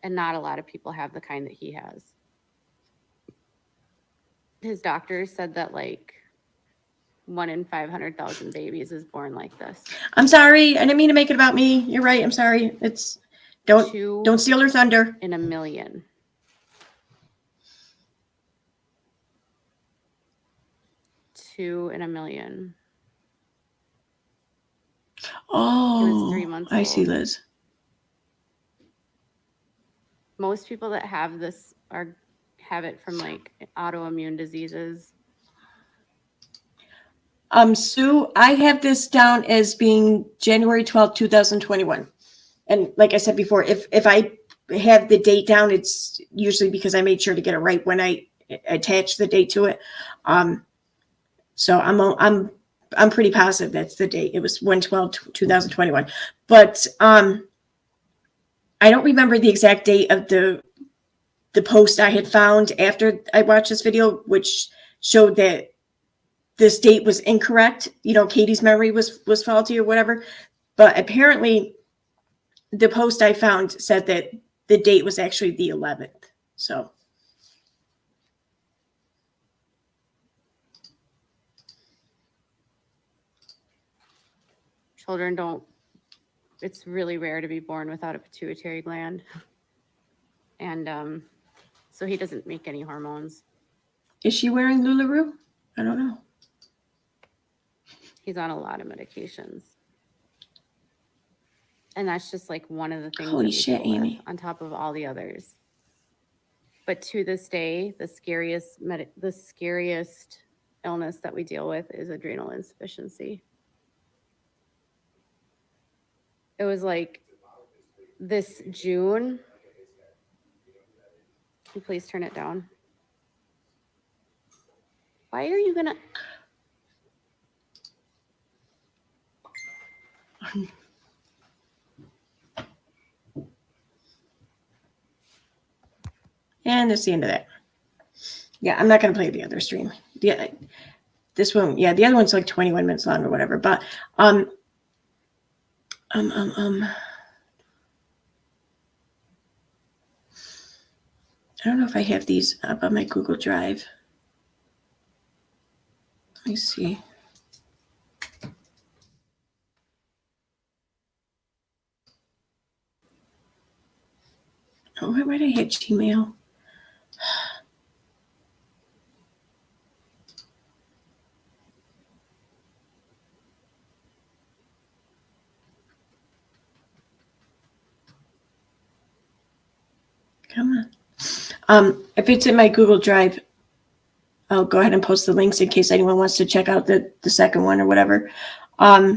And not a lot of people have the kind that he has. His doctor said that like 1 in 500,000 babies is born like this. I'm sorry. I didn't mean to make it about me. You're right. I'm sorry. Don't steal her thunder. In a million. Two in a million. Oh, He was 3 months I old. see, Liz. Most people that have this have it from like autoimmune diseases. Sue, I have this down as being January 12th, 2021. And like I said before, if I have the date down, it's usually because I made sure to get it right when I attach the date to it. So I'm pretty positive that's the date. It was 1/12/2021. But I don't remember the exact date of the post I had found after I watched this video, which showed that this date was incorrect. Katie's memory was faulty or whatever. But apparently the post I found said that the date was actually the 11th. So Children it's really rare to be born without a pituitary gland. And so he doesn't make any hormones. is she wearing LuLaRoe? I don't know. He's on a lot of medications. And that's just like one of the things. Holy shit, Amy. On top of all the others. But to this day, the scariest illness that we deal with is adrenal insufficiency. It was like this June. Can you please turn it down? Why are you gonna? And that's the end of that. Yeah, I'm not going to play the other stream. This one, yeah, the other one's like 21 minutes long or whatever. But I don't know if I have these up on my Google Drive. me see. Oh, why did I hit Gmail? Come on. If it's in my Google Drive, I'll go ahead and post the links in case anyone wants to check out the second one or whatever. I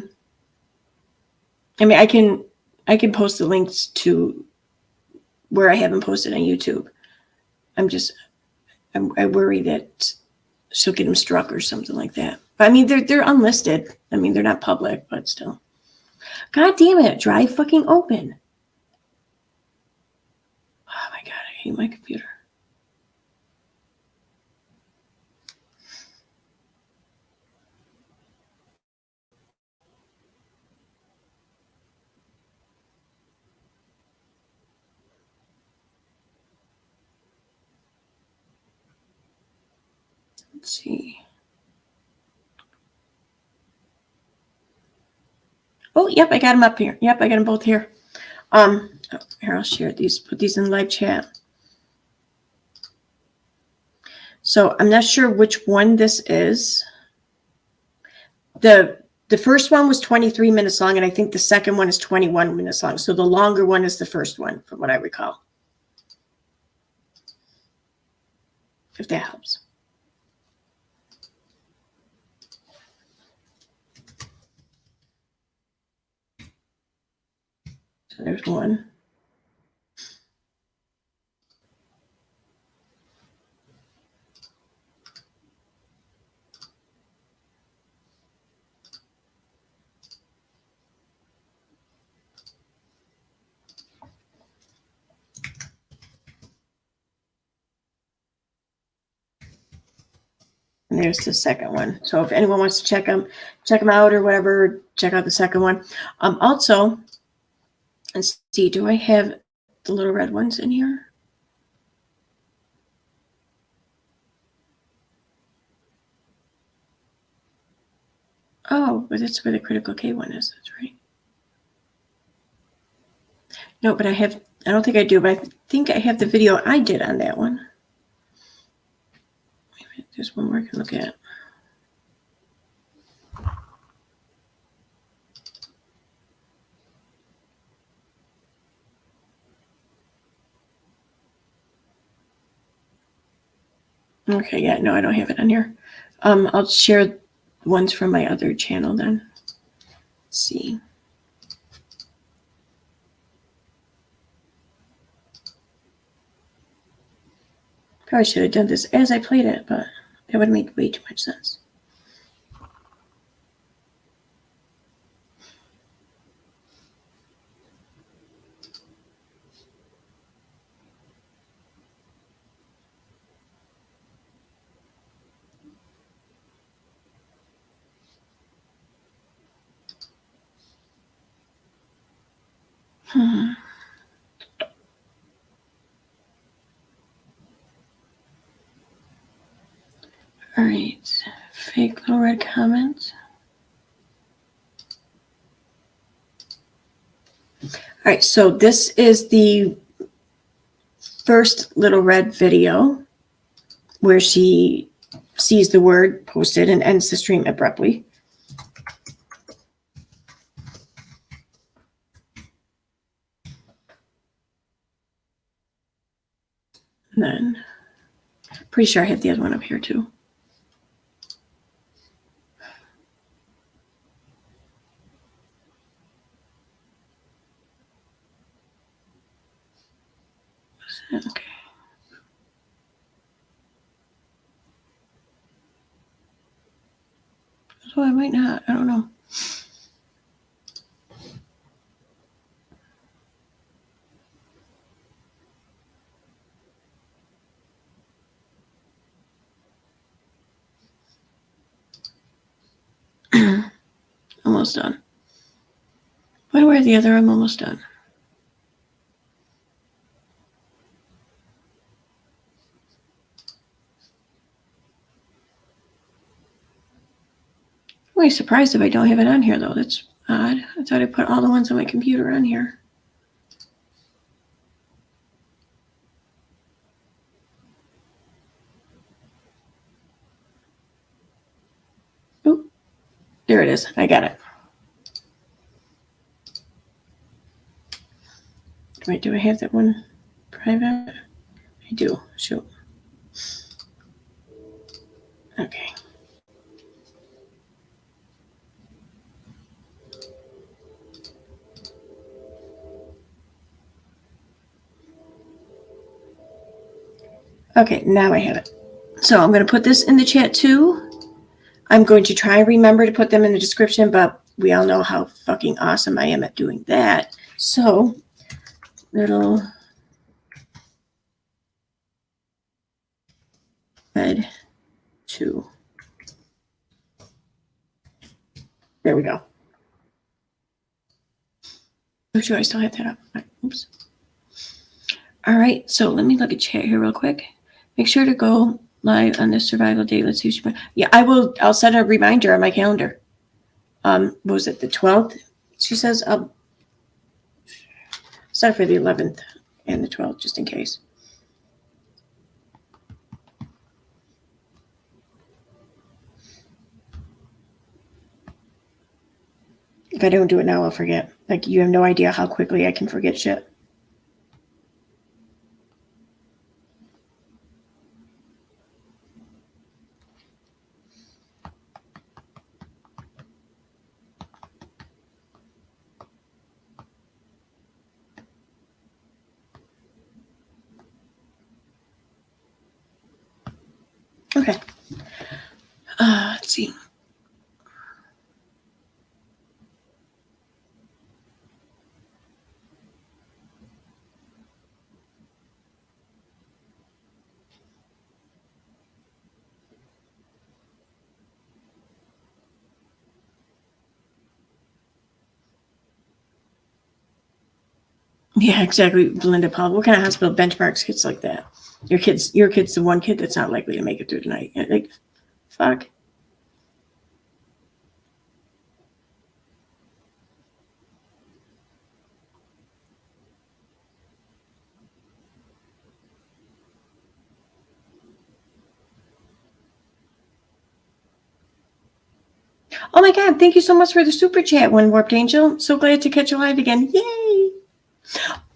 mean, I can post the links to where I haven't posted on YouTube. I worry that she'll get them struck or something like that. But I mean, they're unlisted. I mean, they're not public, but still. God damn it! Drive fucking open. Oh my god, I hate my computer. Let's see. Oh, yep, I got them up here. Yep, I got them both here. Here, I'll share these, put these in live chat. So I'm not sure which one this is. The first one was 23 minutes long, and I think the second one is 21 minutes long. So the longer one is the first one, from what I recall. If that helps. So there's one. And there's the second one. So if anyone wants to check them out or whatever, check out the second one. Also, let's see, do I have the little red ones in here? Oh, but that's where the critical K one is. That's right. No, but I don't think I do, but I think I have the video I did on that one. Maybe there's one more I can look at. Okay, yeah, no, I don't have it on here. I'll share ones from my other channel then. Let's see. Probably should have done this as I played it, but it would make way too much sense. All right, fake little red comment. All right, so this is the first little red video where she sees the word posted and ends the stream abruptly. And then, pretty sure I have the other one up here too. Okay. So I might not. I don't know. Almost done. Where the other? I'm almost done. I'm surprised if I don't have it on here, though. That's odd. I thought I put all the ones on my computer on here. Oh, there it is. I got it. Wait, do I have that one private? I do. Shoot. Okay. Okay, now I have it. So I'm going to put this in the chat too. I'm going to try and remember to put them in the description, but we all know how fucking awesome I am at doing that. So, little red 2. There we go. Oh, sure, I still have that up. Oops. All right, so let me look at chat here real quick. Make sure to go live on this survival date. Let's see if she, yeah, I will. I'll set a reminder on my calendar. What was it, the 12th? She says I'll set it for the 11th and the 12th, just in case. If I don't do it now, I'll forget. Like, you have no idea how quickly I can forget shit. Okay. Let's see. Yeah, exactly, Belinda Paul. What kind of hospital benchmarks kids like that? Your kid's the one kid that's not likely to make it through tonight. Like, fuck. Oh my God, thank you so much for the super chat, One Warped Angel. So glad to catch you live again. Yay!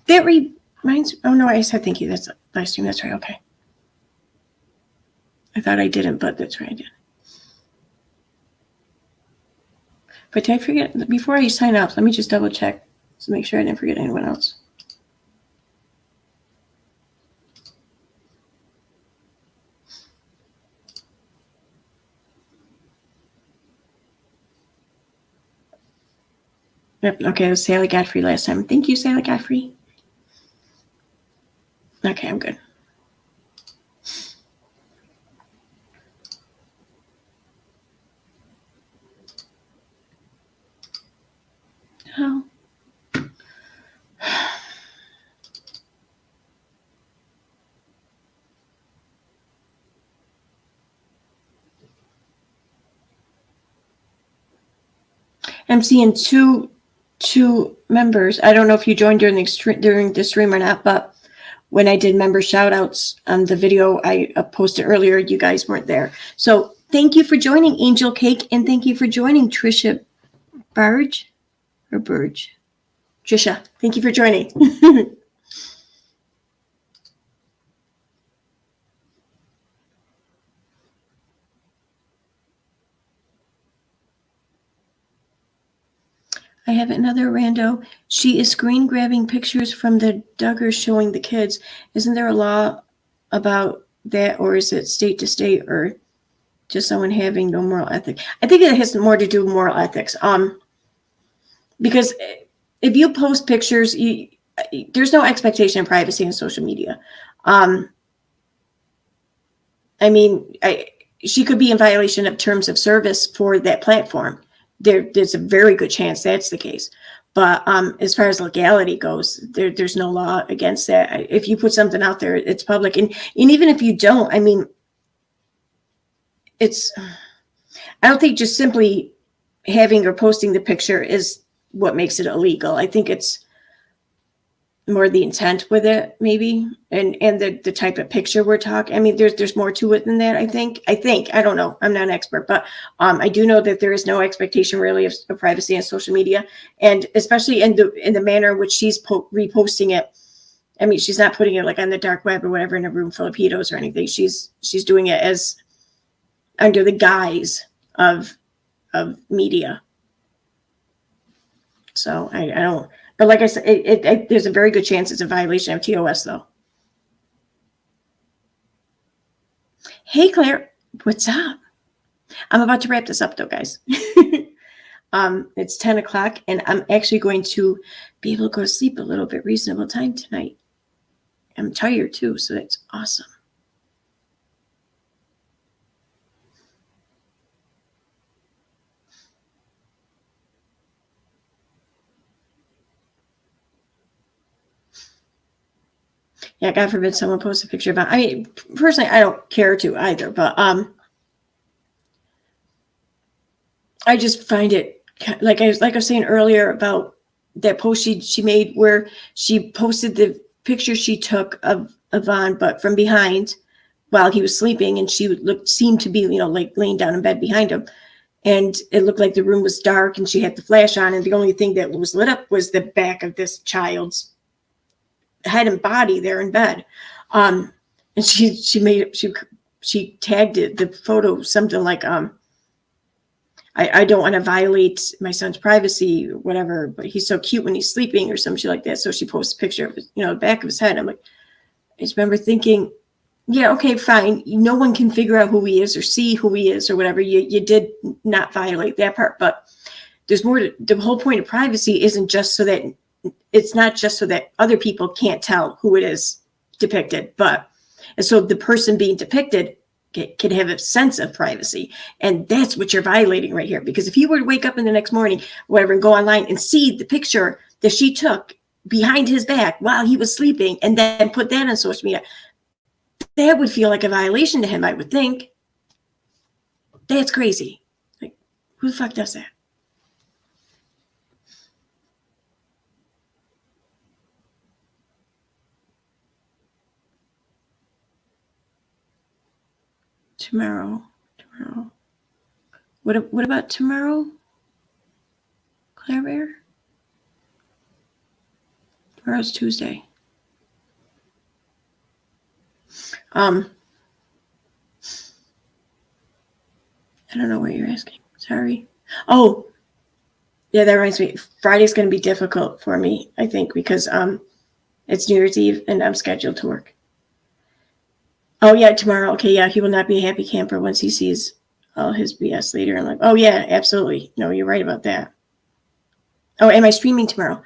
That reminds me. Oh no, I said thank you. That's live stream. That's right. Okay. I thought I didn't, but that's right, I did. But did I forget? Before I sign up, let me just double check to make sure I didn't forget anyone else. Yep. Okay, it was Sally Godfrey last time. Thank you, Sally Godfrey. Okay, I'm good. Oh. I'm seeing two members. I don't know if you joined during the stream or not, but when I did member shout outs on the video I posted earlier, you guys weren't there. So thank you for joining, Angel Cake, and thank you for joining Trisha Burge. Trisha, thank you for joining. I have another rando. She is screen grabbing pictures from the Duggars showing the kids. Isn't there a law about that, or is it state to state, or just someone having no moral ethics? I think it has more to do with moral ethics. Because if you post pictures, there's no expectation of privacy in social media. I mean, she could be in violation of terms of service for that platform. There's a very good chance that's the case. But as far as legality goes, there's no law against that. If you put something out there, it's public. And even if you don't, I mean, I don't think just simply having or posting the picture is what makes it illegal. I think it's more the intent with it, maybe, and the type of picture we're talking. I mean, there's more to it than that. I think. I don't know. I'm not an expert, but I do know that there is no expectation really of privacy on social media, and especially in the manner in which she's reposting it. I mean, she's not putting it like on the dark web or whatever in a room full of pedos or anything. She's doing it as under the guise of media. So I don't. But like I said, there's a very good chance it's a violation of TOS, though. Hey, Claire, what's up? I'm about to wrap this up, though, guys. It's 10 o'clock, and I'm actually going to be able to go to sleep a little bit reasonable time tonight. I'm tired, too, so that's awesome. Yeah, God forbid someone posts a picture about. I mean, personally, I don't care to either, but I just find it like I was saying earlier about that post she made where she posted the picture she took of Yvonne, but from behind while he was sleeping, and she seemed to be, like laying down in bed behind him, and it looked like the room was dark, and she had the flash on, and the only thing that was lit up was the back of this child's head and body there in bed. And she tagged it, the photo, something like I don't want to violate my son's privacy or whatever, but he's so cute when he's sleeping or some shit like that. So she posts a picture of his, the back of his head. I'm like, I just remember thinking, yeah, okay, fine, no one can figure out who he is or see who he is or whatever. You did not violate that part, but there's more to, the whole point of privacy isn't just so that it's not just so that other people can't tell who it is depicted, but and so the person being depicted can have a sense of privacy. And that's what you're violating right here. Because if you were to wake up in the next morning, whatever, and go online and see the picture that she took behind his back while he was sleeping and then put that on social media, that would feel like a violation to him, I would think. That's crazy. Like, who the fuck does that? Tomorrow. What about tomorrow, Claire Bear? Tomorrow's Tuesday. I don't know what you're asking. Sorry. Oh, yeah, that reminds me. Friday's going to be difficult for me, I think, because it's New Year's Eve and I'm scheduled to work. Oh, yeah, tomorrow. Okay, yeah, he will not be a happy camper once he sees all his BS later. I'm like, oh, yeah, absolutely. No, you're right about that. Oh, am I streaming tomorrow?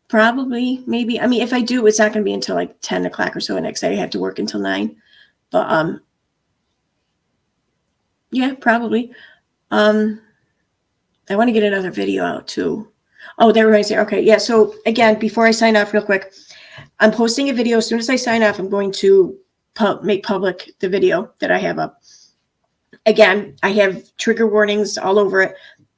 Probably, maybe. I mean, if I do, it's not going to be until like 10 o'clock or so. The next day I have to work until 9. But, yeah, probably. I want to get another video out, too. Oh, that reminds me. Okay, yeah, so, again, before I sign off real quick, I'm posting a video. As soon as I sign off, I'm going to make public the video that I have up. Again, I have trigger warnings all over it.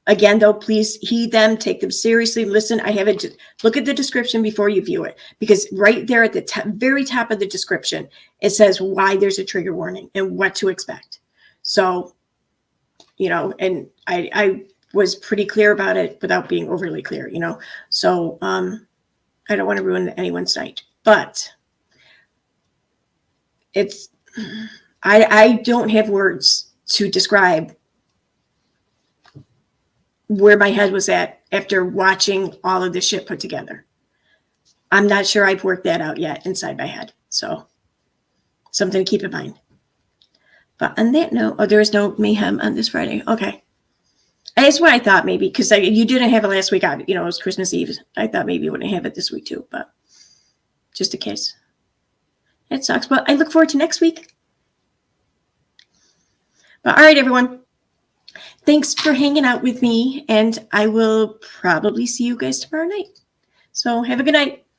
Again, though, please heed them, take them seriously. Listen, I have it. Look at the description before you view it, because right there at the very top of the description, it says why there's a trigger warning and what to expect. So, and I was pretty clear about it without being overly clear, So I don't want to ruin anyone's night, but I don't have words to describe where my head was at after watching all of this shit put together. I'm not sure I've worked that out yet inside my head. So something to keep in mind. But on that note, there is no mayhem on this Friday. Okay. That's what I thought, maybe, because you didn't have it last week. It was Christmas Eve. I thought maybe you wouldn't have it this week too, but just in case. It sucks, but I look forward to next week. But all right, everyone. Thanks for hanging out with me, and I will probably see you guys tomorrow night. So have a good night.